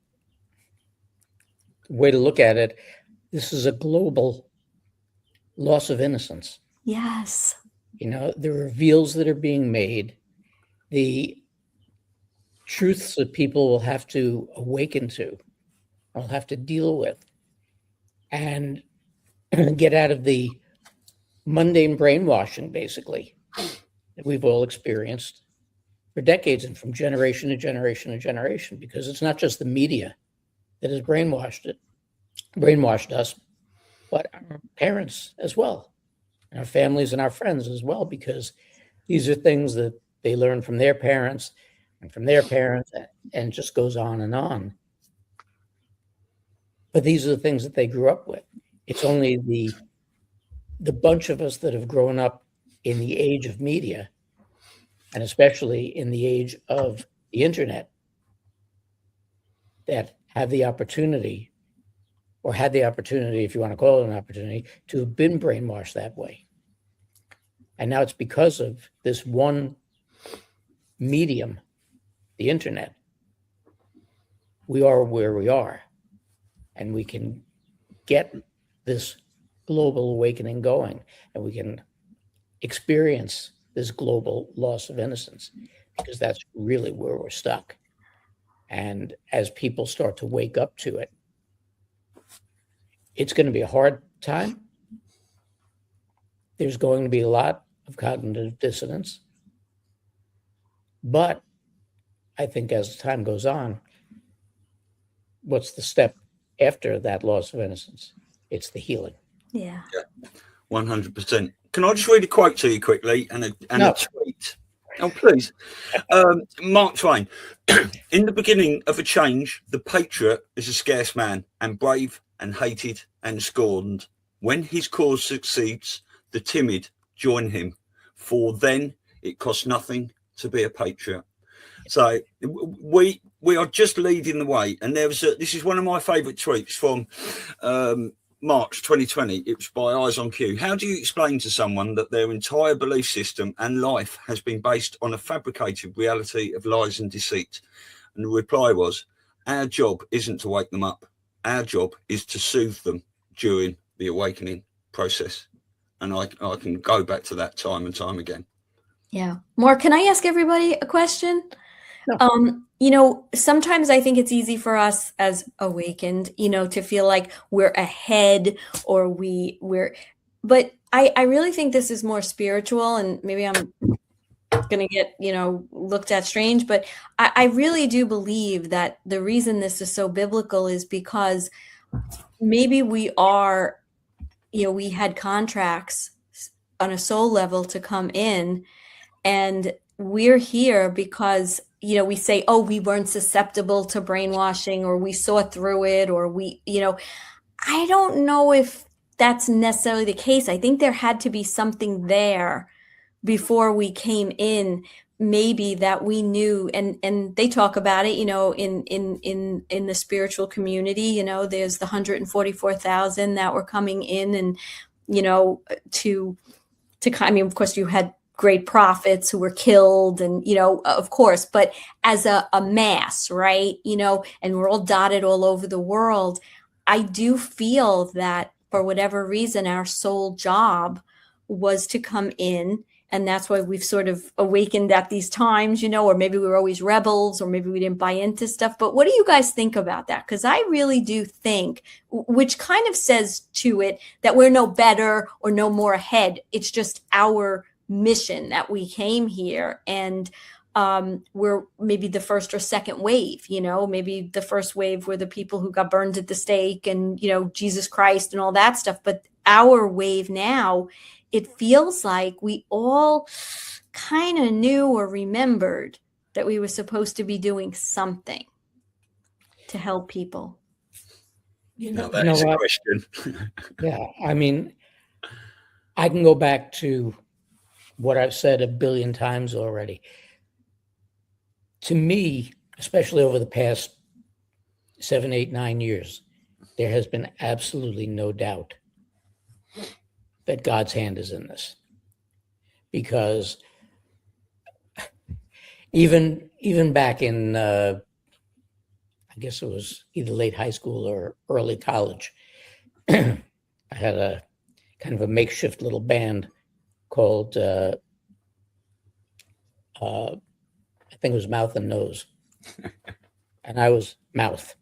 a way to look at it. This is a global loss of innocence. Yes. The reveals that are being made, the truths that people will have to awaken to, will have to deal with, and get out of the mundane brainwashing, basically, that we've all experienced for decades and from generation to generation to generation, because it's not just the media that has brainwashed us, but our parents as well. Our families and our friends as well, because these are things that they learn from their parents and from their parents, and it just goes on and on. But these are the things that they grew up with. It's only the bunch of us that have grown up in the age of media, and especially in the age of the internet, that have the opportunity, or had the opportunity, if you want to call it an opportunity, to have been brainwashed that way. And now it's because of this one medium, the internet, we are where we are. And we can get this global awakening going, and we can experience this global loss of innocence, because that's really where we're stuck. And as people start to wake up to it, it's going to be a hard time. There's going to be a lot of cognitive dissonance. But I think as time goes on, what's the step after that loss of innocence? It's the healing. Yeah. 100%. Can I just read a quote to you quickly and a tweet? Oh, please. Mark Twain. In the beginning of a change, the patriot is a scarce man, and brave and hated and scorned. When his cause succeeds, the timid join him, for then it costs nothing to be a patriot. So we are just leading the way. And this is one of my favourite tweets from March 2020. It was by Eyes on Cue. How do you explain to someone that their entire belief system and life has been based on a fabricated reality of lies and deceit? And the reply was, our job isn't to wake them up. Our job is to soothe them during the awakening process. And I can go back to that time and time again. Yeah. Mark, can I ask everybody a question? No. Sometimes I think it's easy for us as awakened, to feel like we're ahead, or but I really think this is more spiritual, and maybe I'm going to get, looked at strange, but I really do believe that the reason this is so biblical is because maybe we are, we had contracts on a soul level to come in, and we're here because, we say, oh, we weren't susceptible to brainwashing, or we saw through it, or I don't know if that's necessarily the case. I think there had to be something there before we came in, maybe that we knew, and they talk about it, in the spiritual community, there's the 144,000 that were coming in, and, of course you had great prophets who were killed, and, of course, but as a mass, right, and we're all dotted all over the world. I do feel that for whatever reason, our sole job was to come in And that's why we've sort of awakened at these times, you know, or maybe we were always rebels, or maybe we didn't buy into stuff. But what do you guys think about that? Because I really do think, which kind of says to it that we're no better or no more ahead. It's just our mission that we came here, and we're maybe the first or second wave, you know, maybe the first wave were the people who got burned at the stake and, you know, Jesus Christ and all that stuff. But our wave now, it feels like we all kind of knew or remembered that we were supposed to be doing something to help people. That is a question. Yeah, I mean, I can go back to what I've said a billion times already. To me, especially over the past 7, 8, 9 years, there has been absolutely no doubt that God's hand is in this. Because even back in, I guess it was either late high school or early college, I had a kind of a makeshift little band called, I think it was Mouth and Nose. And I was Mouth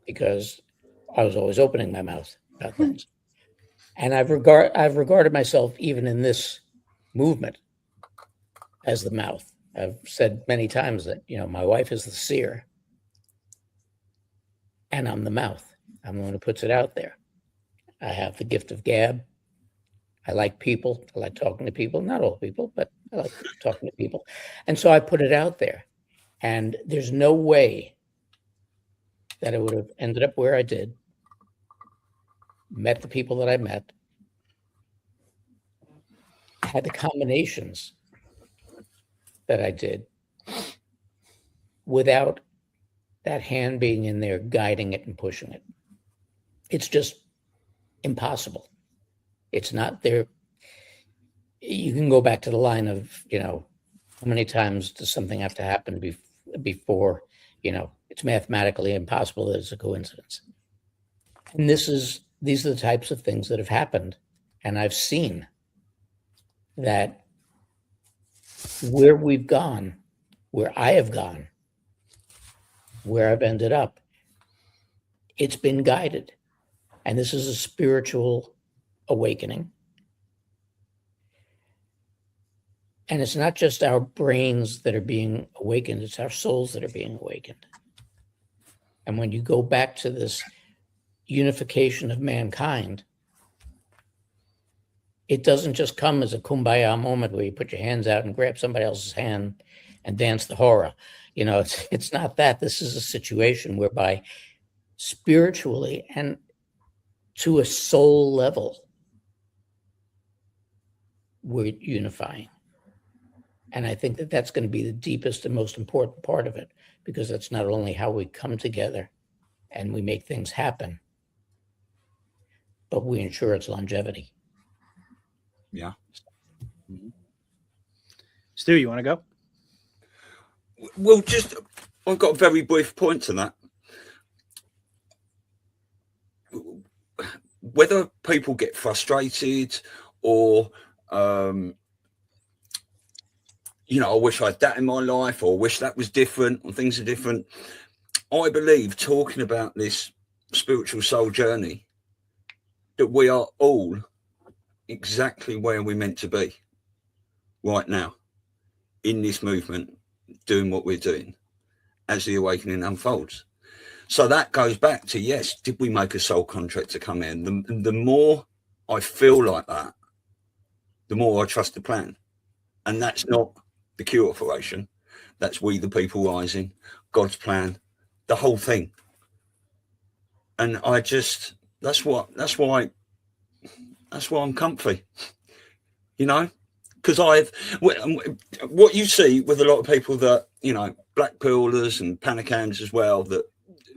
because I was always opening my mouth about things. And I've regarded myself, even in this movement, as the mouth. I've said many times that, you know, my wife is the seer and I'm the mouth. I'm the one who puts it out there. I have the gift of gab. I like people. I like talking to people. Not all people, but I like talking to people. And so I put it out there. And there's no way that I would have ended up where I did, met the people that I met, had the combinations that I did without that hand being in there guiding it and pushing it. It's just impossible. It's not there. You can go back to the line of, you know, how many times does something have to happen before, you know, it's mathematically impossible that it's a coincidence. And these are the types of things that have happened. And I've seen that where we've gone, where I have gone, where I've ended up, it's been guided. And this is a spiritual awakening. And it's not just our brains that are being awakened, it's our souls that are being awakened. And when you go back to this unification of mankind, it doesn't just come as a kumbaya moment where you put your hands out and grab somebody else's hand and dance the hora. You know, it's not that. This is a situation whereby spiritually and to a soul level, we're unifying. And I think that that's going to be the deepest and most important part of it, because that's not only how we come together and we make things happen, but we ensure its longevity. Yeah. Stu, you want to go? Well, I've got a very brief point to that. Whether people get frustrated or, you know, I wish I had that in my life, or wish that was different, or things are different. I believe, talking about this spiritual soul journey, that we are all exactly where we're meant to be right now in this movement, doing what we're doing as the awakening unfolds. So that goes back to, yes, did we make a soul contract to come in? The more I feel like that, the more I trust the plan. And that's not the Q operation. That's we the people rising, God's plan, the whole thing. And I just, that's why I'm comfy, you know, because what you see with a lot of people that, you know, black pillars and panicams as well, that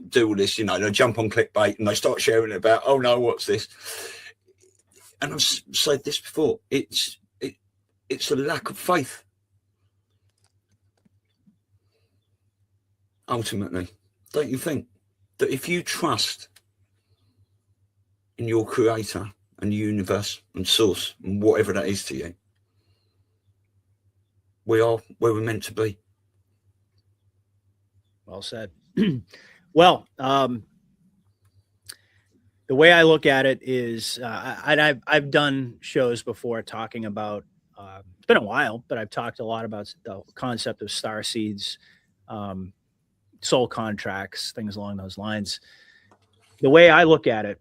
do all this, you know, they jump on clickbait and they start sharing about, oh no, what's this? And I've said this before, it's a lack of faith. Ultimately, don't you think that if you trust in your creator and universe and source and whatever that is to you, we are where we're meant to be. Well said. Well, the way I look at it is, I've done shows before talking about. It's been a while, but I've talked a lot about the concept of star seeds, soul contracts, things along those lines. The way I look at it,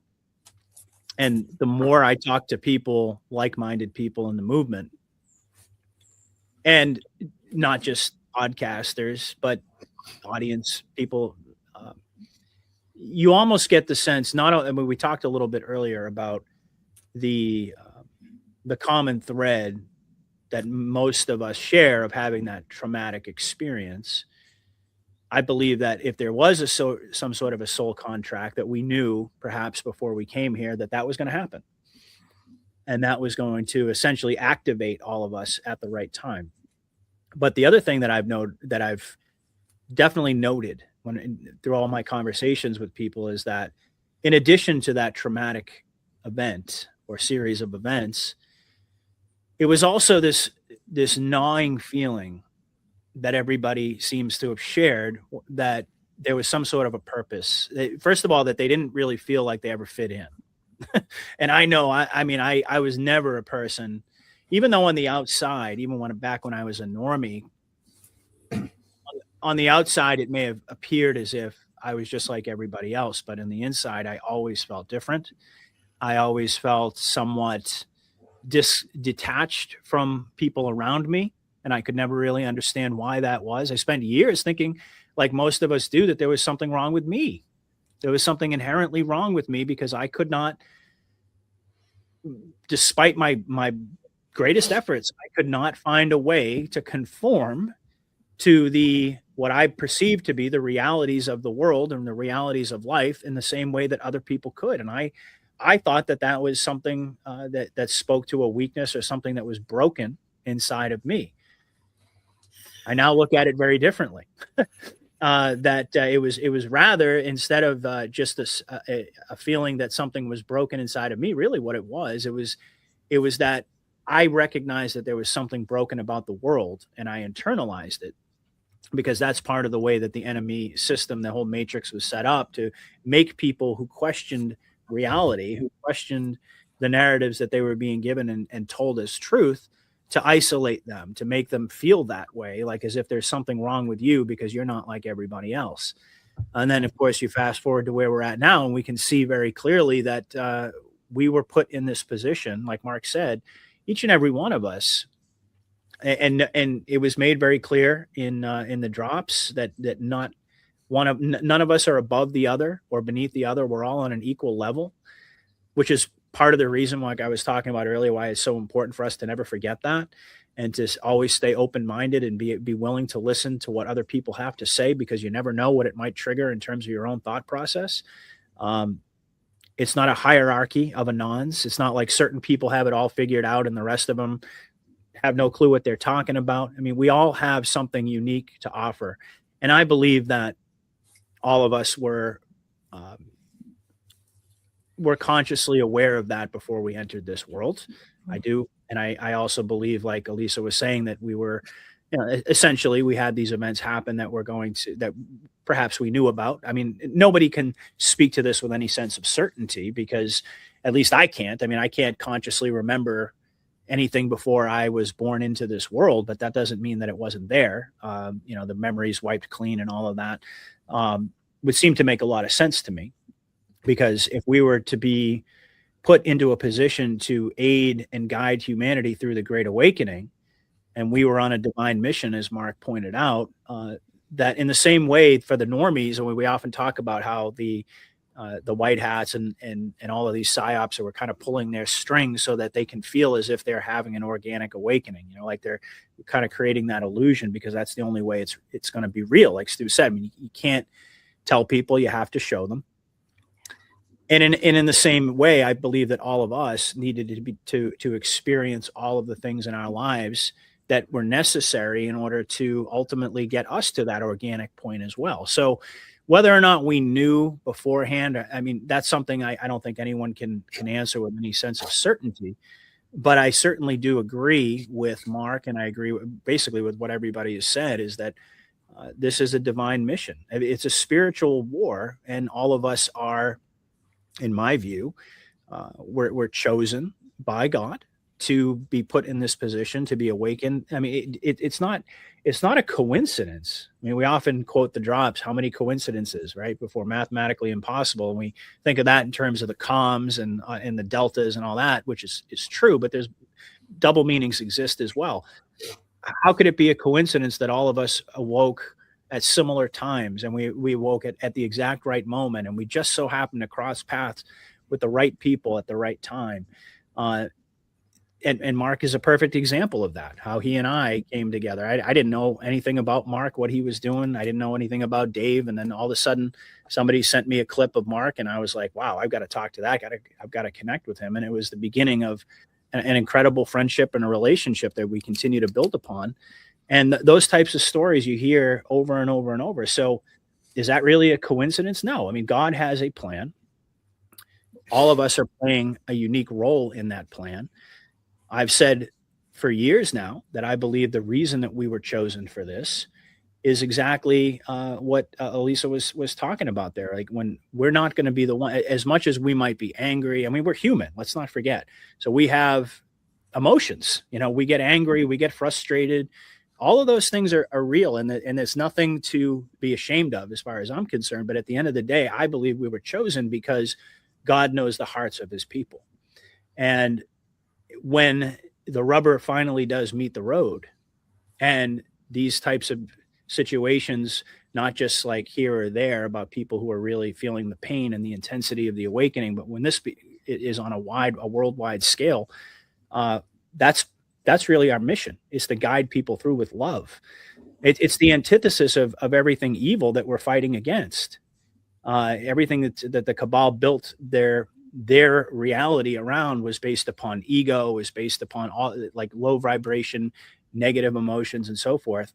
and the more I talk to people, like-minded people in the movement, and not just podcasters, but audience people, you almost get the sense, I mean, we talked a little bit earlier about the common thread that most of us share of having that traumatic experience. I believe that if there was some sort of a soul contract, that we knew perhaps before we came here that was going to happen, and that was going to essentially activate all of us at the right time. But the other thing that I've definitely noted through all my conversations with people is that, in addition to that traumatic event or series of events, it was also this gnawing feeling that everybody seems to have shared, that there was some sort of a purpose. First of all, that they didn't really feel like they ever fit in. And I know, I was never a person, even though on the outside, even back when I was a normie, on the outside, it may have appeared as if I was just like everybody else, but in the inside, I always felt different. I always felt somewhat detached from people around me, and I could never really understand why that was. I spent years thinking, like most of us do, that there was something wrong with me. There was something inherently wrong with me, because I could not, despite my greatest efforts, I could not find a way to conform to what I perceived to be the realities of the world and the realities of life in the same way that other people could. And I thought that was something that spoke to a weakness or something that was broken inside of me. I now look at it very differently. It was rather, instead of just a feeling that something was broken inside of me, really what it was that I recognized that there was something broken about the world, and I internalized it, because that's part of the way that the enemy system, the whole matrix, was set up to make people who questioned reality, who questioned the narratives that they were being given and told as truth, to isolate them, to make them feel that way, like as if there's something wrong with you because you're not like everybody else. And then, of course, you fast forward to where we're at now, and we can see very clearly that we were put in this position, like Mark said, each and every one of us. And it was made very clear in the drops that none of us are above the other or beneath the other. We're all on an equal level, which is part of the reason, like I was talking about earlier, why it's so important for us to never forget that, and to always stay open-minded and be willing to listen to what other people have to say, because you never know what it might trigger in terms of your own thought process. It's not a hierarchy of anons. It's not like certain people have it all figured out and the rest of them have no clue what they're talking about. I mean, we all have something unique to offer. And I believe that all of us were consciously aware of that before we entered this world. I do. And I also believe, like Elisa was saying, that we were, essentially we had these events happen that perhaps we knew about. I mean, nobody can speak to this with any sense of certainty, because at least I can't. I mean, I can't consciously remember anything before I was born into this world, but that doesn't mean that it wasn't there. The memories wiped clean and all of that would seem to make a lot of sense to me, because if we were to be put into a position to aid and guide humanity through the Great Awakening, and we were on a divine mission, as Mark pointed out, that in the same way for the normies, and we often talk about how the white hats and all of these psyops were kind of pulling their strings so that they can feel as if they're having an organic awakening, like they're kind of creating that illusion, because that's the only way it's going to be real. Like Stu said, I mean, you can't tell people, you have to show them. And in the same way, I believe that all of us needed to experience all of the things in our lives that were necessary in order to ultimately get us to that organic point as well. So whether or not we knew beforehand, I mean, that's something I don't think anyone can answer with any sense of certainty. But I certainly do agree with Mark, and I agree basically with what everybody has said, is that this is a divine mission. It's a spiritual war, and all of us are, in my view, we're chosen by God to be put in this position, to be awakened. I mean, it's not a coincidence. I mean, we often quote the drops, how many coincidences, right? Before mathematically impossible. And we think of that in terms of the comms and the deltas and all that, which is true, but there's double meanings exist as well. How could it be a coincidence that all of us awoke at similar times, and we awoke at the exact right moment, and we just so happened to cross paths with the right people at the right time? And Mark is a perfect example of that, how he and I came together. I didn't know anything about Mark, what he was doing. I didn't know anything about Dave. And then all of a sudden somebody sent me a clip of Mark, and I was like, wow, I've got to talk to that guy. I've got to connect with him. And it was the beginning of an incredible friendship and a relationship that we continue to build upon. And those types of stories you hear over and over and over. So is that really a coincidence? No. I mean, God has a plan. All of us are playing a unique role in that plan. I've said for years now that I believe the reason that we were chosen for this is exactly what Elisa was talking about there. Like, when we're not going to be the one, as much as we might be angry. I mean, we're human. Let's not forget. So we have emotions. You know, we get angry, we get frustrated. All of those things are real, and there's nothing to be ashamed of as far as I'm concerned. But at the end of the day, I believe we were chosen because God knows the hearts of his people. And when the rubber finally does meet the road, and these types of situations, not just like here or there about people who are really feeling the pain and the intensity of the awakening, but when it is on a worldwide scale, that's really our mission, is to guide people through with love. It's the antithesis of everything evil that we're fighting against. Everything that the cabal built their reality around was based upon ego, was based upon all like low vibration, negative emotions, and so forth.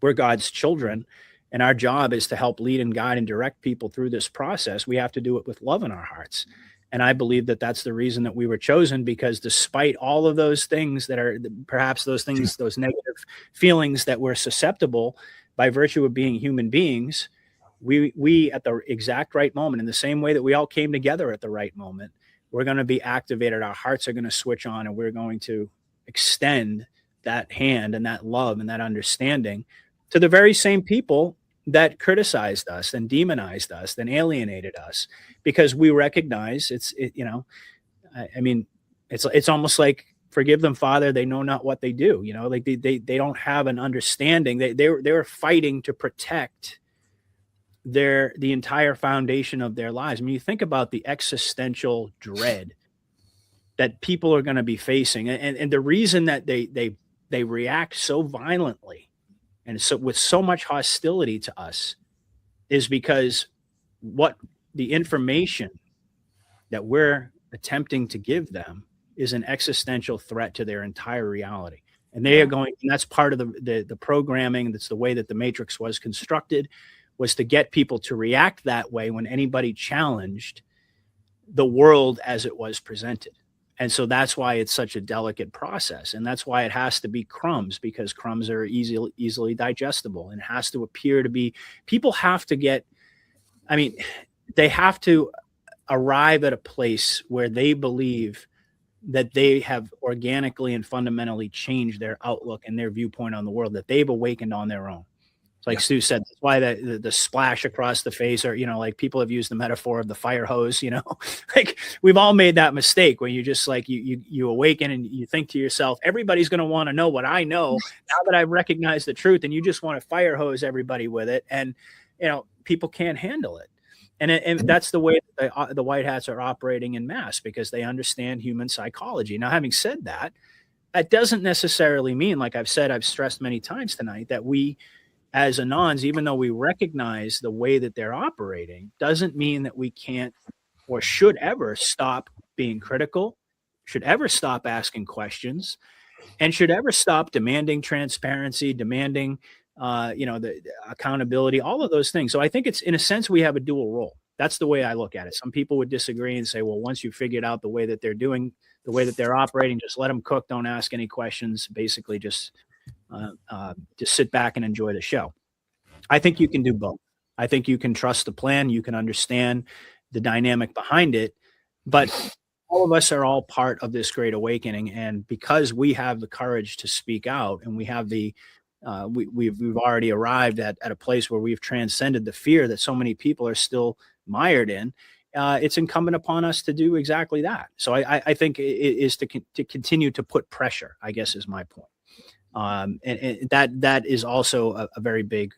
We're God's children, and our job is to help lead and guide and direct people through this process. We have to do it with love in our hearts. And I believe that that's the reason that we were chosen, because despite all of those things that are perhaps those things, those negative feelings that we're susceptible by virtue of being human beings, we at the exact right moment, in the same way that we all came together at the right moment, we're going to be activated. Our hearts are going to switch on, and we're going to extend that hand and that love and that understanding to the very same people that criticized us and demonized us and alienated us, because we recognize it's almost like, forgive them, Father, they know not what they do. You know, like they don't have an understanding. They were fighting to protect the entire foundation of their lives. I mean, you think about the existential dread that people are going to be facing, and the reason that they react so violently and so with so much hostility to us is because what the information that we're attempting to give them is an existential threat to their entire reality. And they are going, and that's part of the programming. That's the way that the Matrix was constructed, was to get people to react that way when anybody challenged the world as it was presented. And so that's why it's such a delicate process. And that's why it has to be crumbs, because crumbs are easily digestible, and it has to appear to be, people have to get, I mean, they have to arrive at a place where they believe that they have organically and fundamentally changed their outlook and their viewpoint on the world, that they've awakened on their own. Like Stu said, that's why the splash across the face, or, you know, like people have used the metaphor of the fire hose, you know, like we've all made that mistake when you just like, you awaken and you think to yourself, everybody's going to want to know what I know now that I've recognized the truth. And you just want to fire hose everybody with it. And, you know, people can't handle it. And that's the way the white hats are operating in mass, because they understand human psychology. Now, having said that, that doesn't necessarily mean, like I've stressed many times tonight, that we, as Anons, even though we recognize the way that they're operating, doesn't mean that we can't or should ever stop being critical, should ever stop asking questions, and should ever stop demanding transparency, demanding, the accountability, all of those things. So I think it's, in a sense, we have a dual role. That's the way I look at it. Some people would disagree and say, well, once you've figured out the way that they're doing, the way that they're operating, just let them cook. Don't ask any questions. Basically, just sit back and enjoy the show. I think you can do both. I think you can trust the plan. You can understand the dynamic behind it. But all of us are all part of this great awakening. And because we have the courage to speak out, and we have the we've already arrived at a place where we've transcended the fear that so many people are still mired in, it's incumbent upon us to do exactly that. So I think it is to continue to put pressure, I guess, is my point. And that is also a very big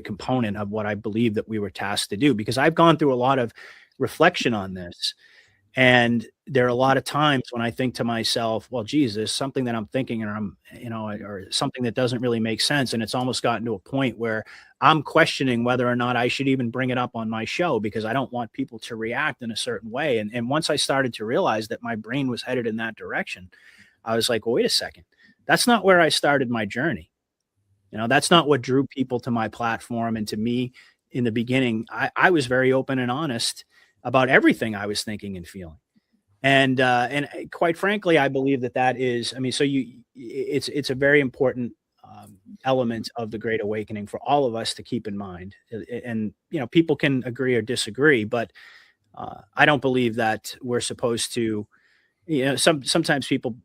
component of what I believe that we were tasked to do, because I've gone through a lot of reflection on this. And there are a lot of times when I think to myself, well, geez, there's something that I'm thinking, or or something that doesn't really make sense. And it's almost gotten to a point where I'm questioning whether or not I should even bring it up on my show, because I don't want people to react in a certain way. And once I started to realize that my brain was headed in that direction, I was like, well, wait a second. That's not where I started my journey. That's not what drew people to my platform and to me in the beginning. I was very open and honest about everything I was thinking and feeling. And quite frankly, I believe that is, it's a very important element of the Great Awakening for all of us to keep in mind. And, people can agree or disagree, but I don't believe that we're supposed to, sometimes people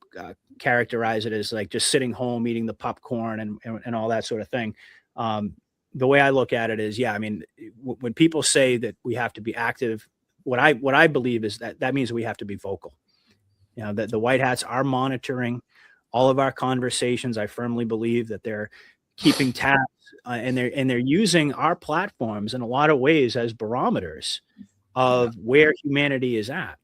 characterize it as like just sitting home, eating the popcorn and all that sort of thing. The way I look at it is, when people say that we have to be active, what I believe is that means we have to be vocal. That the White Hats are monitoring all of our conversations. I firmly believe that they're keeping tabs and they're using our platforms in a lot of ways as barometers of where humanity is at.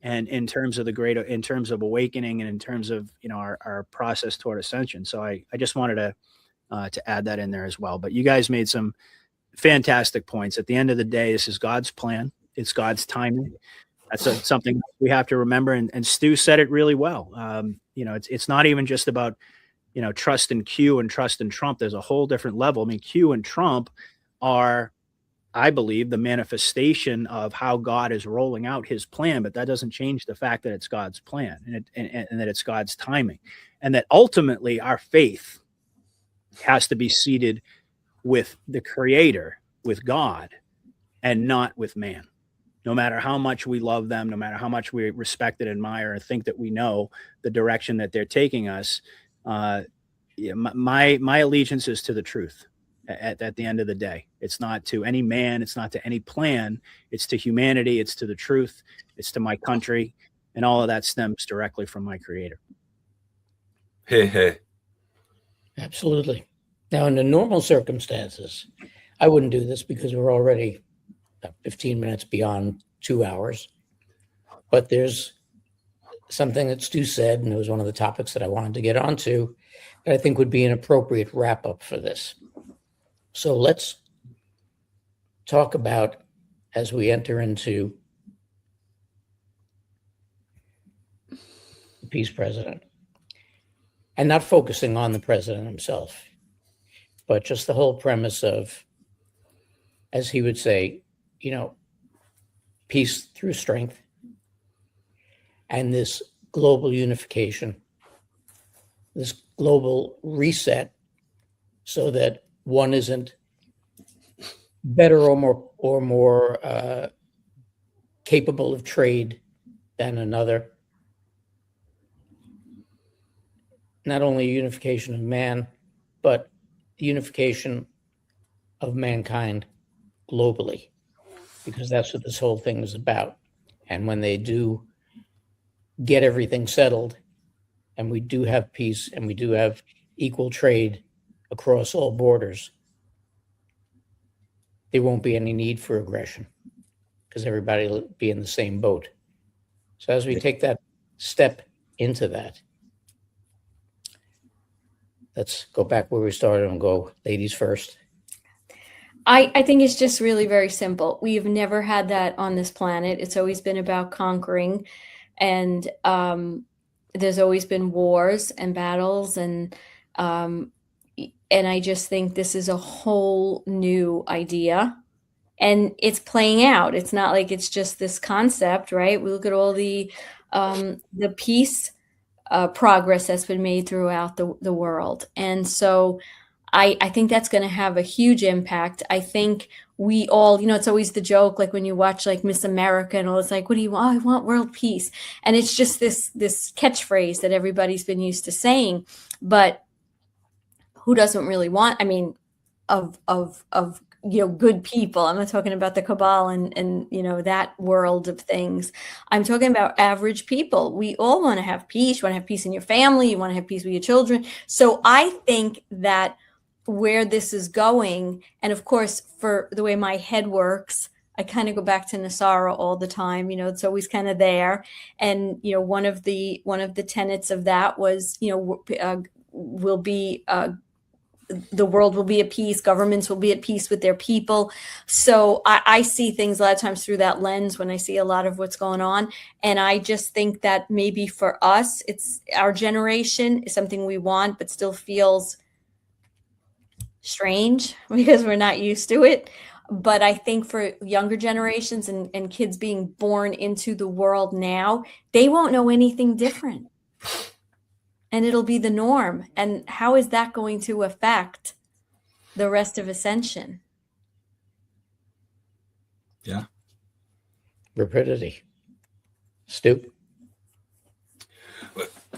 And in terms of in terms of awakening, and in terms of, our process toward ascension. So I just wanted to add that in there as well. But you guys made some fantastic points. At the end of the day, this is God's plan. It's God's timing. That's something we have to remember. And Stu said it really well. It's not even just about, trust in Q and trust in Trump. There's a whole different level. Q and Trump are, I believe, the manifestation of how God is rolling out his plan, but that doesn't change the fact that it's God's plan and that it's God's timing, and that ultimately our faith has to be seated with the Creator, with God, and not with man. No matter how much we love them, no matter how much we respect and admire and think that we know the direction that they're taking us, my allegiance is to the truth. At the end of the day, it's not to any man, it's not to any plan, it's to humanity, it's to the truth, it's to my country, and all of that stems directly from my Creator. Hear. Absolutely. Now, in the normal circumstances, I wouldn't do this because we're already 15 minutes beyond 2 hours. But there's something that Stu said, and it was one of the topics that I wanted to get onto, that I think would be an appropriate wrap-up for this. So let's talk about, as we enter into the peace president, and not focusing on the president himself, but just the whole premise of, as he would say, peace through strength, and this global unification, this global reset, so that one isn't better or more capable of trade than another. Not only unification of man, but unification of mankind globally, because that's what this whole thing is about. And when they do get everything settled, and we do have peace, and we do have equal trade across all borders, there won't be any need for aggression, because everybody will be in the same boat. So as we take that step into that, let's go back where we started and go ladies first. I think it's just really very simple. We've never had that on this planet. It's always been about conquering, and there's always been wars and battles, and I just think this is a whole new idea, and it's playing out. It's not like it's just this concept, right? We look at all the peace progress that's been made throughout the world. And so I think that's going to have a huge impact. I think we all, it's always the joke, like when you watch like Miss America and all, it's like, what do you want? I want world peace. And it's just this catchphrase that everybody's been used to saying, but who doesn't really want, I mean, of good people. I'm not talking about the cabal and that world of things. I'm talking about average people. We all want to have peace. You want to have peace in your family. You want to have peace with your children. So I think that where this is going, and of course, for the way my head works, I kind of go back to Nasara all the time. It's always kind of there. And one of the tenets of that was will be the world will be at peace, governments will be at peace with their people. So I see things a lot of times through that lens when I see a lot of what's going on. And I just think that maybe for us, it's our generation is something we want, but still feels strange because we're not used to it. But I think for younger generations and kids being born into the world now, they won't know anything different. And it'll be the norm. And how is that going to affect the rest of Ascension? Yeah. Rapidity. Stu?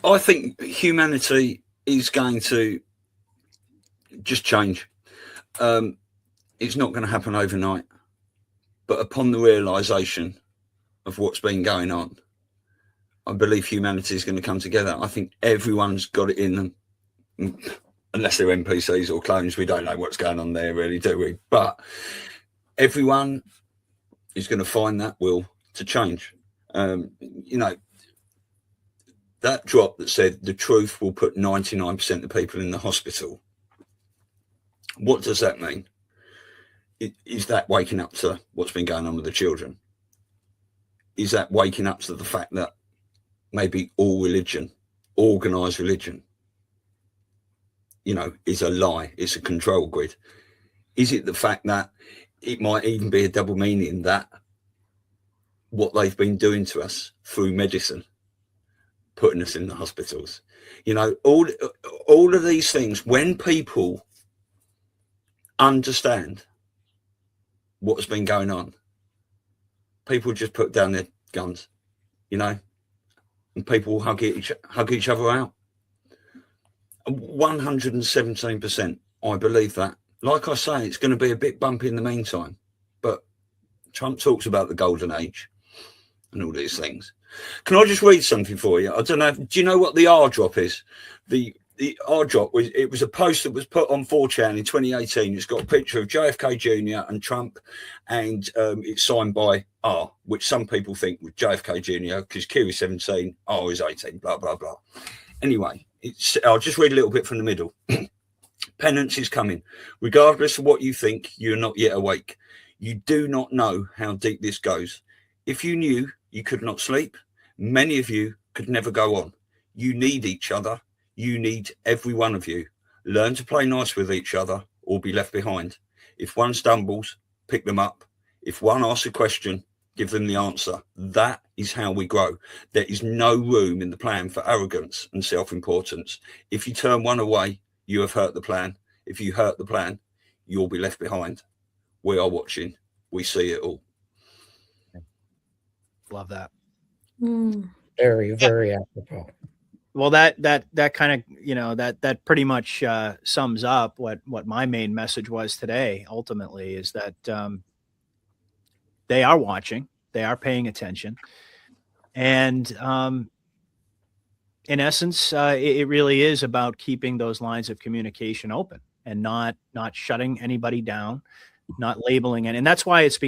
I think humanity is going to just change. It's not going to happen overnight. But upon the realization of what's been going on, I believe humanity is going to come together. I think everyone's got it in them, unless they're NPCs or clones. We don't know what's going on there, really, do we? But everyone is going to find that will to change. That drop that said the truth will put 99% of people in the hospital. What does that mean? Is that waking up to what's been going on with the children? Is that waking up to the fact that maybe all religion, organized religion, is a lie? It's a control grid. Is it the fact that it might even be a double meaning that what they've been doing to us through medicine, putting us in the hospitals, all of these things, when people understand what's been going on, people just put down their guns, and people will hug each other out. 117%. I believe that. Like I say, it's going to be a bit bumpy in the meantime, but Trump talks about the golden age and all these things. Can I just read something for you? I don't know. Do you know what the R drop is? The R drop was a post that was put on 4chan in 2018. It's got a picture of JFK Jr. and Trump, and it's signed by R, which some people think was JFK Jr. because Q is 17, R is 18, blah, blah, blah. Anyway, I'll just read a little bit from the middle. Penance is coming. Regardless of what you think, you're not yet awake. You do not know how deep this goes. If you knew, you could not sleep. Many of you could never go on. You need each other. You need every one of you. Learn to play nice with each other or be left behind. If one stumbles, pick them up. If one asks a question, give them the answer. That is how we grow. There is no room in the plan for arrogance and self-importance. If you turn one away, you have hurt the plan. If you hurt the plan, you'll be left behind. We are watching. We see it all. Love that. Very, very apropos. Well, that kind of, that pretty much sums up what my main message was today. Ultimately, is that they are watching, they are paying attention, and in essence, it really is about keeping those lines of communication open and not shutting anybody down, not labeling it. And that's why it's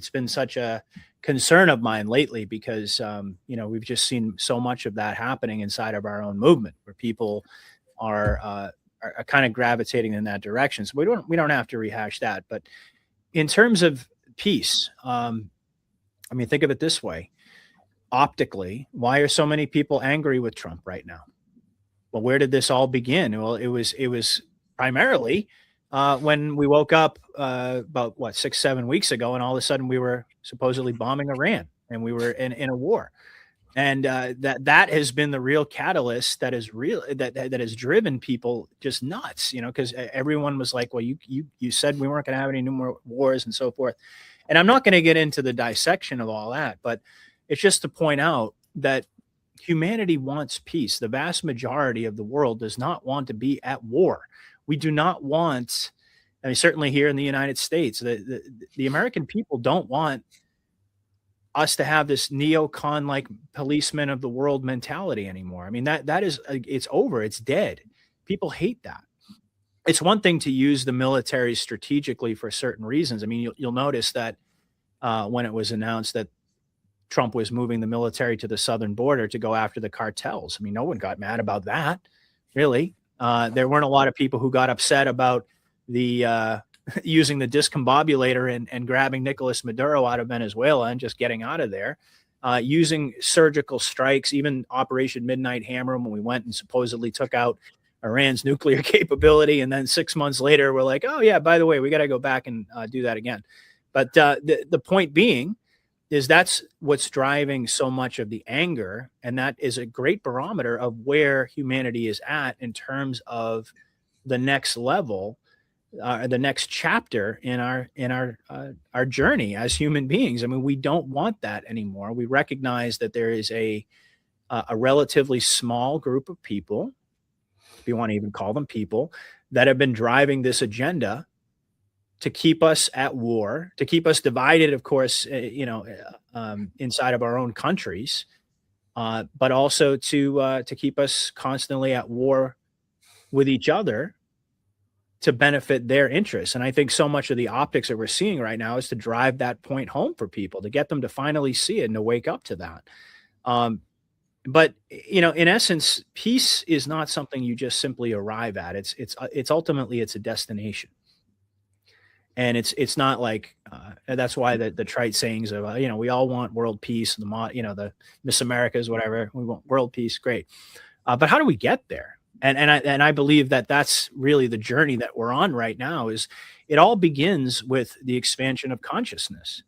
been such a concern of mine lately, because we've just seen so much of that happening inside of our own movement, where people are kind of gravitating in that direction. So we don't have to rehash that. But in terms of peace, think of it this way. Optically, why are so many people angry with Trump right now? Well, where did this all begin? Well, it was primarily when we woke up about 6-7 weeks ago, and all of a sudden we were supposedly bombing Iran, and we were in a war. And that has been the real catalyst that has driven people just nuts, because everyone was like, well, you said we weren't going to have any new more wars and so forth. And I'm not going to get into the dissection of all that, but it's just to point out that humanity wants peace. The vast majority of the world does not want to be at war. We do not want, I mean, certainly here in the United States, the American people don't want us to have this neocon like policeman of the world mentality anymore. I mean, that is, it's over. It's dead. People hate that. It's one thing to use the military strategically for certain reasons. I mean, you'll notice that when it was announced that Trump was moving the military to the southern border to go after the cartels, I mean, no one got mad about that, really. There weren't a lot of people who got upset about the using the discombobulator and grabbing Nicolas Maduro out of Venezuela and just getting out of there, using surgical strikes, even Operation Midnight Hammer, when we went and supposedly took out Iran's nuclear capability. And then 6 months later, we're like, oh yeah, by the way, we got to go back and do that again. But the point being is that's what's driving so much of the anger. And that is a great barometer of where humanity is at in terms of the next level, the next chapter in our journey as human beings. I mean, we don't want that anymore. We recognize that there is a relatively small group of people, if you want to even call them people, that have been driving this agenda to keep us at war, to keep us divided, of course, inside of our own countries, but also to keep us constantly at war with each other to benefit their interests. And I think so much of the optics that we're seeing right now is to drive that point home for people, to get them to finally see it and to wake up to that. But in essence, peace is not something you just simply arrive at. It's ultimately a destination. And it's not like that's why the trite sayings of we all want world peace, the Miss Americas, whatever, we want world peace, great. But how do we get there? And I believe that that's really the journey that we're on right now. Is it all begins with the expansion of consciousness,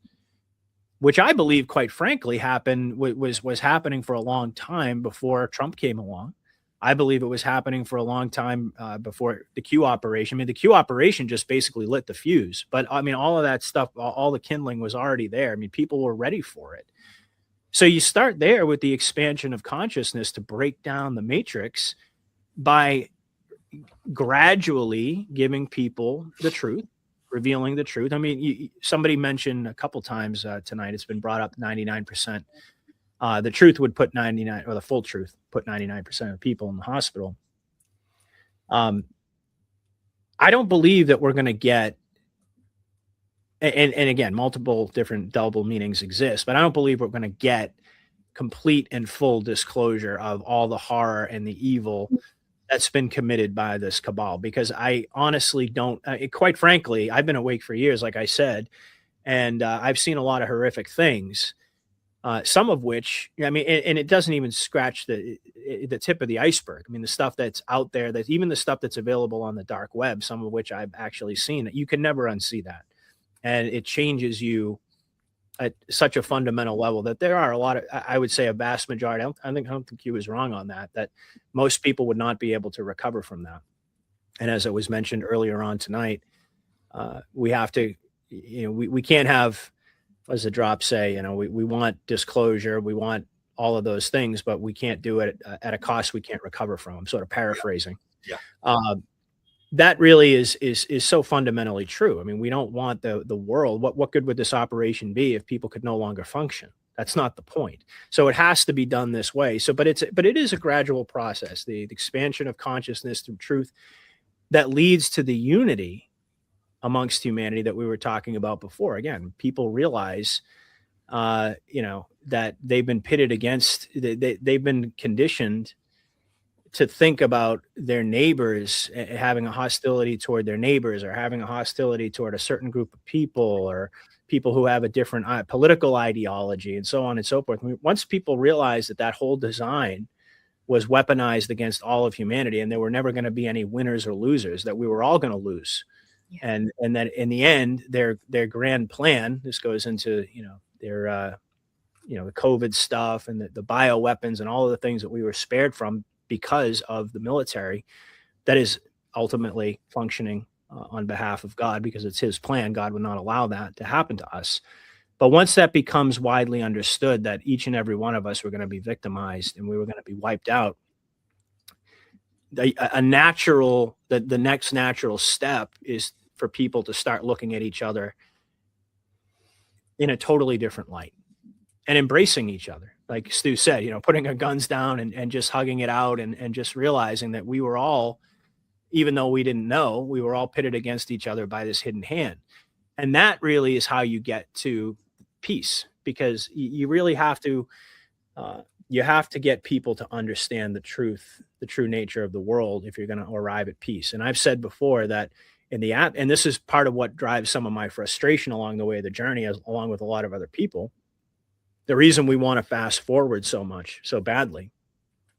which I believe, quite frankly, was happening for a long time before Trump came along. I believe it was happening for a long time before the Q operation. I mean, the Q operation just basically lit the fuse. But I mean, all of that stuff, all the kindling was already there. I mean, people were ready for it. So you start there with the expansion of consciousness to break down the matrix by gradually giving people the truth, revealing the truth. I mean, somebody mentioned a couple times tonight, it's been brought up 99%. The truth would put 99, or the full truth put 99% of people in the hospital. I don't believe that we're going to get, and again, multiple different double meanings exist, but I don't believe we're going to get complete and full disclosure of all the horror and the evil that's been committed by this cabal, because I honestly don't, quite frankly, I've been awake for years, like I said, and I've seen a lot of horrific things, some of which, I mean, and it doesn't even scratch the tip of the iceberg. I mean, the stuff that's out there, that even the stuff that's available on the dark web, some of which I've actually seen, you can never unsee that. And it changes you at such a fundamental level that there are a lot of, I would say a vast majority, I don't think he was wrong on that most people would not be able to recover from that. And as it was mentioned earlier on tonight, we have to, we can't have, what does the drop say? We want disclosure, we want all of those things, but we can't do it at a cost we can't recover from. I'm sort of paraphrasing. Yeah. That really is so fundamentally true. I mean, we don't want the world. What good would this operation be if people could no longer function? That's not the point. So it has to be done this way. But it is a gradual process. The expansion of consciousness through truth that leads to the unity amongst humanity that we were talking about before. Again, people realize, that they've been pitted against. They've been conditioned to think about their neighbors having a hostility toward their neighbors, or having a hostility toward a certain group of people, or people who have a different political ideology, and so on and so forth. I mean, once people realize that whole design was weaponized against all of humanity, and there were never going to be any winners or losers, that we were all going to lose, and that in the end, their grand plan, this goes into, their, the COVID stuff and the bioweapons and all of the things that we were spared from because of the military, that is ultimately functioning on behalf of God, because it's his plan. God would not allow that to happen to us. But once that becomes widely understood that each and every one of us were going to be victimized and we were going to be wiped out, the next natural step is for people to start looking at each other in a totally different light and embracing each other. Like Stu said, putting our guns down and just hugging it out and just realizing that we were all, even though we didn't know, we were all pitted against each other by this hidden hand. And that really is how you get to peace, because you really have to, get people to understand the true nature of the world if you're going to arrive at peace. And I've said before that and this is part of what drives some of my frustration along the way of the journey, along with a lot of other people. The reason we want to fast forward so badly,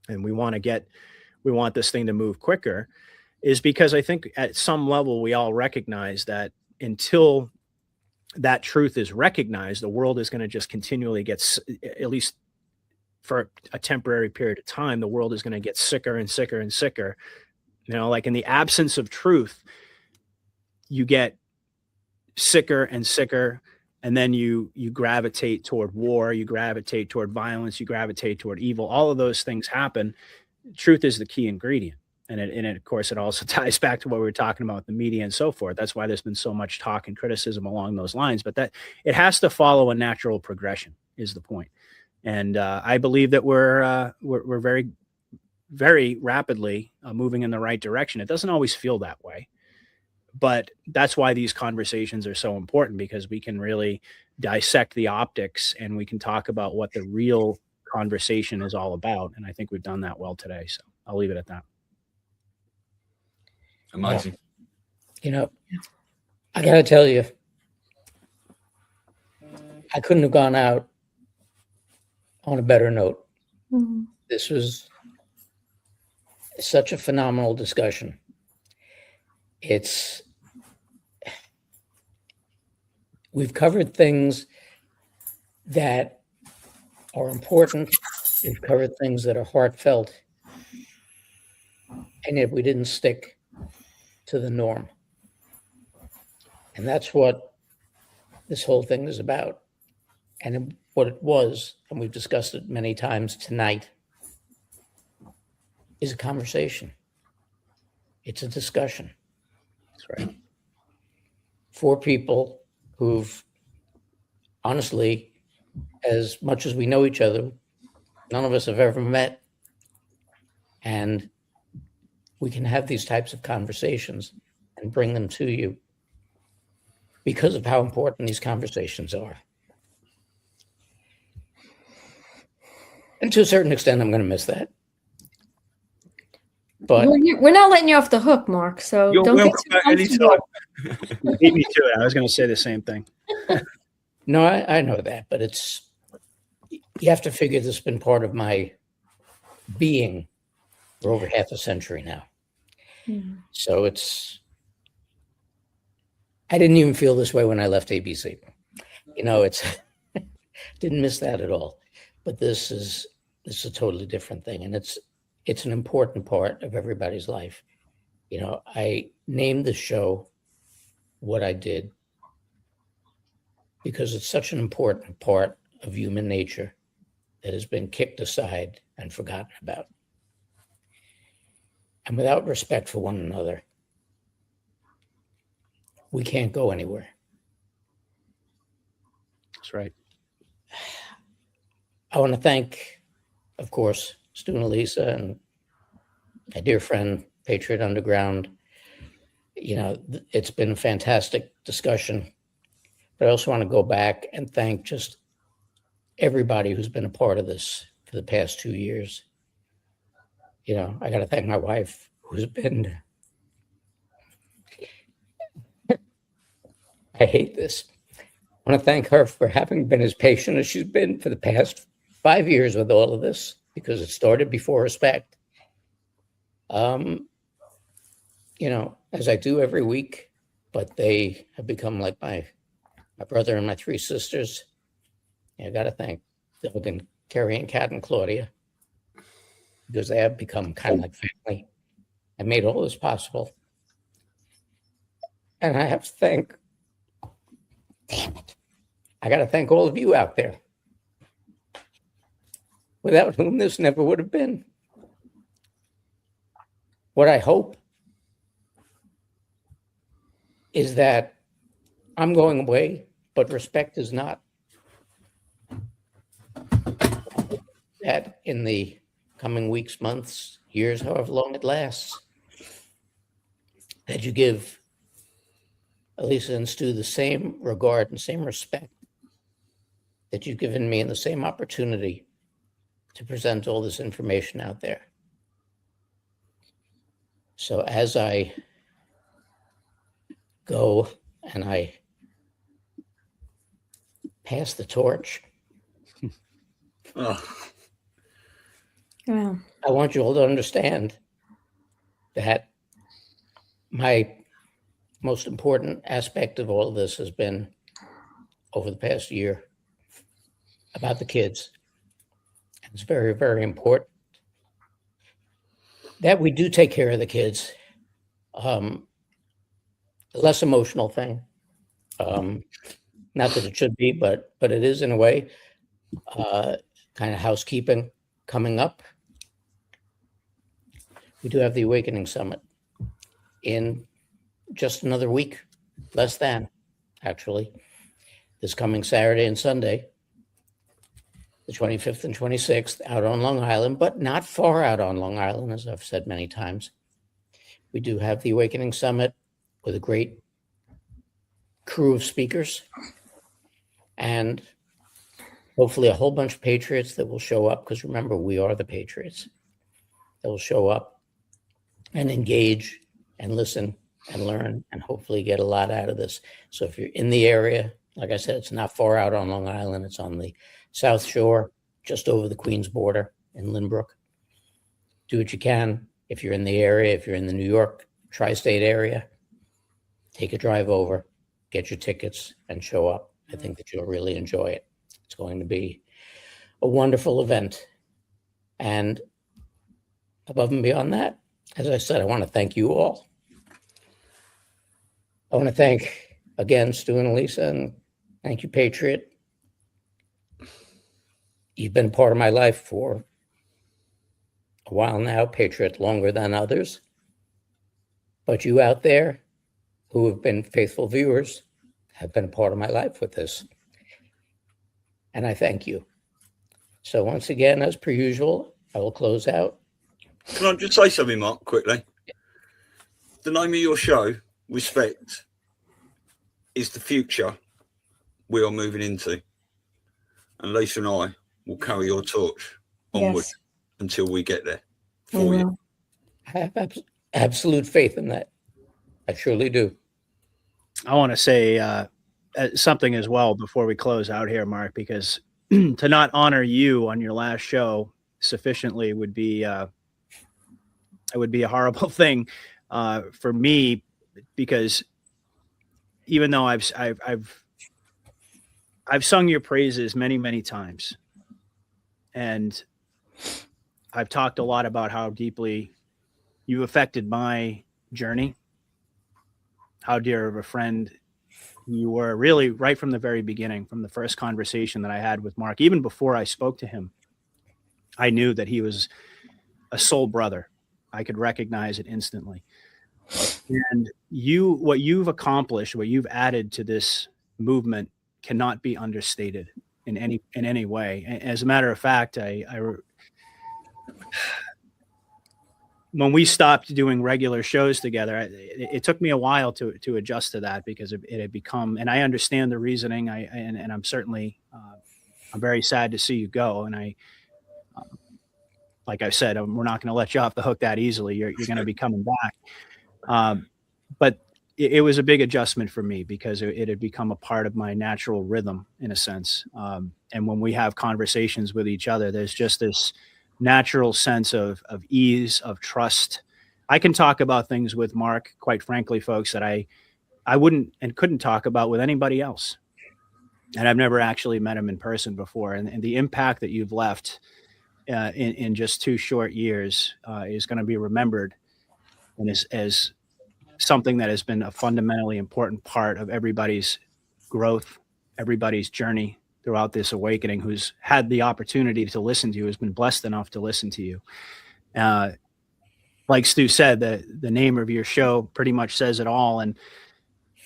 and we want this thing to move quicker, is because I think at some level we all recognize that until that truth is recognized, the world is going to just continually get, at least for a temporary period of time, the world is going to get sicker and sicker and sicker. Like in the absence of truth, you get sicker and sicker. And then you gravitate toward war, you gravitate toward violence, you gravitate toward evil. All of those things happen. Truth is the key ingredient. And of course, it also ties back to what we were talking about with the media and so forth. That's why there's been so much talk and criticism along those lines. But that it has to follow a natural progression is the point. And I believe that we're very, very rapidly moving in the right direction. It doesn't always feel that way. But that's why these conversations are so important, because we can really dissect the optics and we can talk about what the real conversation is all about. And I think we've done that well today. So I'll leave it at that. Amazing. I got to tell you, I couldn't have gone out on a better note. Mm-hmm. This was such a phenomenal discussion. We've covered things that are important. We've covered things that are heartfelt. And yet we didn't stick to the norm. And that's what this whole thing is about. And what it was, and we've discussed it many times tonight, is a conversation. It's a discussion. That's right. 4 people who've, honestly, as much as we know each other, none of us have ever met. And we can have these types of conversations and bring them to you because of how important these conversations are. And to a certain extent, I'm going to miss that. But we're not letting you off the hook, Mark. So You're don't get welcome too back comfortable. anytime. Beat me to it. I was going to say the same thing. no, I know that, but you have to figure this has been part of my being for over half a century now. Mhm. So I didn't even feel this way when I left ABC. Didn't miss that at all. But this is a totally different thing. And it's an important part of everybody's life. I named the show what I did because it's such an important part of human nature that has been kicked aside and forgotten about. And without respect for one another, we can't go anywhere. That's right. I want to thank, of course, Stu and Lisa and my dear friend, Patriot Underground. It's been a fantastic discussion, but I also want to go back and thank just everybody who's been a part of this for the past 2 years. I got to thank my wife, who's been, I hate this. I want to thank her for having been as patient as she's been for the past 5 years with all of this, because it started before respect. As I do every week, but they have become like my brother and my three sisters. I got to thank Doug and Carrie and Kat and Claudia, because they have become kind of like family and made all this possible. And I have to thank, damn it, I got to thank all of you out there, without whom this never would have been. What I hope is that I'm going away, but respect is not. That in the coming weeks, months, years, however long it lasts, that you give Elisa and Stu the same regard and same respect that you've given me, and the same opportunity to present all this information out there. So as I go and I pass the torch, Oh, Wow. I want you all to understand that my most important aspect of all of this has been, over the past year, about the kids. And it's very, very important that we do take care of the kids. A less emotional thing. Not that it should be, but it is in a way. Kind of housekeeping coming up. We do have the Awakening Summit in just another week, less than, actually, this coming Saturday and Sunday, the 25th and 26th, out on Long Island, but not far out on Long Island, as I've said many times. We do have the Awakening Summit with a great crew of speakers, and hopefully a whole bunch of patriots that will show up, because remember, we are the patriots. That will show up and engage and listen and learn and hopefully get a lot out of this. So if you're in the area, like I said, it's not far out on Long Island. It's on the South Shore, just over the Queens border in Lynbrook. Do what you can. If you're in the area, if you're in the New York tri-state area, take a drive over, get your tickets and show up. I think that you'll really enjoy it. It's going to be a wonderful event. And above and beyond that, as I said, I want to thank you all. I want to thank, again, Stu and Elisa, and thank you, Patriot. You've been part of my life for a while now, Patriot longer than others. But you out there who have been faithful viewers have been a part of my life with this. And I thank you. So once again, as per usual, I will close out. can I just say something, Mark, quickly? The name of your show, Respect, is the future we are moving into. And Lisa and I will carry your torch onward until we get there for you. I have absolute faith in that. I truly do. I want to say something as well before we close out here, Mark, because to not honor you on your last show sufficiently would be a horrible thing for me, because even though I've sung your praises many, many times, and I've talked a lot about how deeply you affected my journey, how dear of a friend you were, really right from the very beginning, from the first conversation that I had with Mark. Even before I spoke to him, I knew that he was a soul brother. I could recognize it instantly. And what you've accomplished, what you've added to this movement cannot be understated in any way. As a matter of fact, when we stopped doing regular shows together, it took me a while to adjust to that, because it had become, and I understand the reasoning. And I'm certainly, I'm very sad to see you go. And like I said, we're not going to let you off the hook that easily. You're going to be coming back. But it was a big adjustment for me, because it had become a part of my natural rhythm in a sense. And when we have conversations with each other, there's just this natural sense of ease, of trust. I can talk about things with Mark, quite frankly, folks, that I I wouldn't and couldn't talk about with anybody else. And I've never actually met him in person before. And the impact that you've left in just 2 short years is going to be remembered and as something that has been a fundamentally important part of everybody's growth, everybody's journey throughout this awakening, who's had the opportunity to listen to you, has been blessed enough to listen to you. Like Stu said, the name of your show pretty much says it all.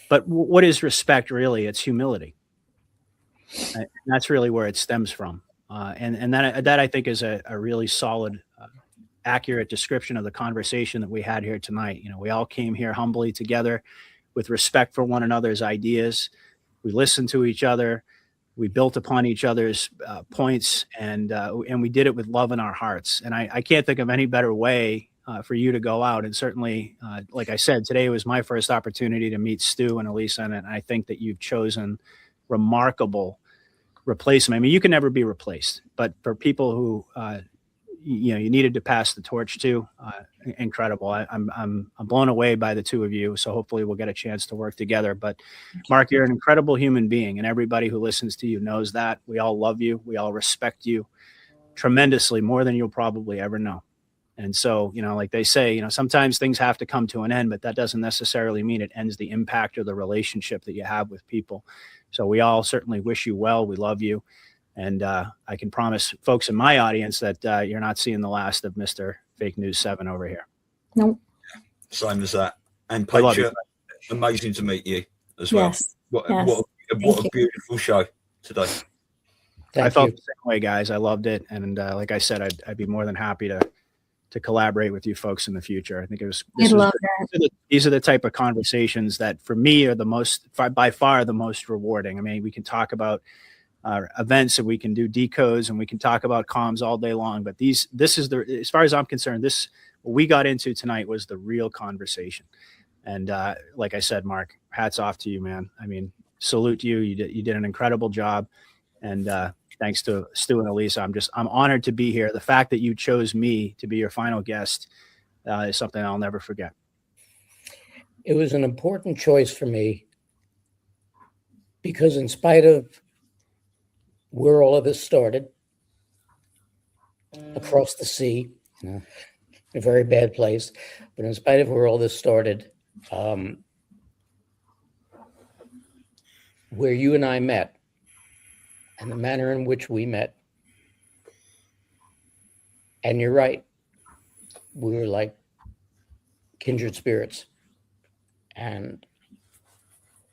But what is respect really? It's humility. And that's really where it stems from. And that I think is a really solid, accurate description of the conversation that we had here tonight. You know, we all came here humbly together with respect for one another's ideas. We listened to each other. We built upon each other's points, and we did it with love in our hearts. And I can't think of any better way for you to go out. And certainly, like I said, today was my first opportunity to meet Stu and Elisa, and I think that you've chosen remarkable replacement. I mean, you can never be replaced, but for people who you needed to pass the torch to, incredible. I'm blown away by the two of you. So hopefully we'll get a chance to work together. But Mark, you're an incredible human being, and everybody who listens to you knows that. We all love you. We all respect you tremendously, more than you'll probably ever know. And so, like they say, sometimes things have to come to an end, but that doesn't necessarily mean it ends the impact or the relationship that you have with people. So we all certainly wish you well. We love you. And I can promise folks in my audience that you're not seeing the last of Mr. Fake News 7 over here. Nope. Same as that. And Patriot, amazing to meet you as well. Yes. What a beautiful show today. I felt the same way, guys. I loved it. And like I said, I'd be more than happy to collaborate with you folks in the future. I think these are the type of conversations that for me are by far the most rewarding. I mean, we can talk about events and we can do decodes and we can talk about comms all day long, but this is as far as I'm concerned, what we got into tonight was the real conversation. And like I said, Mark, hats off to you, man. I mean, salute you. You did an incredible job. And thanks to Stu and Elisa, I'm honored to be here. The fact that you chose me to be your final guest is something I'll never forget. It was an important choice for me because in spite of where all of this started, across the sea, a very bad place, but in spite of where all this started, where you and I met and the manner in which we met, and you're right, we were like kindred spirits and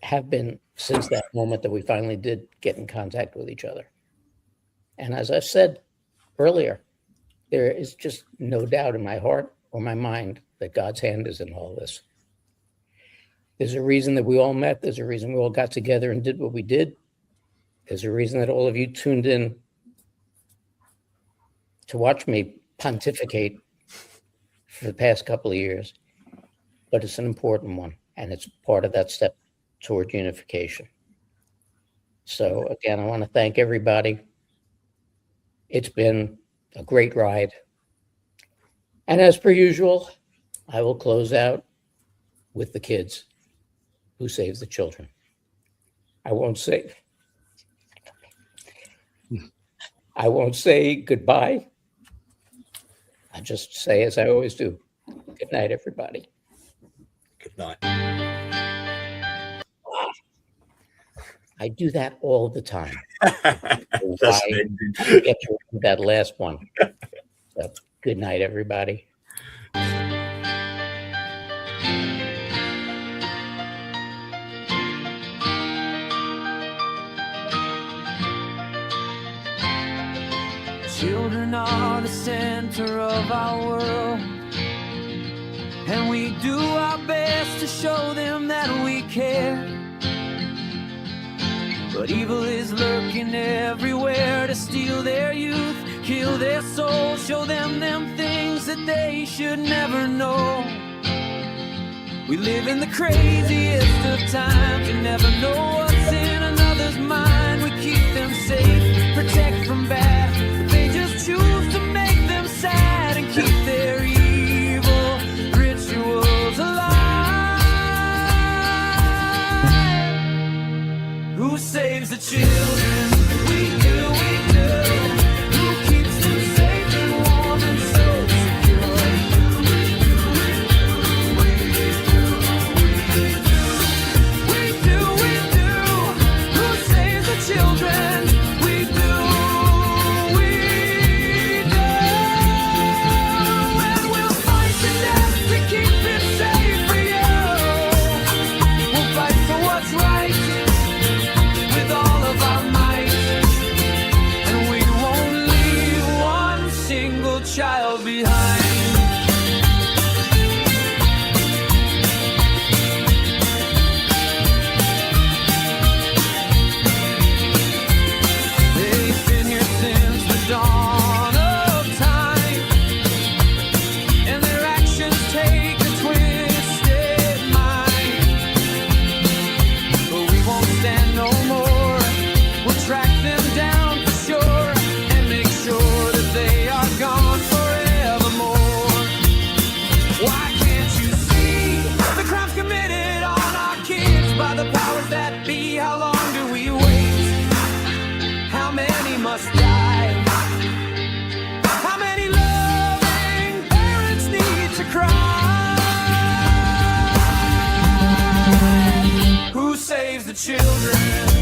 have been since that moment that we finally did get in contact with each other. And as I said earlier, there is just no doubt in my heart or my mind that God's hand is in all this. There's a reason that we all met. There's a reason we all got together and did what we did. There's a reason that all of you tuned in to watch me pontificate for the past couple of years. But it's an important one, and it's part of that step toward unification. So again, I want to thank everybody. It's been a great ride. And as per usual, I will close out with the kids who save the children. I won't say goodbye. I just say, as I always do, good night, everybody. Good night. I do that all the time. That's I get you that last one. So, good night, everybody. Children are the center of our world, and we do our best to show them that we care. But evil is lurking everywhere to steal their youth, kill their souls, show them things that they should never know. We live in the craziest of times, you never know what's in another's mind. We keep them safe, protect from bad, but they just choose to make them sad and keep their evil rituals alive. Who saves the children? We do, we do. Who keeps them safe and warm and so secure? We do, we do. Who saves the children? We do, we do. And we'll fight to death to keep it safe for you. We'll fight for what's right with all of our might, and we won't leave one single child behind. They've been here since the dawn of time, and their actions take a twisted mind. But we won't stand no more. We'll track them down for sure and make sure that they are gone forevermore. Why can't you see the crimes committed on our kids by the powers that be? How long do we wait? How many must die? How many loving parents need to cry? Who saves the children?